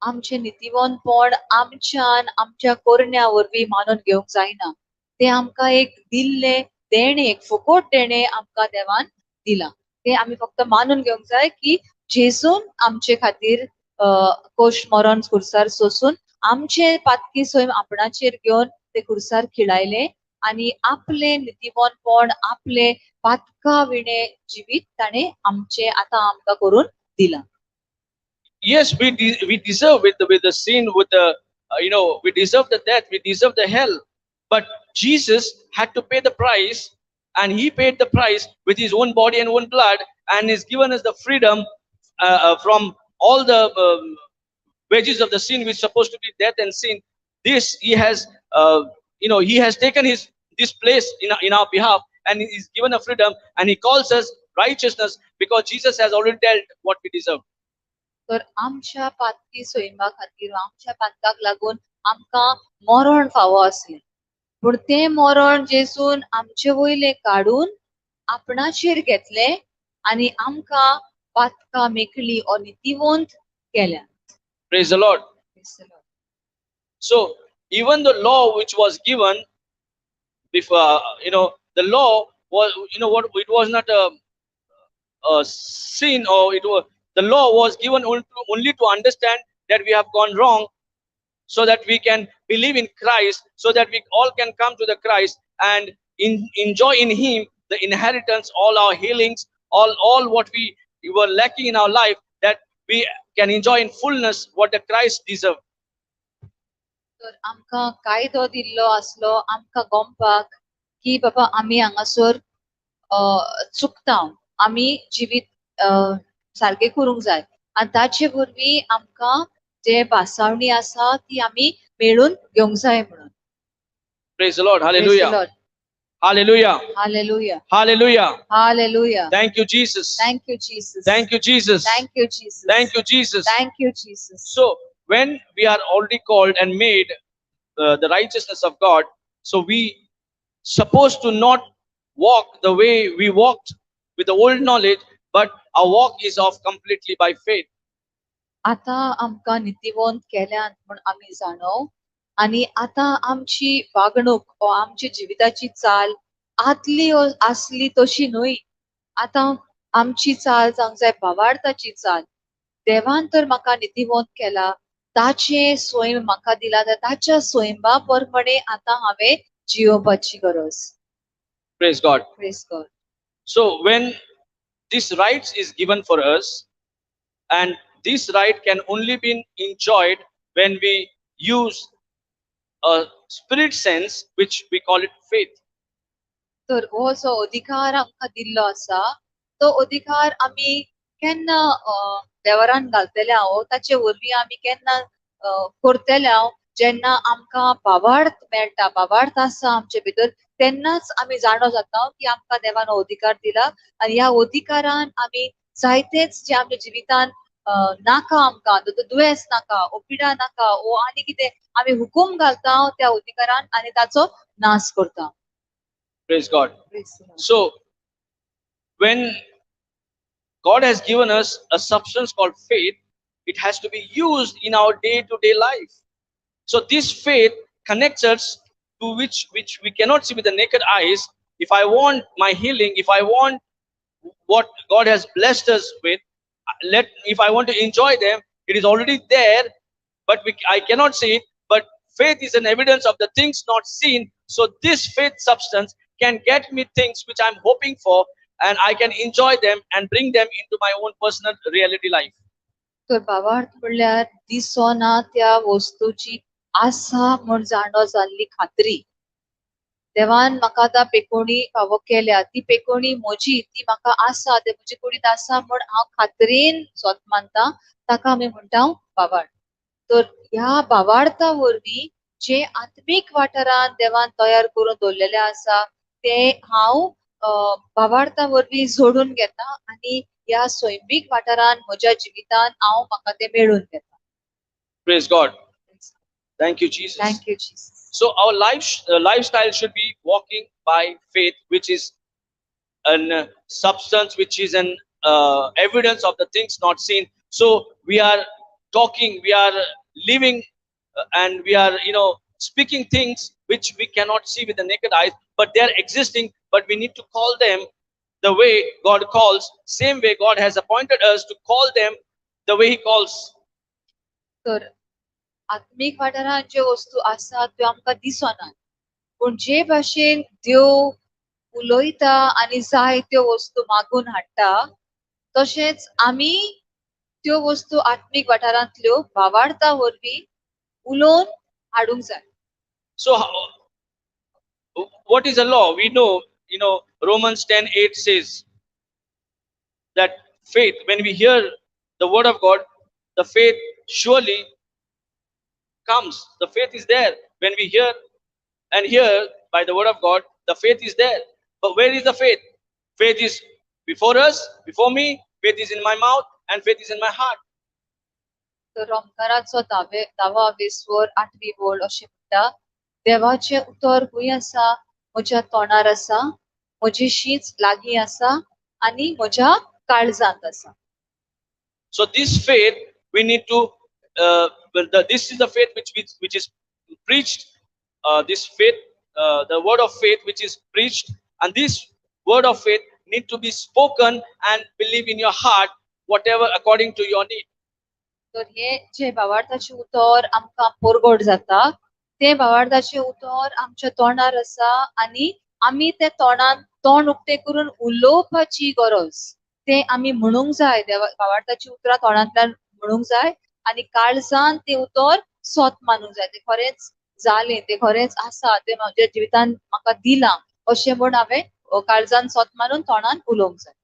आमचें नितीवंतपण आमच्या करण्या वरवीं मानून घेवंक जायना. तें आमकां एक दिल्लें देणें, एक फुकट देणें आमकां देवान दिलां. तें आमी फक्त मानून घेवंक जाय की जेजून आमचे खातीर कोश मरण खुर्सार सोंसून आमचे पातकी सोयम आपणाचेर घेवन ते खुर्सार खिळायले आनी आपलें नितीवंतपण, आपलें पातका विणे जिवीत ताणें आमचें आतां आमकां करून दिलां. Yes, we deserve with the sin, with the we deserve the death, we deserve the hell. But Jesus had to pay the price, and He paid the price with His own body and own blood, and has given us the freedom from all the wages of the sin, which is supposed to be death and sin. This He has, He has taken this place in our behalf, and He's given a freedom, and He calls us righteousness because Jesus has already dealt what we deserve. तर आमच्या पातकी सोयमा खातीर आमच्या पातकाक लागून आमकां मरण फावो आसलें, पूण तें मरण जेजून आमचे वयलें काडून आपणाचेर घेतलें आनी आमकां पातकां मेकळी ओ नितीवंत केल्या. Praise the Lord. So even the law which was given before, the law was, what, it was not a sin, or the law was given only to understand that we have gone wrong, so that we can believe in Christ, so that we all can come to the Christ and enjoy in Him the inheritance, all our healings, all what we were lacking in our life, that we can enjoy in fullness what the Christ deserved. तर आमकां कायदो दिल्लो आसलो आमकां गमपाक की बाबा आमी हांगासर चुकता, आमी जिवीत सारकें करूंक जाय आनी ताचे वरवीं आमकां जे बासावणी आसा ती आमी मेळून घेवंक जाय म्हणून. Praise the Lord. Hallelujah. Lord. Hallelujah. Hallelujah. Hallelujah. Hallelujah. Thank you, Jesus. Thank you, Jesus. Thank you, Jesus. Thank you, Jesus. Thank you, Jesus. Thank you, Jesus. So when we are already called and made the righteousness of God, so we supposed to not walk the way we walked with the old knowledge, but our walk is of completely by faith. आता आमकां नितीवंत केल्यात म्हूण आमी जाणव आनी आतां आमची वागणूक वा आमची जिविताची चाल आदली आसली तशी न्हय. आतां आमची चाल जावंक जाय भावार्थाची चाल. देवान तर म्हाका नितीवंत केला, ताचे स्वयं म्हाका दिला, तर ताच्या स्वयंबा प्रमाणे आतां हांवें जियोवपाची गरज. Praise God. Praise God. So when this right is given for us, and this right can only be enjoyed when we use a spirit sense, which we call it faith. तर हो जो अधिकार आमकां दिल्लो आसा, तो अधिकार आमी केन्ना देवरान घालतले आहोत, ताचे वरवीं आमी केन्ना करतले आहोत, जेन्ना आमकां भावार्थ मेळटा, भावार्थ आसा आमचे भितर, तेन्नाच आमी जाणो जाता की आमकां देवान हो अधिकार दिला आनी ह्या अधिकारान आमी जायतेच जे आमच्या जिवितान नाका आमकां, दुयेंस नाका, ओ पिडा नाका, ओ आनी कितें आमी हुकूम घालता त्या अधिकारान आनी ताचो नाश करता. Praise God. So when God has given us a substance called faith, it has to be used in our day-to-day life. So this faith connects us to which we cannot see with the naked eyes. If I want my healing, if I want what God has blessed us with, if I want to enjoy them, it is already there, but I cannot see it. But faith is an evidence of the things not seen. So this faith substance can get me things which I'm hoping for, and I can enjoy them and bring them into my own personal reality life. तर भावार्थ म्हणल्यार दिसोना त्या वस्तूची आसा म्हण जाणो जाल्ली खात्री. देवान म्हाका आतां पेकोणी फावो केल्या, ती पेकोणी म्हजी, ती म्हाका आसा, ते म्हजे कुडींत आसा म्हण हांव खात्रेन स्वत मानता, ताका आमी म्हणटा भावार्थ. तर ह्या भावार्था वरवीं जे आत्मीक वाठारांत देवान तयार करून दवरलेले आसा ते हांव भावार्था वरवीं जोडून घेता आनी ह्या सैमीक वाठारांत म्हज्या जिवितांत हांव म्हाका ते मेळून घेता. Praise God. Thank you, Jesus. Thank you Jesus. So our lifestyle should be walking by faith, which is an substance, which is an evidence of the things not seen. So we are talking, we are living, and we are, speaking things which we cannot see with the naked eyes, but they are existing. But we need to call them the way God calls. Same way God has appointed us to call them the way He calls. तर आत्मीक वाठारांत ज्यो वस्तू आसात त्यो आमकां दिसनात, पूण जे भाशेन देव उलयता आनी जाय त्यो वस्तू मागून हाडटा, तशेंच आमी त्यो वस्तू आत्मीक वाठारांतल्यो भावार्था वरवीं उलोवन हाडूंक जाय. So what is the law? We know, Romans 10:8 says that faith, when we hear the word of God, the faith surely comes. The faith is there. When we hear and hear by the word of God, the faith is there. But where is the faith? Faith is before us, before me. Faith is in my mouth, and faith is in my heart. तर रोमकाराचो दावा स्वर 8वी बोल अशें म्हणटा, देवाचें उतर खंय आसा, म्हज्या तोंडार आसा, म्हजी शींच लागीं आसा आनी म्हज्या काळजांत आसा. So this faith we need to. This is the faith which is preached. This faith, the word of faith which is preached, and this word of faith need to be spoken and believe in your heart, whatever according to your need. तर हे जे भावार्थाचे उतर आमकां पोरगोट जाता, ते भावार्थाचे उतर आमच्या तोंडार आसा आनी आमी ते तोंडान तोंड उक्ते करून उलोवपाची गरज. ते आमी म्हणूंक जाय, भावार्थाची उतरां तोंडांतल्यान म्हणूंक जाय आनी काळजान ते उतर स्वत मानूंक जाय. ते खरेंच जालें, ते खरेंच आसा, ते म्हज्या जिवितांत म्हाका दिलां अशें म्हण हांवें काळजान स्वत मानून तोंडान उलोवंक जाय.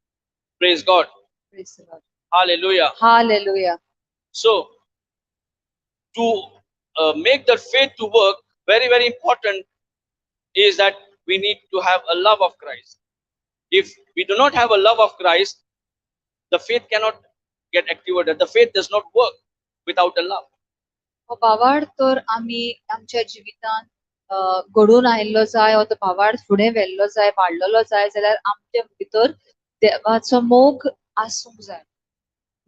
Praise God. Praise the Lord. Hallelujah. Hallelujah. So to make that faith to work, very, very important is that we need to have a love of Christ. If we do not have a love of Christ, the faith cannot get activated. The faith does not work without a love. हो भावार्थ तर आमी आमच्या जिवितांत घडून आयिल्लो जाय, हो तो भावार्थ फुडें व्हेल्लो जाय, वाडलेलो जाय जाल्यार आमच्या भितर देवाचो मोग आसूंक जाय,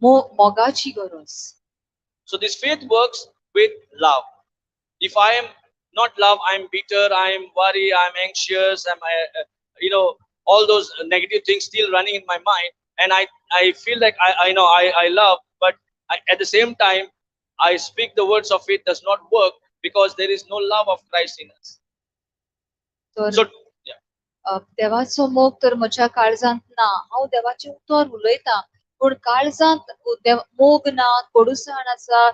मोगाची गरज. So this faith works with love. If I am not love, I am bitter, I am worried, I am anxious, all those negative things still running in my mind, and I feel like I love, but at the same time I speak the words of faith does not work because there is no love of Christ in us. So yeah. देवाचो मोग तर म्हज्या काळजांत ना, हांव देवाचें उतर उलयतां, पूण काळजांत मोग ना, कडूसाण आसा,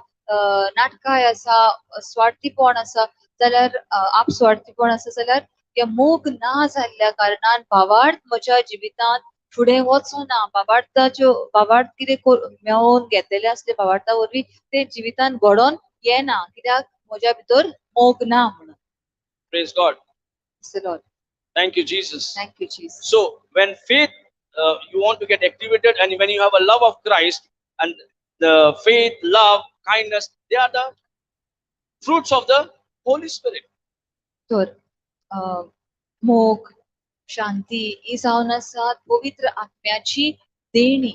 नाटकाय आसा, स्वार्थीपण आसा जाल्यार आपस्वार्थीपण आसा जाल्यार ते मोग ना जाल्ल्या कारणान भावार्थ म्हज्या जिवितांत फुडें वचना. भावार्थ कितें मेळोवन घेतलेले आसले भावार्था वरवीं ते जिवितांत घडोवन येना, कित्याक म्हज्या भितर मोग ना म्हणून. Praise God. Praise the Lord. Thank you, Jesus. Thank you, Jesus. So when faith, you want to get activated, and when you have a love of Christ, and the faith, love, kindness, they are the fruits of the Holy Spirit. तर मोग, शांती ही जावन आसात पवित्र आत्म्याची देणी.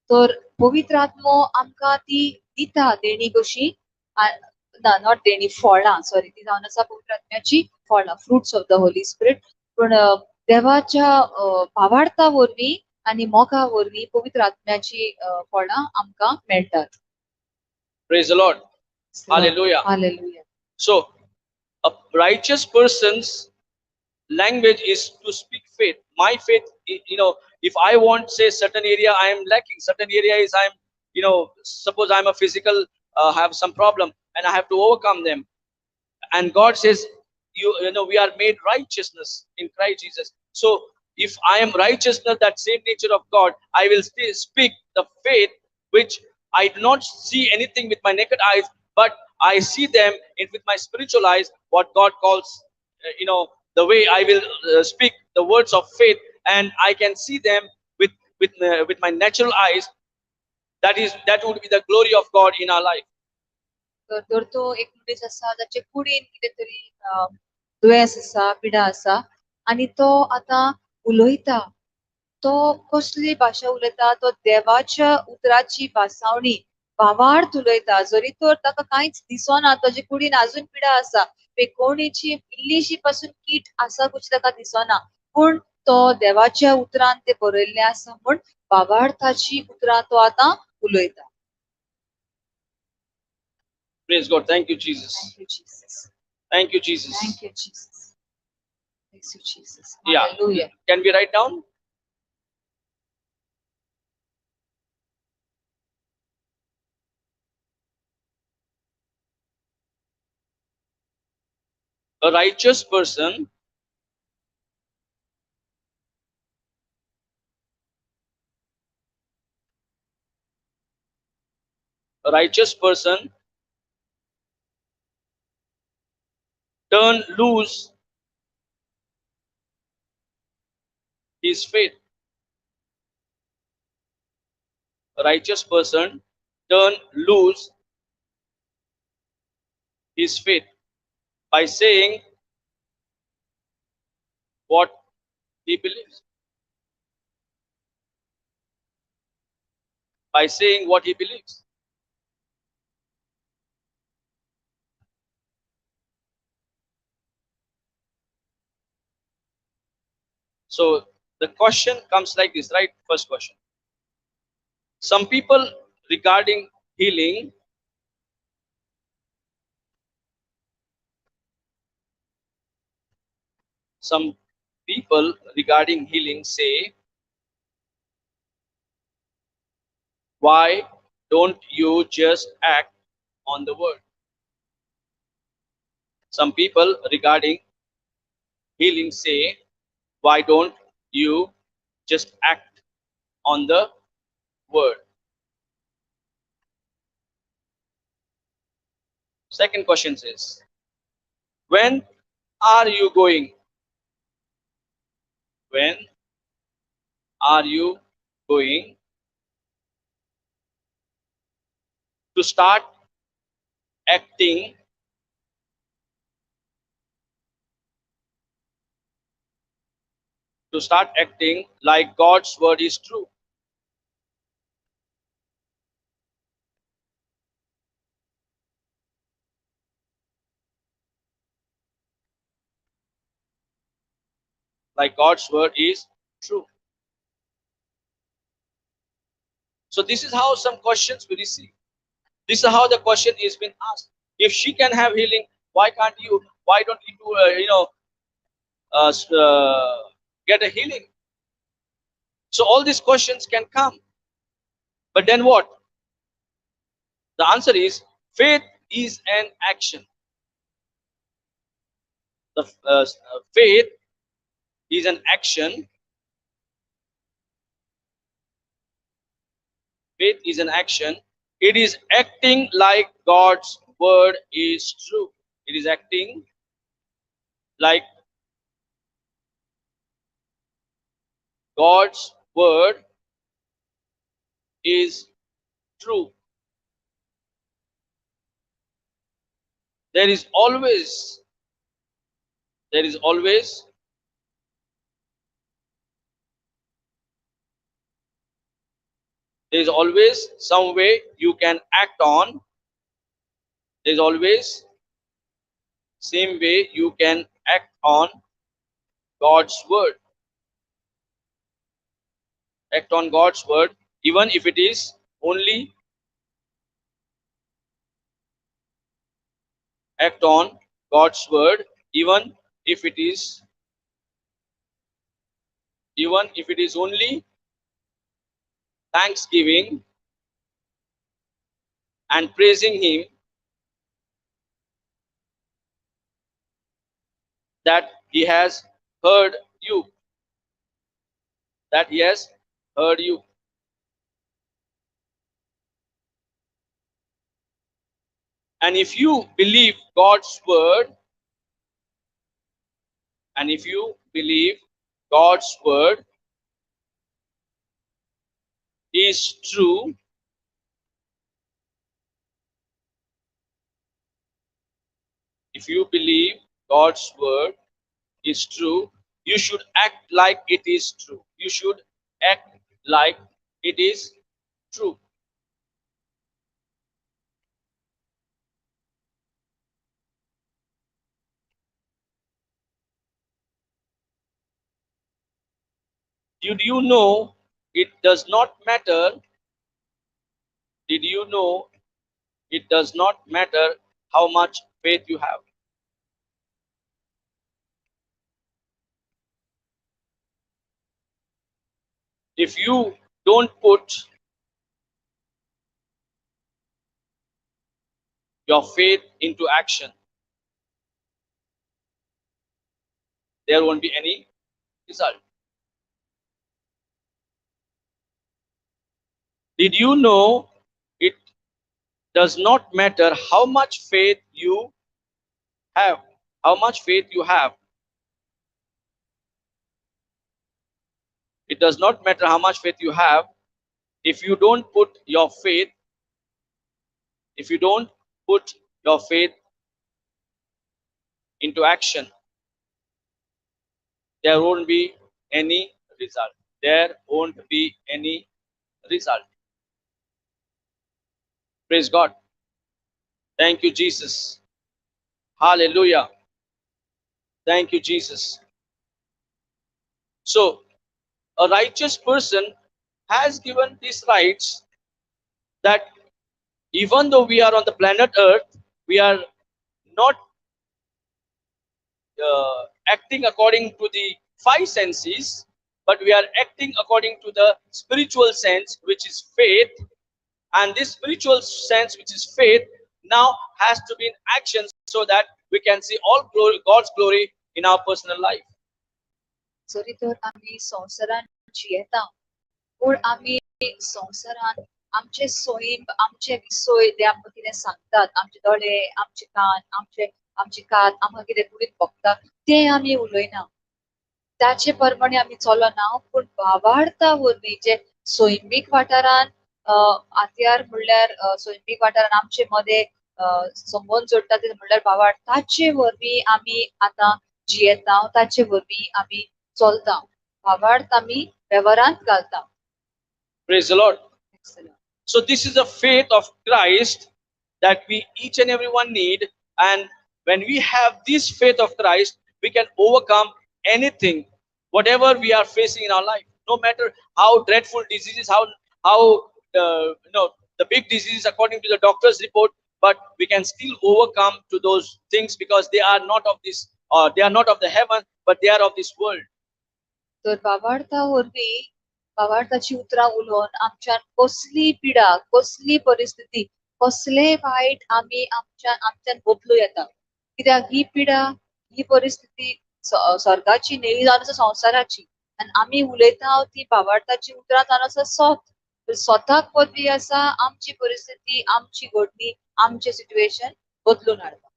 तर पवित्र आत्मो आमकां ती दिता देणी कशी, नॉट देणी, फळां, सॉरी, ती जावन आसा पवित्र आत्म्याची फळां, fruits of the Holi spirit. पण देवाच्या भावार्था वरवीं आनी मोगा वरवीं पवित्र आत्म्याची फळां आमकां मेळटात. Praise the Lord. Hallelujah. Hallelujah. So a righteous person's language is to speak faith. My faith, if I want, say, certain area I am lacking, certain area is I am, suppose I'm a physical, have some problem and I have to overcome them. And God says, we are made righteousness in Christ Jesus. So if I am righteousness, that same nature of God, I will still speak the faith which I do not see anything with my naked eyes, but I see them with my spiritual eyes, what God calls, the way I will speak the words of faith, and I can see them with my natural eyes. That would be the glory of God in our life. तर तो एक मनीस आसा जाचे कुडीन कितें तरी दुयेंस आसा पिडा आसा आनी तो आतां उलयता तो कसली भाशा उलयता तो देवाच्या उतराची भासावणी भावार्थ उलयता जरी तर ताका कांयच दिसना ताचे कुडीन अजून पिडा आसा कोणीची इल्लीशी पासून कीट आसा कुशी ताका दिसना पूण तो देवाच्या उतरान ते बरयल्ले आसा म्हूण भावार्थाची उतरां तो आतां उलयता. Praise God. Thank you, Jesus. Thank you, Jesus. Thank you, Jesus. Thank you, Jesus. Thank you, Jesus. Yeah. Hallelujah. Can we write down? A righteous person turn loose his faith. A righteous person turn loose his faith by saying what he believes. By saying what he believes. So the question comes like this, right? First question. Some people regarding healing say, why don't you just act on the word? Some people regarding healing say, why don't you just act on the word? Second question says, when are you going? When are you going to start acting like God's word is true? Like God's word is true. So this is how some questions we receive. This is how the question is being asked. If she can have healing, why can't you? Why don't you get a healing? So all these questions can come. But then what? The answer is, faith is an action. The faith is an action. Faith is an action. It is acting like God's word is true. It is acting like God's word is true. There is always some way you can act on. There's always same way you can act on God's word. Act on God's word, even if it is only act on God's word, even if it is only thanksgiving and praising Him that He has heard you. That He has heard you. And if you believe God's word, and if you believe God's word is true, if you believe God's word is true, you should act like it is true. You should act like it is true. Did you know it does not matter? Did you know it does not matter how much faith you have? If you don't put your faith into action, there won't be any result. Did you know it does not matter how much faith you have? How much faith you have? It does not matter how much faith you have. If you don't put your faith, if you don't put your faith into action, there won't be any result. There won't be any result. Praise God. Thank you, Jesus. Hallelujah. Thank you, Jesus. So, a righteous person has given these rights that even though we are on the planet Earth, we are not acting according to the five senses, but we are acting according to the spiritual sense, which is faith. And this spiritual sense, which is faith, now has to be in action so that we can see all glory, God's glory in our personal life. जरी तर आम्ही संवसारान जियेता पूण आम्ही संवसारान आमचे सोयींब आमचे विसोय ते आमकां कितें सांगतात आमचे दोळे आमचे कान आमची कात आमकां कितें कुडीत बगता ते आमी उलयना त्याचे प्रमाणे आमी चलना पूण भावार्था वरवीं जे सोयंबीक वाठारान आत्यार म्हणल्यार सोयंबीक वाठारान आमचे मदें संबंद जोडटा ते म्हणल्यार भावार्थ ताचे वरवीं आमी आतां जियेता ताचे वरवीं आमी चलता भावार्थ आमी वेव्हारांत घालता. Praise the Lord. So this is the faith of Christ that we each and everyone need, and when we have this faith of Christ, we can overcome anything, whatever we are facing in our life. No matter how dreadful diseases, how the big diseases according to the doctor's report, but we can still overcome to those things because they are not of this, or they are not of the heaven, but they are of this world. तर भावार्था वरवीं भावार्थाची उतरां उलोवन आमच्यान कसली पिडा कसली परिस्थिती कसलेय वायट आमी आमच्यान बदलू येता कित्याक ही पिडा ही परिस्थिती स्वर्गाची नेली जावन आसा संवसाराची आनी आमी उलयता ती भावार्थाची उतरां जावन आसा स्वताक पदवी आसा आमची परिस्थिती आमची घडणी आमचे सिच्युएशन बदलून हाडटा.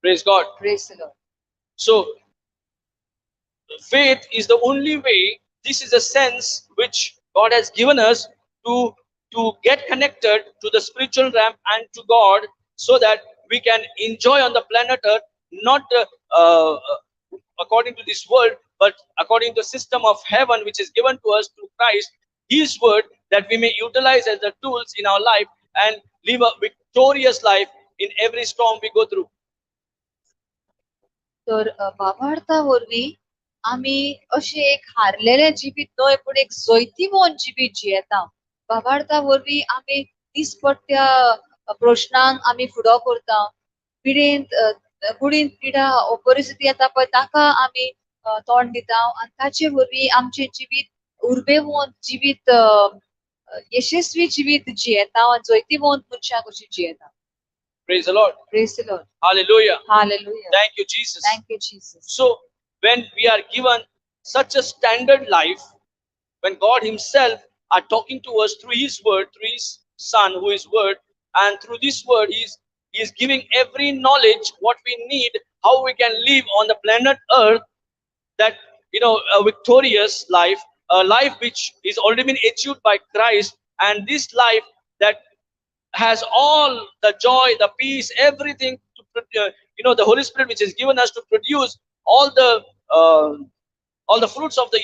Praise God. Praise the Lord. So faith is the only way. This is a sense which God has given us to get connected to the spiritual realm and to God, so that we can enjoy on the planet Earth, not according to this world, but according to the system of heaven which is given to us through Christ, His word, that we may utilize as the tools in our life and live a victorious life in every storm we go through. तर भावार्था वरवीं आमी अशें एक हारलेले जिवीत न्हय पूण एक जैतिवंत जिवीत जियेता. भावार्था वरवीं आमी दिसपट्ट्या प्रश्नांक आमी फुडो करता पिडेंत कुडींत पिडा परिस्थिती येता पळय ताका आमी तोंड दिता आनी ताचे वरवीं आमचें जिवीत उर्बेवंत जिवीत यशस्वी जिवीत जियेता वा जैतिवंत मनशां कशी जियेता. Praise the Lord. Praise the Lord. Hallelujah. Hallelujah. Thank you, Jesus. Thank you, Jesus. So, when we are given such a standard life, when God Himself are talking to us through His Word, through His Son, who is Word, and through this Word, He is giving every knowledge what we need, how we can live on the planet Earth, that a victorious life, a life which is already been achieved by Christ, and this life that has all the joy, the peace, everything to the Holy Spirit which is given us to produce all the fruits of the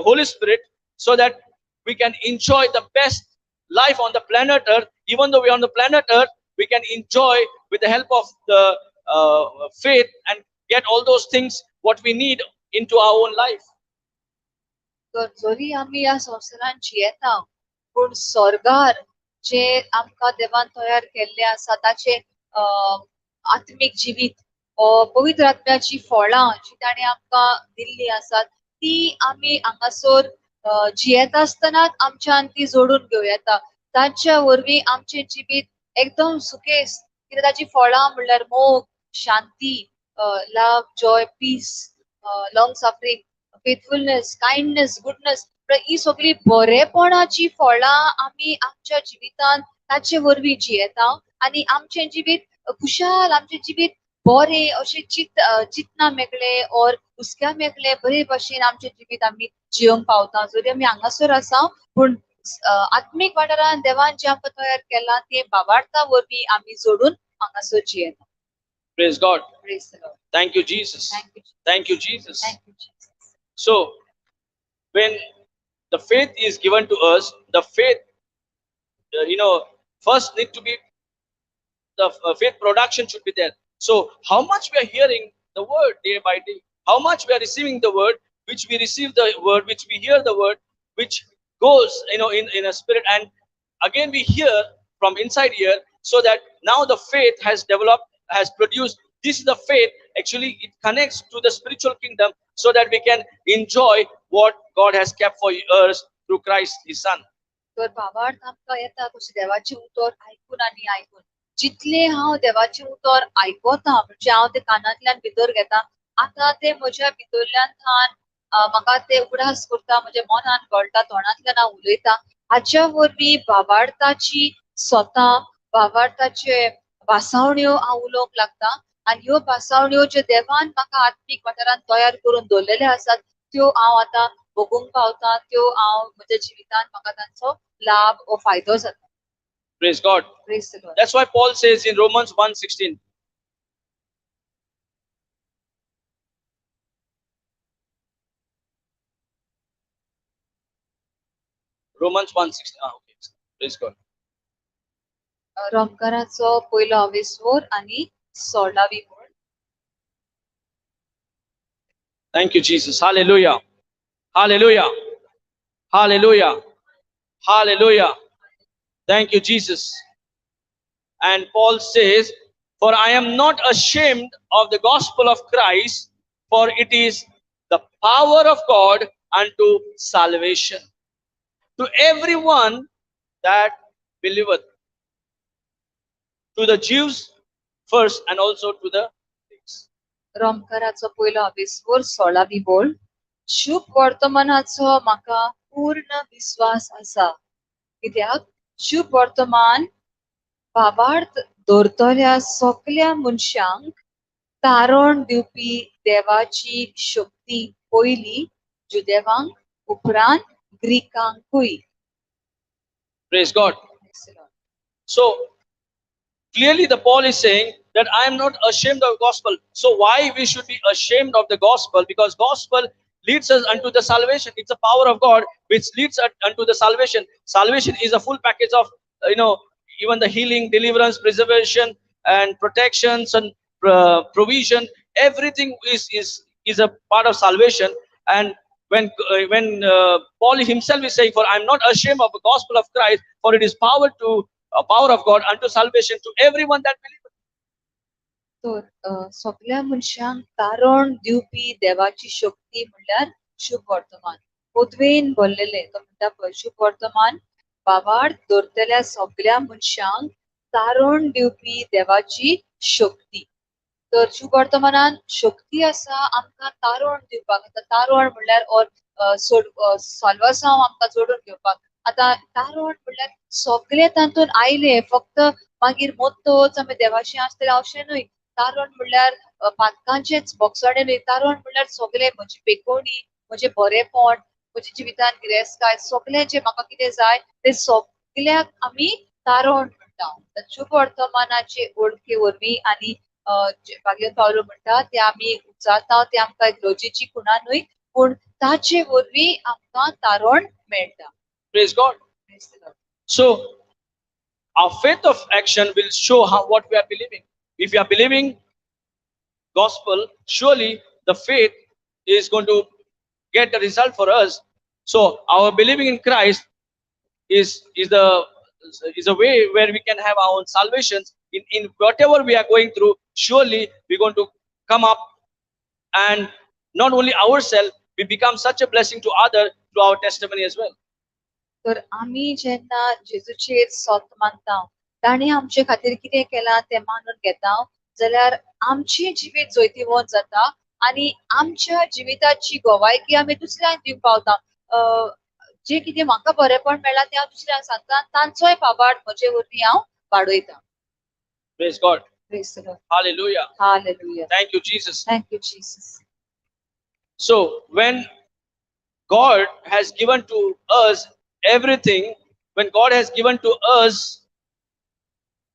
Holy Spirit, so that we can enjoy the best life on the planet Earth. Even though we are on the planet Earth, we can enjoy with the help of the faith and get all those things what we need into our own life. तर जरी आमी ह्या संवसारान जियेता पूण स्वर्गार जे आमकां देवान तयार केल्ले आसा ताचे आत्मीक जिवीत पवित्र आत्म्याची फळां जी ताणें आमकां दिल्ली आसात ती आमी हांगासर जियेता आसतनाच आमच्यान ती जोडून घेवं येता. तांच्या वरवीं आमचें जिवीत एकदम सुकेस, कित्याक ताची फळां म्हणल्यार मोग, शांती, love, joy, peace, long suffering, faithfulness, kindness, goodness, ही सगळी बरेपणाची फळां आमी आमच्या जिवितान ताचे वरवीं जियेता आनी आमचें जिवीत खुशाल, आमचें जिवीत बरें अशें चिंतना मेकळे और हुस्क्या मेकळे बरे भशेन आमचें जिवीत आमी जियोंक पावता. जरी आमी हांगासर आसा पूण आत्मीक वाठारान देवान जें आमकां तयार केलां तें भावार्था वरवीं आमी जोडून हांगासर जियेता. Praise God. Praise the Lord. Thank you, Jesus. Thank you. Thank you, Jesus. Thank you, Jesus. So, when the faith is given to us, the faith, first need to be the faith production should be there. So, how much we are hearing the word day by day, how much we are receiving the word, which we receive the word, which we hear the word, which goes, in a spirit, and again we hear from inside here, so that now the faith has developed, has produced. This is the faith. Actually, it connects to the spiritual kingdom, so that we can enjoy what God has kept for us through Christ, His Son. तर भावार्थ आमकां येता कशें देवाचें उतर आयकून आनी आयकून जितले हांव देवाचें उतर आयकता म्हणजे हांव ते कानांतल्यान भितर घेता आतां ते म्हज्या भितरल्यान म्हाका ते उगडास करता, म्हज्या मनान गळटा, तोंडांतल्यान हांव उलयता. हाच्या वरवीं भावार्थाची स्वता, भावार्थाचे भासावण्यो हांव उलोवंक लागता आनी ह्यो भासावण्यो ज्यो देवान म्हाका आत्मीक वाठारान तयार करून दवरलेल्यो आसात त्यो हांव आतां भोगूंक पावता, त्यो हांव म्हज्या जिवितान म्हाका तांचो लाभ वा फायदो जाता. Praise God. Praise the Lord. That's why Paul says in Romans 1:16. Romans 1:16. Okay. Praise God. रोमकाराचो पयलो अवेस्वर आनी 16वी ओळ. Thank you, Jesus. Hallelujah. Hallelujah. Hallelujah. Hallelujah. Thank you, Jesus. And Paul says, "For I am not ashamed of the gospel of Christ, for it is the power of God unto salvation to everyone that believeth, to the Jews first and also to the Greeks." रोमकाराचो पयलो अवेस्वर 16वी ओळ. शुभ वर्तमानाचो म्हाका पूर्ण विश्वास आसा, कित्याक शुभ वर्तमान भावार्थ दवरतल्या सगल्या मनशांक तारण दिवपी देवाची शक्ती पयली जुदेवांक उपरांत ग्रीकांकूय. Praise God. So clearly the Paul is saying that I am not ashamed of the gospel. So why we should be ashamed of the gospel? Because gospel leads us unto the salvation. It's the power of God which leads us unto the salvation. Salvation is a full package of even the healing, deliverance, preservation, and protections and provision. Everything is a part of salvation. And when Paul himself is saying, "For I am not ashamed of the gospel of Christ, for it is power of God unto salvation to everyone that believeth." तर सगळ्या मनशांक तारण दिवपी देवाची शक्ती म्हणल्यार शुभ वर्तमान. पोतवेन बोललेले तो म्हणटा पळय शुभ वर्तमान वावाड दवरतल्या सगळ्या मनशांक तारण दिवपी देवाची शक्ती. तर शुभ वर्तमानान शक्ती आसा आमकां तारण दिवपाक. आतां तारण म्हणल्यार साल्वासांव आमकां जोडून घेवपाक. आतां तारण म्हणल्यार सगळे तातूंत आयले, फक्त मागीर मोत्तोच आमी देवाशी आसतले अशें न्हय. तारण म्हणल्यार पातकांचेच बोगसणे न्हय. तारण म्हणल्यार सगळे म्हजी पेकोवणी, म्हजें बरेपण, म्हज्या जिवितांत गिरेस्तकाय, सगळें जें म्हाका कितें जाय तें सगळ्याक आमी तारण म्हणटा. शुभ वर्तमानाचे ओळखे वरवीं आनी भाग्य पावलो म्हणटा ते आमी उचालता, ते आमकां एक लजेची खुणा न्हय, पूण ताचे वरवीं आमकां तारण मेळटा. Praise God. Praise the Lord. So our faith of action will show how what we are believing. If we are believing gospel, surely the faith is going to get the result for us. So our believing in Christ is a way where we can have our own salvations in whatever we are going through. Surely we're going to come up, and not only ourselves, we become such a blessing to other through our testimony as well. तर आमी जेन्ना जेजूचेर सोत मानता, ताणें आमचे खातीर कितें केलां तें मानून घेता, जाल्यार आमची जिवीत जैतिवंत जाता आनी आमच्या जिविताची गोवायकी आमी दुसऱ्यांक दिवंक पावता. जें कितें म्हाका बरेपण मेळ्ळां तें हांव दुसऱ्यांक सांगता, तांचोय फावाड म्हजे वरवीं हांव वाडयता. Praise God. Praise the Lord. Hallelujah. Hallelujah. Thank you, Jesus. Thank you, Jesus. So when God has given to us everything, when God has given to us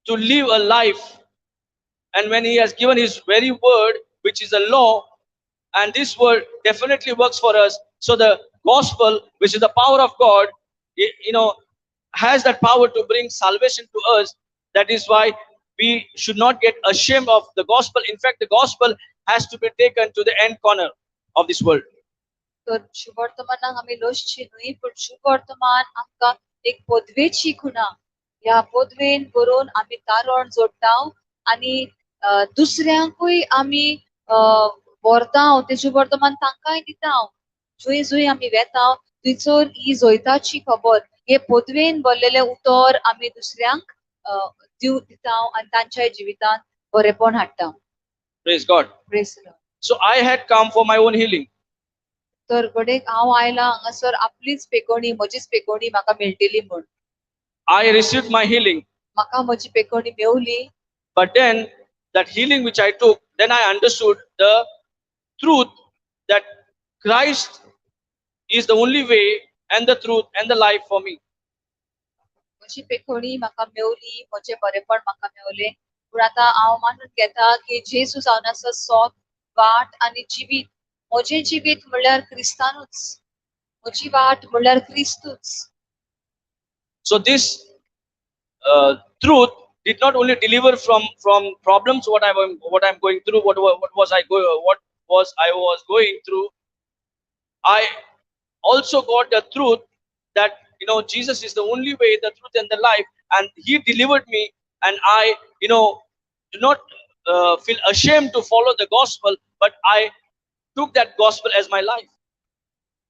to live a life, and when He has given His very word, which is a law, and this word definitely works for us. So the gospel, which is the power of God, has that power to bring salvation to us. That is why we should not get ashamed of the gospel. In fact, the gospel has to be taken to the end corner of this world. तर शुभ वर्तमानाक आमी लोसची न्हय, पूण शुभ वर्तमान आमकां एक पदवेची खुणा. ह्या पदवेन बरोवन आमी तारण जोडटा आनी दुसऱ्यांकूय आमी व्हरता. तें शुभ वर्तमान तांकांय दिता. जंय जंय आमी वेता थंयसर ही जैताची खबर, हे पदवेन भरलेले उतर आमी दुसऱ्यांक दिता आनी तांच्या जिवितांत बरेपण हाडटा. Praise God. Praise the Lord. So I had come for my own healing. तर घडीक हांव आयलां हांगासर आपलीच पेकोवणी, म्हजीच पेकोवणी म्हाका मेळटली म्हूण. I received my healing. म्हाका म्हजी पेकोवणी मेवली. But then that healing which I took, then I understood the truth that Christ is the only way and the truth and the life for me. म्हजी पेकोवणी म्हाका मेवली, म्हजें बरेपण म्हाका मेवलें. पूण आतां हांव मानून घेता की जेजू जावन आसा सोत, वाट आनी जिवीत. म्हजें जिवीत म्हणल्यार क्रिस्तानूच, म्हजी वाट म्हणल्यार क्रिस्तूच. So this truth did not only deliver from problems what I'm going through, what was I going through. I also got the truth that Jesus is the only way, the truth, and the life, and He delivered me, and I do not feel ashamed to follow the gospel, but I took that gospel as my life.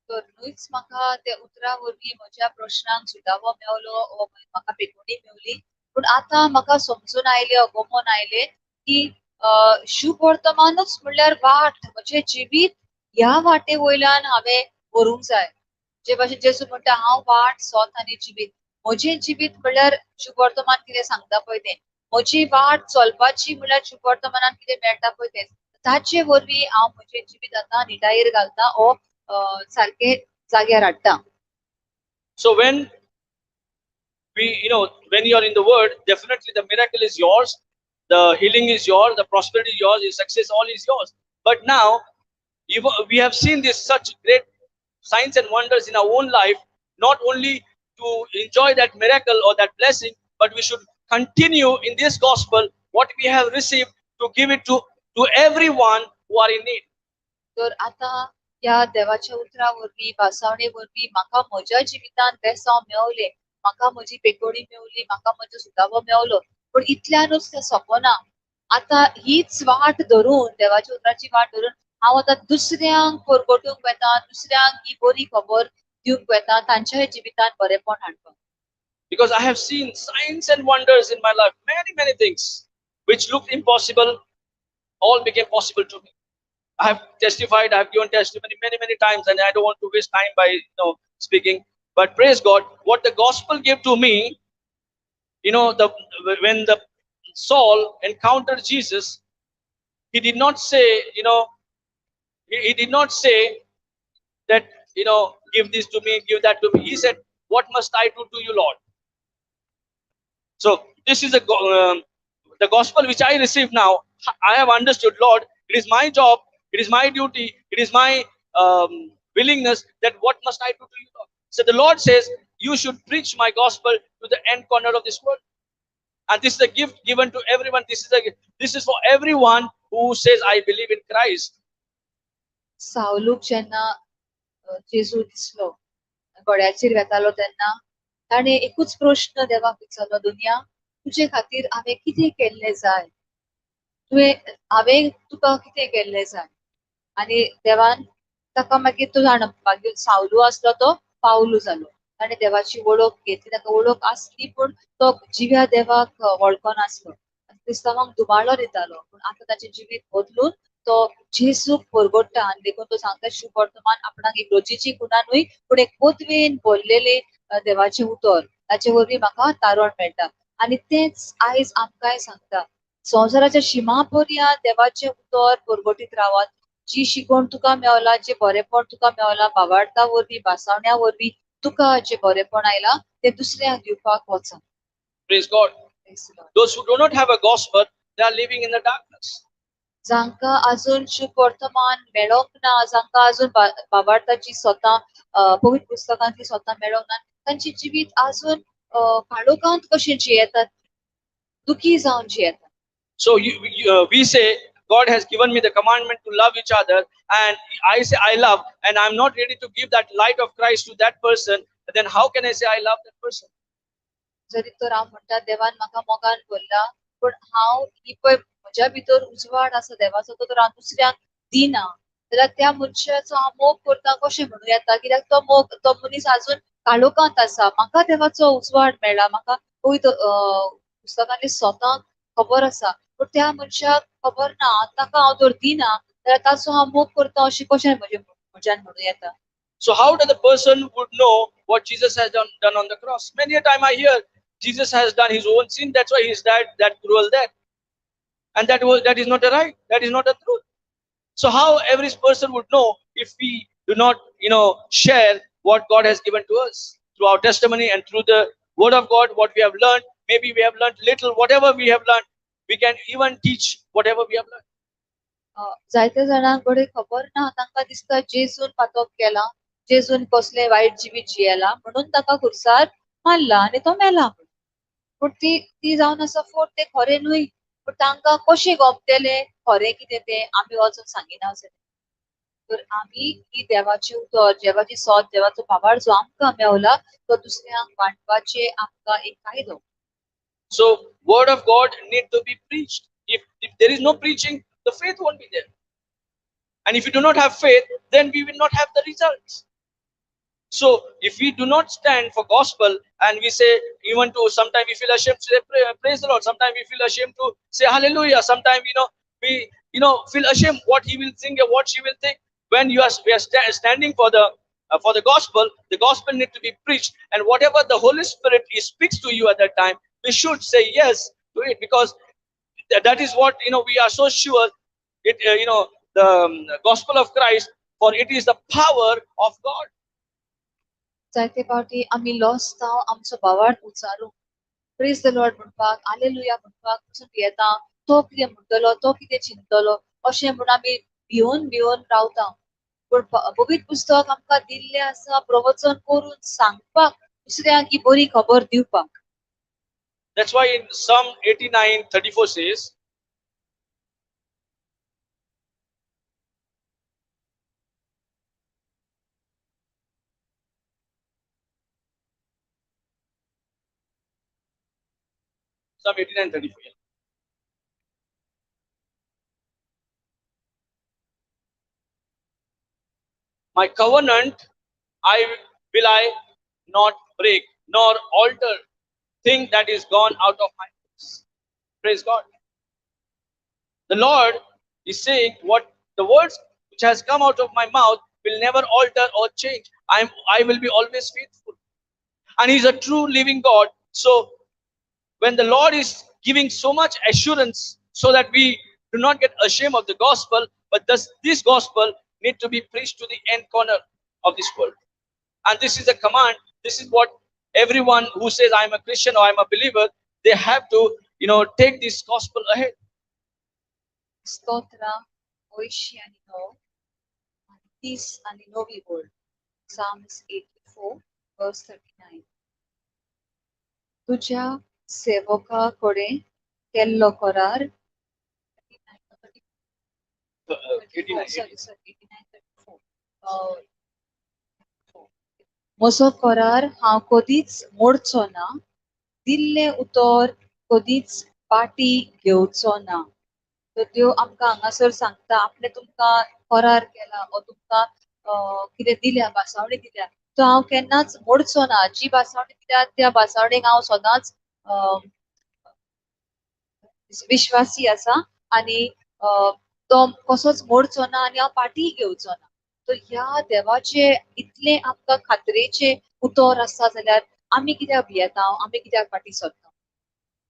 तर न्हूच म्हाका त्या उतरा वरवीं म्हज्या प्रश्नांक सुदावो मेवलो वा म्हाका पेकोवणी मेवली. पूण आतां म्हाका समजून आयलें, अगमन आयलें की शुभ वर्तमानूच म्हणल्यार वाट, म्हजें जिवीत ह्या वाटे वयल्यान हांवें व्हरूंक जाय. जे भाशेन जेजू म्हणटा हांव वाट, सोत आनी जिवीत. म्हजें जिवीत म्हणल्यार शुभ वर्तमान कितें सांगता पळय तें. म्हजी वाट चलपाची म्हणल्यार शुभ वर्तमानान कितें मेळटा पळय तें. ताचे वरवीं हांव म्हजें जिवीत आतां निडायेर घालता ओ सारके जाग्यार हाडटा. So when when you are in the word, definitely the miracle is yours, the healing is yours, the prosperity is yours, the success all is yours. But now we have seen this such great signs and wonders in our own life, not only to enjoy that miracle or that blessing, but we should continue in this gospel what we have received to give it to everyone who are in need. तर आतां ह्या देवाच्या उतरा वरवीं, भासावणे वरवीं म्हाका म्हज्या जिवितांत बेसांव मेवलें, म्हाका म्हजी पेकोवणी मेवली, म्हाका म्हजो सुदावो मेवलो. पूण इतल्यानूच तें सोंपना. आतां हीच वाट धरून, देवाच्या उतराची वाट धरून हांव आतां दुसऱ्यांक परगटूंक वेता, दुसऱ्यांक ही बरी खबर दिवंक वेता, तांच्याय जिवितांत बरेपण हाडपाक. Because I have seen signs and wonders in my life, many things which looked impossible, all became possible to me. I have testified, I have given testimony many times, and I don't want to waste time by speaking. But praise God, what the gospel gave to me, the when the Saul encountered Jesus, he did not say, he did not say that, give this to me, give that to me. He said, what must I do to you, Lord? So this is the gospel which I receive now. I have understood, Lord, it is my job, it is my duty, it is my willingness, that what must I do to you, Lord? So the Lord says, you should preach my gospel to the end corner of this world. And this is a gift given to everyone. This is for everyone who says, I believe in Christ. सावलूक जेन्ना जेजू दिसलो गड्याचेर वेतालो तेन्ना ताणें एकूच प्रश्न देवाक विचारलो, दुनिया तुजे खातीर हांवें कितें केल्लें जाय, हांवें तुका कितें केल्लें जाय. आनी देवान ताका मागीर तो जाण मागीर सावलू आसलो तो पावलू जालो. ताणें देवाची वळख घेतली, ताका वळख आसली पूण तो जिव्या देवाक वळखनासलो. क्रिस्तांवांक दुबाळो दितालो, पूण आतां ताचें जिवीत बदलून तो जेजूक परगट्टा. आनी देखून तो सांगता, शुभ वर्तमान आपणाक एक रोजीची गुणां न्हय पूण एक पदवेन भरलेले देवाचें उतर, ताचे वरवीं म्हाका तारण मेळटा. आनी तेंच आयज आमकांय सांगता, संवसाराच्या शिमा पर्यंत देवाचें उतर परगटीत रावात. जी शिकवण तुका मेवला, जे बरेपण तुका मेवला, भावार्था वरवीं भासावण्या वरवीं तुका जे बरेपण आयला ते दुसऱ्याक दिवपाक वचा. Praise God. Those who do not have a gospel, they are living in the darkness. जांकां अजून शुभ वर्तमान मेळोंक ना, जांकां अजून भावार्थाची स्वता पवित्र पुस्तकांतली स्वता मेळोंक ना, तांची जिवीत अजून काळोखांत कशें जियेतात, दुखी जावन जियेतात. So we say, God has given me the commandment to love each other, and I say I love, and I'm not ready to give that light of Christ to that person. Then how can I say I love that person? जरी तर हांव म्हणटा देवान म्हाका मोगान भरला, पूण हांव ही पळय म्हज्या भितर उजवाड आसा देवाचो, तो तर हांव दुसऱ्याक दिना, जाल्यार त्या मनशाचो हांव मोग करता कशें म्हणूं येता, कित्याक तो मनीस अजून काळोखांत आसा. म्हाका देवाचो उजवाड मेळ्ळा, म्हाका पुस्तकांतली स्वताक खबर आसा, पूण त्या मनशाक खबर ना. ताका हांव जर दिना जाल्यार ताचो हांव मोग करता अशें कशें म्हज्यान म्हणूं येता. So how does the person would know what Jesus has done on the cross? Many a time I hear Jesus has done his own sin, that's why he's died that cruel death. And that is not a right, that is not a truth. So how every person would know if we do not, share what God has given to us through our testimony and through the word of God, what we have learned. Maybe we have learned little, whatever we have learned, we can even teach whatever we have learned. जायत्या जाणांकडे खबर ना, तांकां दिसता जेजून पातक केला, जेजून कसले वायट जिवीत जियेला म्हणून ताका खुर्सार मारला आनी तो मेला. पूण ती जावन आसा फोट, ते खरें न्हय. पूण तांकां कशें गमतले खरें कितें तें आमी वचून सांगिना जाल्यार. तर आमी ही देवाची उतर, देवाची सोत, देवाचो भावार्थ जो आमकां मेवला तो दुसऱ्यांक वांटपाचे आमकां एक कायदो. So word of God need to be preached. If there is no preaching, the faith won't be there. And if you do not have faith, then we will not have the results. So if we do not stand for gospel and we say, even to sometimes we feel ashamed to say praise the Lord, sometimes we feel ashamed to say hallelujah, sometimes we feel ashamed what he will think or what she will think. When we are standing for the gospel need to be preached, and whatever the Holy Spirit speaks to you at that time, we should say yes to it, because that is what we are so sure it the gospel of Christ, for it is the power of God. जायते फावटी आमी lost जावन आमचो भावार्थ उच्चारूंक, praise the Lord म्हणपाक, hallelujah म्हणपाक पसून येता, तो कितें म्हणटलो, तो कितें चिंतलो अशें म्हणून आमी भिवून रावता. पूण पवित्र पुस्तक आमकां दिल्लें आसा प्रवचन करून सांगपाक, दुसऱ्यांक ही बरी खबर दिवपाक. That's why in Psalm 89:34 says, Psalm 89:34. My covenant will I not break, nor alter thing that is gone out of my lips. Praise God. The Lord is saying, what the words which has come out of my mouth will never alter or change. I will be always faithful. And He's a true living God. So when the Lord is giving so much assurance so that we do not get ashamed of the gospel, but this gospel need to be preached to the end corner of this world. And this is a command. This is what everyone who says I'm a Christian or I'm a believer, they have to, take this gospel ahead. स्तोत्र 89 30 आणि 9 बोल. Psalms 84 verse 39. तुझ्या सेवकाकडे केल्लो करार 89. म्हजो करार हांव कधीच मोडचो ना, दिल्ले उतर कधीच पाटी घेवचो ना. तर देव आमकां हांगासर सांगता, आपणे तुमकां करार केला वा तुमकां कितें दिल्या, बासावडी दिल्या, तो हांव केन्नाच मोडचो ना. जी बासावडी दिल्या त्या बासावडेक हांव सदांच विश्वासी आसा आनी तो कसोच मोडचो ना आनी हांव फाटीय घेवचो ना. तर ह्या देवाचे इतले आमकां खात्रेचे उतर आसा जाल्यार आमी कित्याक भियेता, आमी कित्याक फाटीं सरता.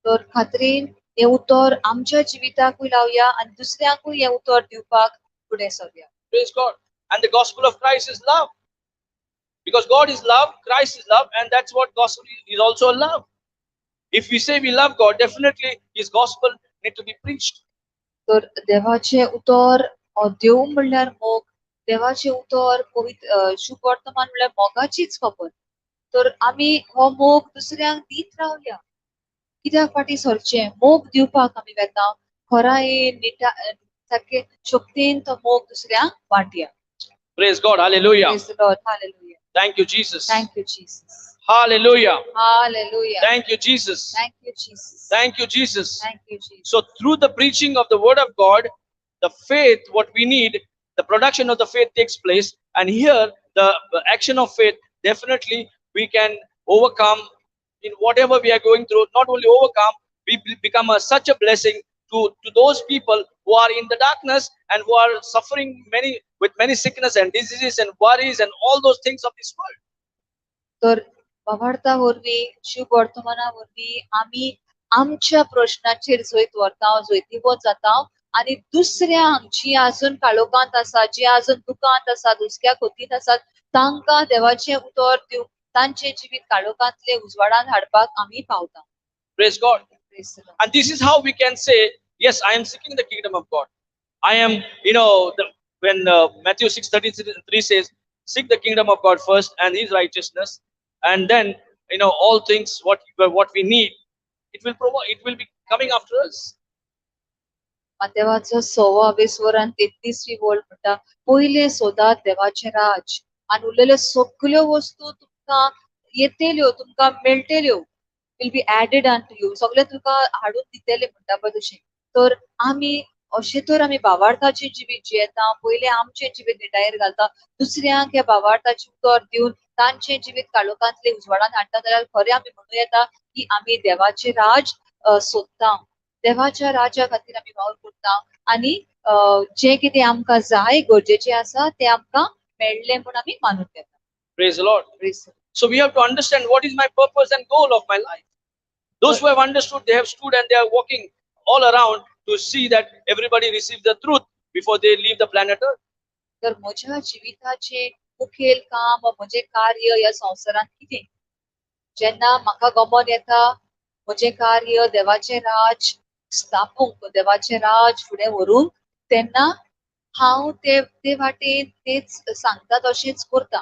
तर खात्रेन हे उतर आमच्या जिविताकूय लावया आनी दुसऱ्यांकूय हे उतर दिवपाक फुडें सरया. Praise God. And the gospel of Christ is love. Because God is love, Christ is love, and that's what gospel is also love. If we say we love God, definitely His gospel need to be preached. तर देवाचे उतर देव म्हणल्यार मोग, देवाचे उतर पवित्र शुभ वर्तमान म्हणल्यार मोगाचीच खबर. तर आमी हो मोग दुसऱ्यांक दीत रावया. कित्याक फाटीं सरचें? मोग दिवपाक आमी वेता. खरायेन सारके शक्तीन तो मोग दुसऱ्यांक वाटया. Praise God. Hallelujah. Praise the Lord. Hallelujah. Thank you, Jesus. Thank you, Jesus. Hallelujah. Hallelujah. Thank you, Jesus. Thank you, Jesus. Thank you, Jesus. Thank you, Jesus. So through the preaching of the word of God, the faith, what we need, the production of the faith takes place. And here, the action of faith, definitely we can overcome in whatever we are going through. Not only overcome, we become such a blessing to those people who are in the darkness and who are suffering with many sickness and diseases and worries and all those things of this world. तर भावार्था वरवीं शुभ वर्तमाना वरवीं आमी आमच्या प्रश्नाचेर जैत व्हरता, जैतीवत जाता आनी दुसऱ्यांक जी आजून काळोखांत आसा, जी आजून दुखांत आसा, दुसऱ्या खोतींत आसात, तांकां देवाचें उतर दिवप, तांचें जिवीत काळोखांतले उजवाडांत हाडपाक आमी पावता. Praise God. Praise the Lord. And this is how we can say, yes, I am seeking the kingdom of God. I am, when Matthew 6:33 says, seek the kingdom of God first and His righteousness, and then, all things what we need, it will be coming after us. देवाचो 6:20 आणि 33 बोल म्हणटा, पहिले सोदात देवाचे राज आणि उरलेल्यो सगळ्यो वस्तू तुमकां येतल्यो, तुमकां मेळटल्यो, will be added unto you. सगळे तुका हाडून दितले म्हणटा पळय तशें. तर आमी अशें तर आमी भावार्थाचें जिवीत जियेता, पयले आमचें जिवीत निटायेर घालता, दुसऱ्यांक ह्या भावार्थाचें उतर दिवन तांचें जिवीत काळोखांतले उजवाडांत हाडटा, जाल्यार खरें आमी म्हणूं येता की आमी देवाचें राज सोदता, देवाच्या राजा खातीर आमी वावर करता आनी जे कितें आमकां जाय, गरजेचें आसा, तें आमकां मेळ्ळें म्हूण आमी मानून घेता. Praise the Lord. Praise the Lord. So we have to understand what is my purpose and goal of my life. Those who have understood, they have stood and they are walking all around to see that everybody receives the truth before they leave the planet Earth. तर म्हज्या जिविताचें मुखेल काम वा म्हजें कार्य ह्या संवसारांत कितें? जेन्ना म्हाका गमन येता, म्हजें कार्य देवाचें राज स्थापूंक, देवाचें राज फुडें व्हरूंक, तेन्ना हांव ते वाटेन तेच सांगता तशेंच करता.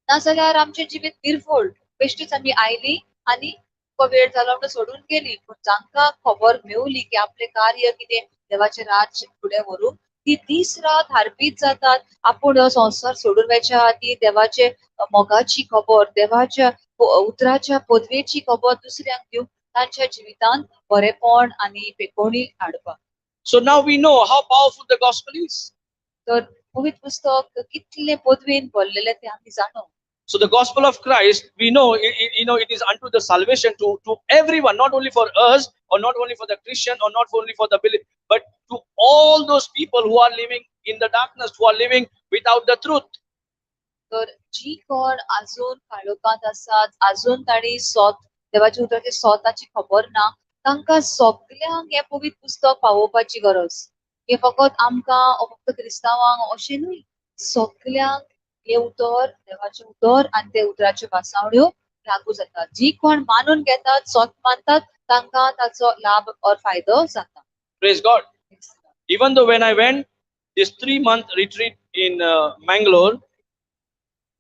नाजाल्यार आमचें जिवीत निर्फळ, बेश्टीच आमी आयलीं आनी वेळ जालो म्हणून सोडून गेलीं. पूण जांकां खबर मेवली की आपलें कार्य कितें, देवाचें राज फुडें व्हरूंक, ती दीस रात हारपीत जातात. आपूण हो संवसार सोडून वयच्या आदीं देवाचे मोगाची खबर, देवाच्या उतराच्या पदवेची खबर दुसऱ्यांक दिवंक, तांच्या जिवितांत बरेपण आनी पेखोवणी हाडपाक. So now we know how powerful the gospel is. तर पवित्र पुस्तक कितले पदवेन भरलेले ते आमी जाणो. So the gospel of Christ, we know, it is unto the salvation to everyone, not only for us, or not only for the Christian, or not only for the believer, but to all those people who are living in the darkness, who are living without the truth. तर जी कोण अजून काळोखांत आसात, अजून तांणी देवाच्या उतराची सोताची खबर ना, तांकां सगल्यांक हे पवित्र पुस्तक पावोवपाची गरज. हे फकत आमकां फक्त क्रिस्तांवांक अशें न्हय, सगल्यांक हे उतर, देवाचें उतर आनी ते उतराच्यो भासावण्यो लागू जातात. जी कोण मानून घेतात, सोत मानतात, तांकां ताचो लाभ और फायदो जाता. Praise God. Even though when I went this 3-month retreat in Mangalore,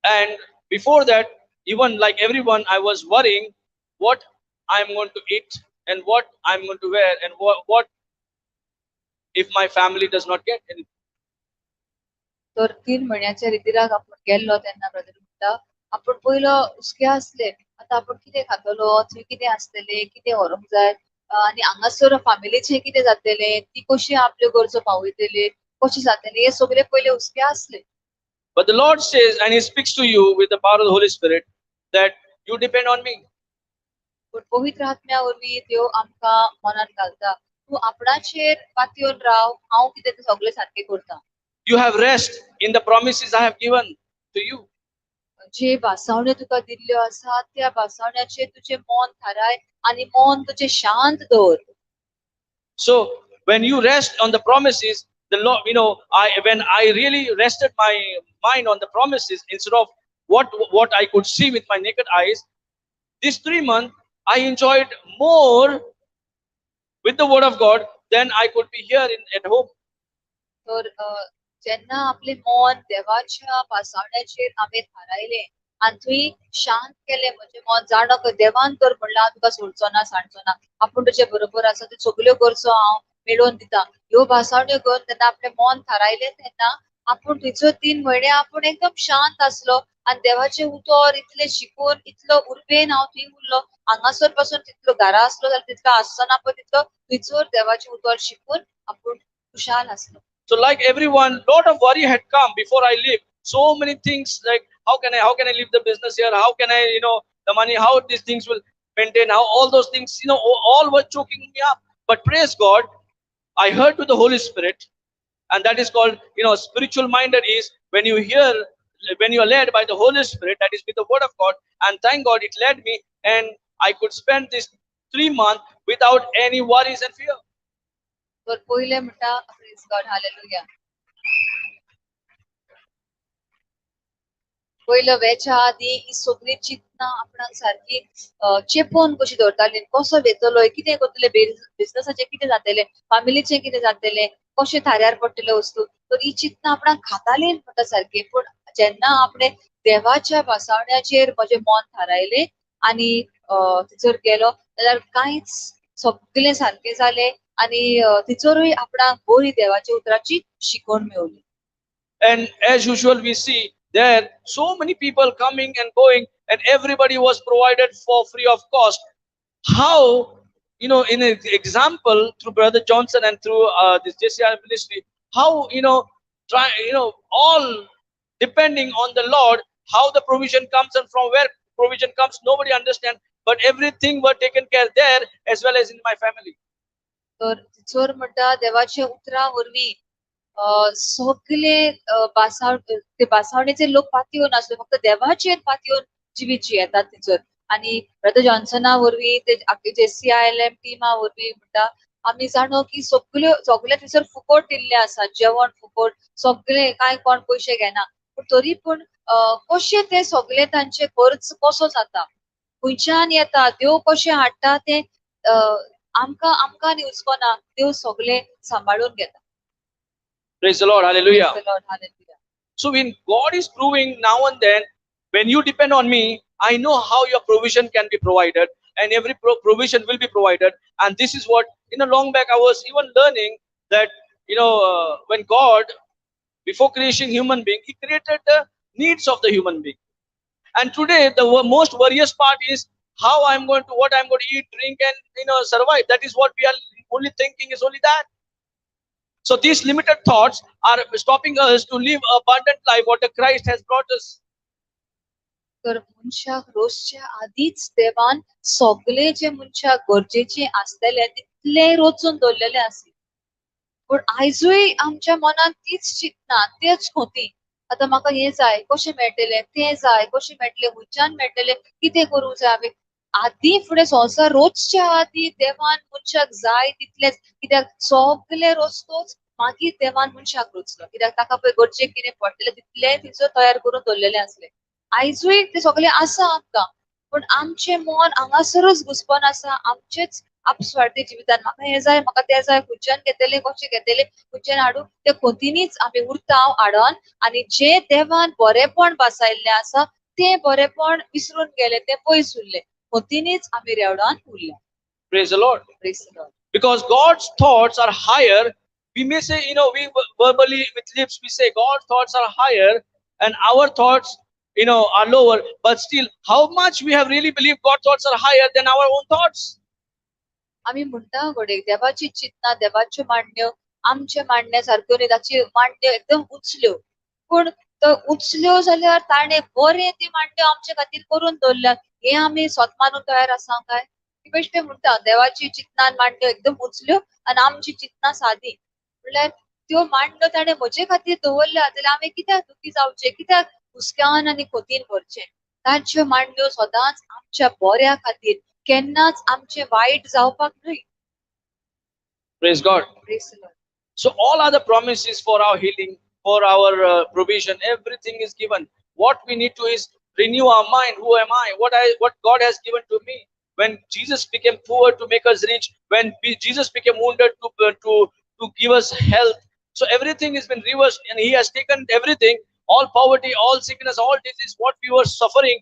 and before that, even like everyone, I was worrying what I'm going to eat and what I'm going to wear, and what if my family does not get anything. तर 3 महिन्याच्या रितीराक आपण गेल्लो तेन्ना brother म्हणटा आपण पयलो हुस्के आसले, आता आपण कितें खातलो, थंय कितें आसतले, कितें व्हरोंक जाय, आनी हांगासर फॅमिलीचें कितें जातलें, ती कशी आपल्यो गरजो पावयतली, कशी जातली, हे सगळे पयले हुस्के आसले. But the Lord says, and He speaks to you with the power of the Holy Spirit, that you depend on me. पण पवित्र आत्म्या वरवीं त्यो आमकां मनात घालता, तूं आपणाचेर पातयेवन राव, हांव कितें तें सगळें सारकें करता. You have rest in the promises I have given to you. जे भासावण्यो तुका दिल्ल्यो आसात, त्या भासावण्याचेर तुजें मन थाराय आनी मन तुजें शांत दवर. So when you rest on the promises, the Lord, when I really rested my mind on the promises instead of what I could see with my naked eyes, this 3 months I enjoyed more with the word of God than I could be here at home. तर जेन्ना आपले मन देवाच्या भासावण्याचेर हांवें थारायलें आनी थंय शांत केलें म्हजें मन, जाणो देवान तर म्हणलां तुका सोडचो ना, सांडचो ना, आपूण तुजे बरोबर आसा, त्यो सगल्यो गरजो हांव मेळोवन दिता. ह्यो भासावण्यो घेवन तेन्ना आपलें मन थारायलें तेन्ना आपूण थंयसर 3 म्हयने आपूण एकदम शांत आसलो आनी देवाचें उतर इतलें शिकून इतलो उर्बेन हांव थंय उरलो. हांगासर पासून तितलो घरा आसलो जाल्यार तितलो आसचो ना, पण तितलो थंयसर देवाचें उतर शिकून आपूण खुशाल आसलो. So like everyone, lot of worry had come before I leave. So many things like how can I leave the business here? How can I, the money, how these things will maintain, how all those things, all were choking me up. But praise God, I heard to the Holy Spirit, and that is called, spiritual minded is when you are led by the Holy Spirit, that is with the word of God. And thank God it led me, and I could spend this 3 months without any worries and fear. तर पहिले म्हणटा praise God, hallelujah. पयलो वेच्या आदी ही सगळी चिंतना आपणाक सारकी चेपोन कशी दवरताली, कसो वेतलो, कितें करतले, बिझनसाचें कितें जातलें, फॅमिलीचें कितें जातलें, कशें थाऱ्यार पडटल्यो वस्तू, तर ही चिंतना आपणाक खाताली म्हणटा सारकी. पूण जेन्ना आपणे देवाच्या भासावण्याचेर म्हजें मन थारायलें आनी थंयसर गेलो जाल्यार कांयच सगळें सारकें जालें आनी थंयसरूय आपणाक बरी देवाच्या उतराची शिकवण मेळ्ळी. And as usual, we see there so many people coming and going, and everybody was provided for free of cost. How, in an example through Brother Johnson and through this JCILM ministry, how, all depending on the Lord, how the provision comes and from where provision comes, nobody understands. But everything were taken care there as well as in my family. तर थंयसर म्हणटा देवाच्या उतरा वरवीं सगळे ते भासावणेचे लोक पातयेवन आसले, फक्त देवाचेर पातयेवन जिवीत येतात थंयसर. आनी ब्रदर जॉन्सना वरवीं ते JCILM टिमा वरवीं म्हणटा आमी जाणो की सगळे थंयसर फुकट दिल्ले आसा, जेवण फुकट, सगळे कांय कोण पयशे घेना. पूण तरी पूण कशें ते सगळे तांचे खर्च कसो जाता, खंयच्यान येता, देव कशें हाडटा ते आमकां न्ही हुस्कोना, देव सगळे सांबाळून घेता. Praise the Lord, hallelujah. Praise the Lord, hallelujah. So when God is proving now and then, when you depend on me, I know how your provision can be provided, and every provision will be provided. And this is what, long back I was even learning that, when God, before creating human being, He created the needs of the human being. And today, the most worriest part is how what I'm going to eat, drink, and, survive. That is what we are only thinking is only that. So these limited thoughts are stopping us to live abundant life, what the Christ has brought us. तर मनशाक रोजच्या आदींच देवान सगळे जे मनशाक गरजेचे आसलेले तितले रोचून दवरलेले आसले. पण आयजूय आमच्या मनात तीच चिंतना, तेच खोती. आता म्हाका हे जाय, कशें मेळटलें, तें जाय, कशें मेळटलें, हुंयच्यान मेळटलें, कितें करूंक जाय हांवें. आदीं फुडें संवसार रोजच्या आदीं देवान मनशाक जाय तितलेंच, कित्याक सगळे रोचतोच मागीर देवान मनशाक रोचलो. कित्याक ताका पळय गरजेक कितें पडटलें तितलें थिंयसर तयार करून दवरलेलें आसलें. आयजूय तें सगळें आसा आमकां, पण आमचें मन हांगासरूच घुस्पोन आसा आमचेच आपसुवार्थी जिवितान. म्हाका हें जाय, म्हाका तें जाय, खंयच्यान घेतलें, कशें घेतलें, खंयच्यान हाडूं, ते खोतींनीच आमी उरता आडोन, आनी जें देवान बरेंपण बसयल्लें आसा तें बरेंपण विसरून गेले, तें पयस उरलें. खोतींनीच आमी रेवडावन उरल्या. Praise the Lord. Praise the Lord. Because God's thoughts are higher. We may say, we verbally with lips, we say God's thoughts are higher and our thoughts, are lower. But still, how much we have really believed God's thoughts are higher than our own thoughts? आमी म्हणटा घोडे देवाची चिंतना, देवाच्यो मांडण्यो आमच्या मांडण्या सारक्यो न्ही, ताची मांडण्यो एकदम उचल्यो. पूण तो उचल्यो जाल्यार ताणें बरें ती मांडण्यो आमचे खातीर करून दवरल्यात. हे आमी स्वता मानून तयार आसा काय? ती बेश्टें म्हणटा देवाची चिंतना मांडण्यो एकदम उचल्यो आनी आमची चिंतना सादी. म्हणल्यार त्यो मांडण्यो ताणें म्हजे खातीर दवरल्या जाल्यार हांवें कित्याक दुखी जावचें, कित्याक हुस्क्यान आनी खोतीन भरचें. ताच्यो मांडण्यो सदांच आमच्या बऱ्या खातीर, केन्नाच आमचे वायट जावपाक न्हय. Praise God. Praise the Lord. So all other promises for our healing, for our provision, everything is given. What we need to is renew our mind. Who am I? What God has given to me. When Jesus became poor to make us rich, when Jesus became wounded to give us health. So everything has been reversed, and He has taken everything, all poverty, all sickness, all disease, what we were suffering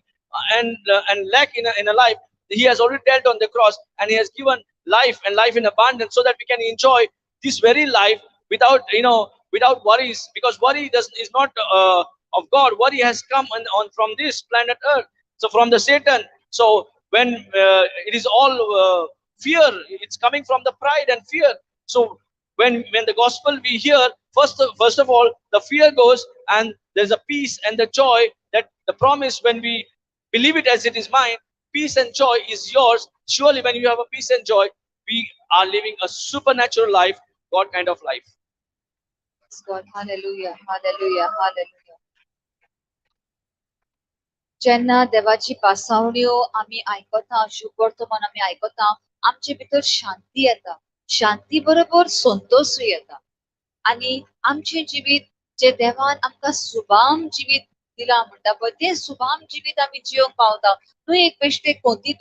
and lack in a life. He has already dealt on the cross, and He has given life and life in abundance, so that we can enjoy this very life without worries, because worry is not of God. Worry has come on from this planet Earth, so from the Satan. So when it is all fear, it's coming from the pride and fear. So when the gospel we hear, first of all, the fear goes, and there's a peace and the joy, that the promise, when we believe it as it is mine, peace and joy is yours. Surely when you have a peace and joy, we are living a supernatural life, God kind of life. Praise God. Hallelujah. Hallelujah. Hallelujah. जेन्ना देवाची पासावण्यो आमी आयकता, शुभ वर्तमान आमी आयकता, आमचे भितर शांती येता. शांती बरोबर संतोषूय येता. आनी आमचें जिवीत जे देवान आमकां सुभाम जिवीत दिलां म्हणटा पळय, तें सुभाम जिवीत आमी जियोंक पावता. न्हय एक बेश्टे खोती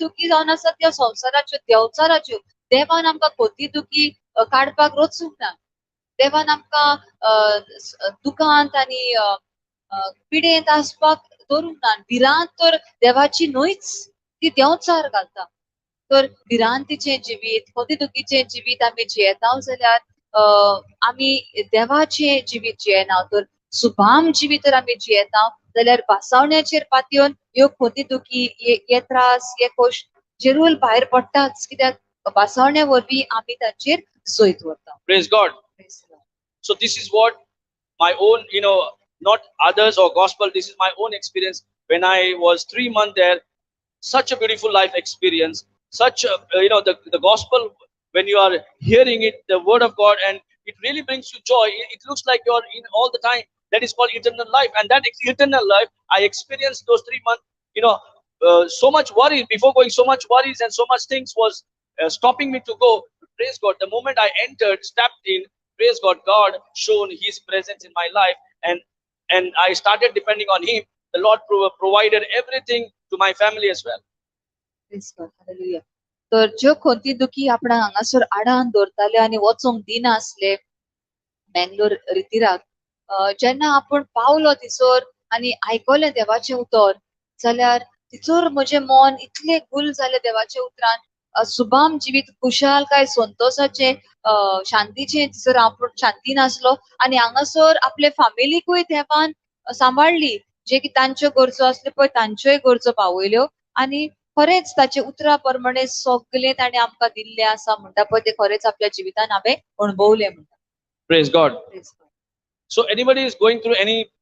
दुखी जावन आसा त्या संवसाराच्यो, देंवचाराच्यो. देवान आमकां खोती दुखी काडपाक रोचूंक ना. देवान आमकां दुखांत आनी पिडेंत आसपाक दवरूंक ना. भिरांत तर देवाची न्हयच, ती देंवचार घालता. तर भिरांतीचें जिवीत, खोती दुखीचें जिवीत आमी जियेता जाल्यार आमी देवाचें जिवीत जियेना. तर सुभाम जिवीत तर आमी जियेता जाल्यार पासावण्याचेर पातयेवन ह्यो खोती दुखी, हे त्रास, हे कश्ट जरूर भायर पडटाच, कित्याक पासावण्या वरवीं आमी ताचेर जैत व्हरता. Praise God. So this is what my own, not others or gospel, this is my own experience. When I was 3 months there, such a beautiful life experience, such a, the gospel, when you are hearing it, the word of God, and it really brings you joy. It looks like you're in all the time. That is called eternal life. And that eternal life, I experienced those 3 months, so much worry before going, so much worries and so much things was stopping me to go. Praise God. The moment I entered, stepped in, praise God, God shown His presence in my life, and I started depending on Him. The Lord provided everything to my family as well. Praise God. Hallelujah. तर ज्यो खोती दुखी आपणाक हांगासर आडान दवरताले आनी वचोंक दिना आसले बेंगलोर रितीराक, जेन्ना आपूण पावलो थिसर आनी आयकलें देवाचें उतर, जाल्यार थिसर म्हजें मन इतलें गुल जालें देवाच्या उतरान. सुभाम जिवीत, खुशालकाय, संतोषाचें, शांतीचें थिसर आपूण शांतीन आसलो. आनी हांगासर आपले फामिलीकूय देवान सांबाळली. जे की तांच्यो गरजो आसल्यो पळय तांच्योय गरजो पावयल्यो. आनी खरेंच ताचे उतरा प्रमाणे सगळें ताणें आमकां दिल्लें आसा म्हणटा पळय तें खरेंच आपल्या जिवितान हांवें अणभवलें म्हणटा. Praise God. So anybody is going through any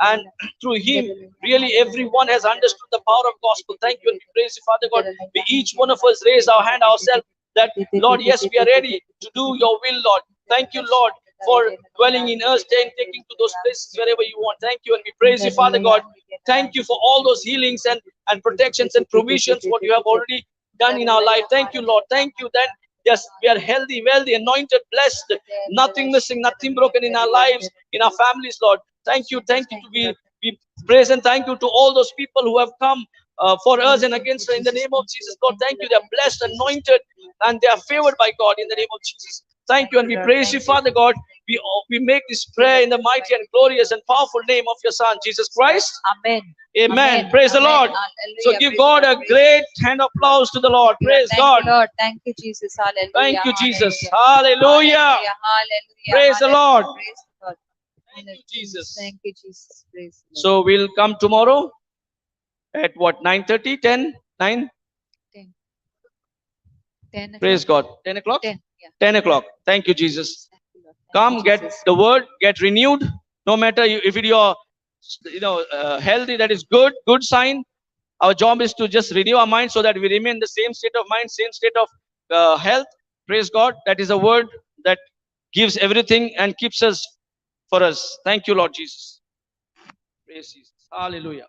and through him, really everyone has understood the power of gospel. Thank you and we praise you, Father God. We each one of us raise our hand ourselves that, Lord, yes, we are ready to do your will, Lord. Thank you, Lord, for dwelling in us, taking to those places wherever you want. Thank you and we praise you, Father God. Thank you for all those healings and protections and provisions, what you have already done in our life. Thank you, Lord. Thank you that, yes, we are healthy, wealthy, anointed, blessed, nothing missing, nothing broken in our lives, in our families, Lord. Thank you to be praise and thank you to all those people who have come for us and against us in the name of Jesus, Lord. Thank you. They are blessed, anointed, and they are favored by God in the name of Jesus. Thank you and we praise you, Father God. We make this prayer in the mighty and glorious and powerful name of your Son, Jesus Christ. Amen. Amen. Praise the Lord. So give God a great hand of applause to the Lord. Praise God. Thank you, Lord. Thank you, Jesus. Hallelujah. Thank you, Jesus. Hallelujah. Hallelujah. Hallelujah. Praise the Lord. Praise the Lord. Thank you, Jesus. Thank you, Jesus. Praise the Lord. So we'll come tomorrow at what? 9:30, 10, 9? 10. 10 Praise o'clock. God. 10 o'clock? 10. Yeah. 10 o'clock. Thank you, Jesus. Thank you, Lord. Thank Come, you, get Jesus. the word, get renewed. No matter if you're healthy, that is good sign. Our job is to just renew our mind so that we remain the same state of mind, same state of health. Praise God. That is a word that gives everything and keeps us for us. Thank you, Lord Jesus. Praise Jesus. Hallelujah.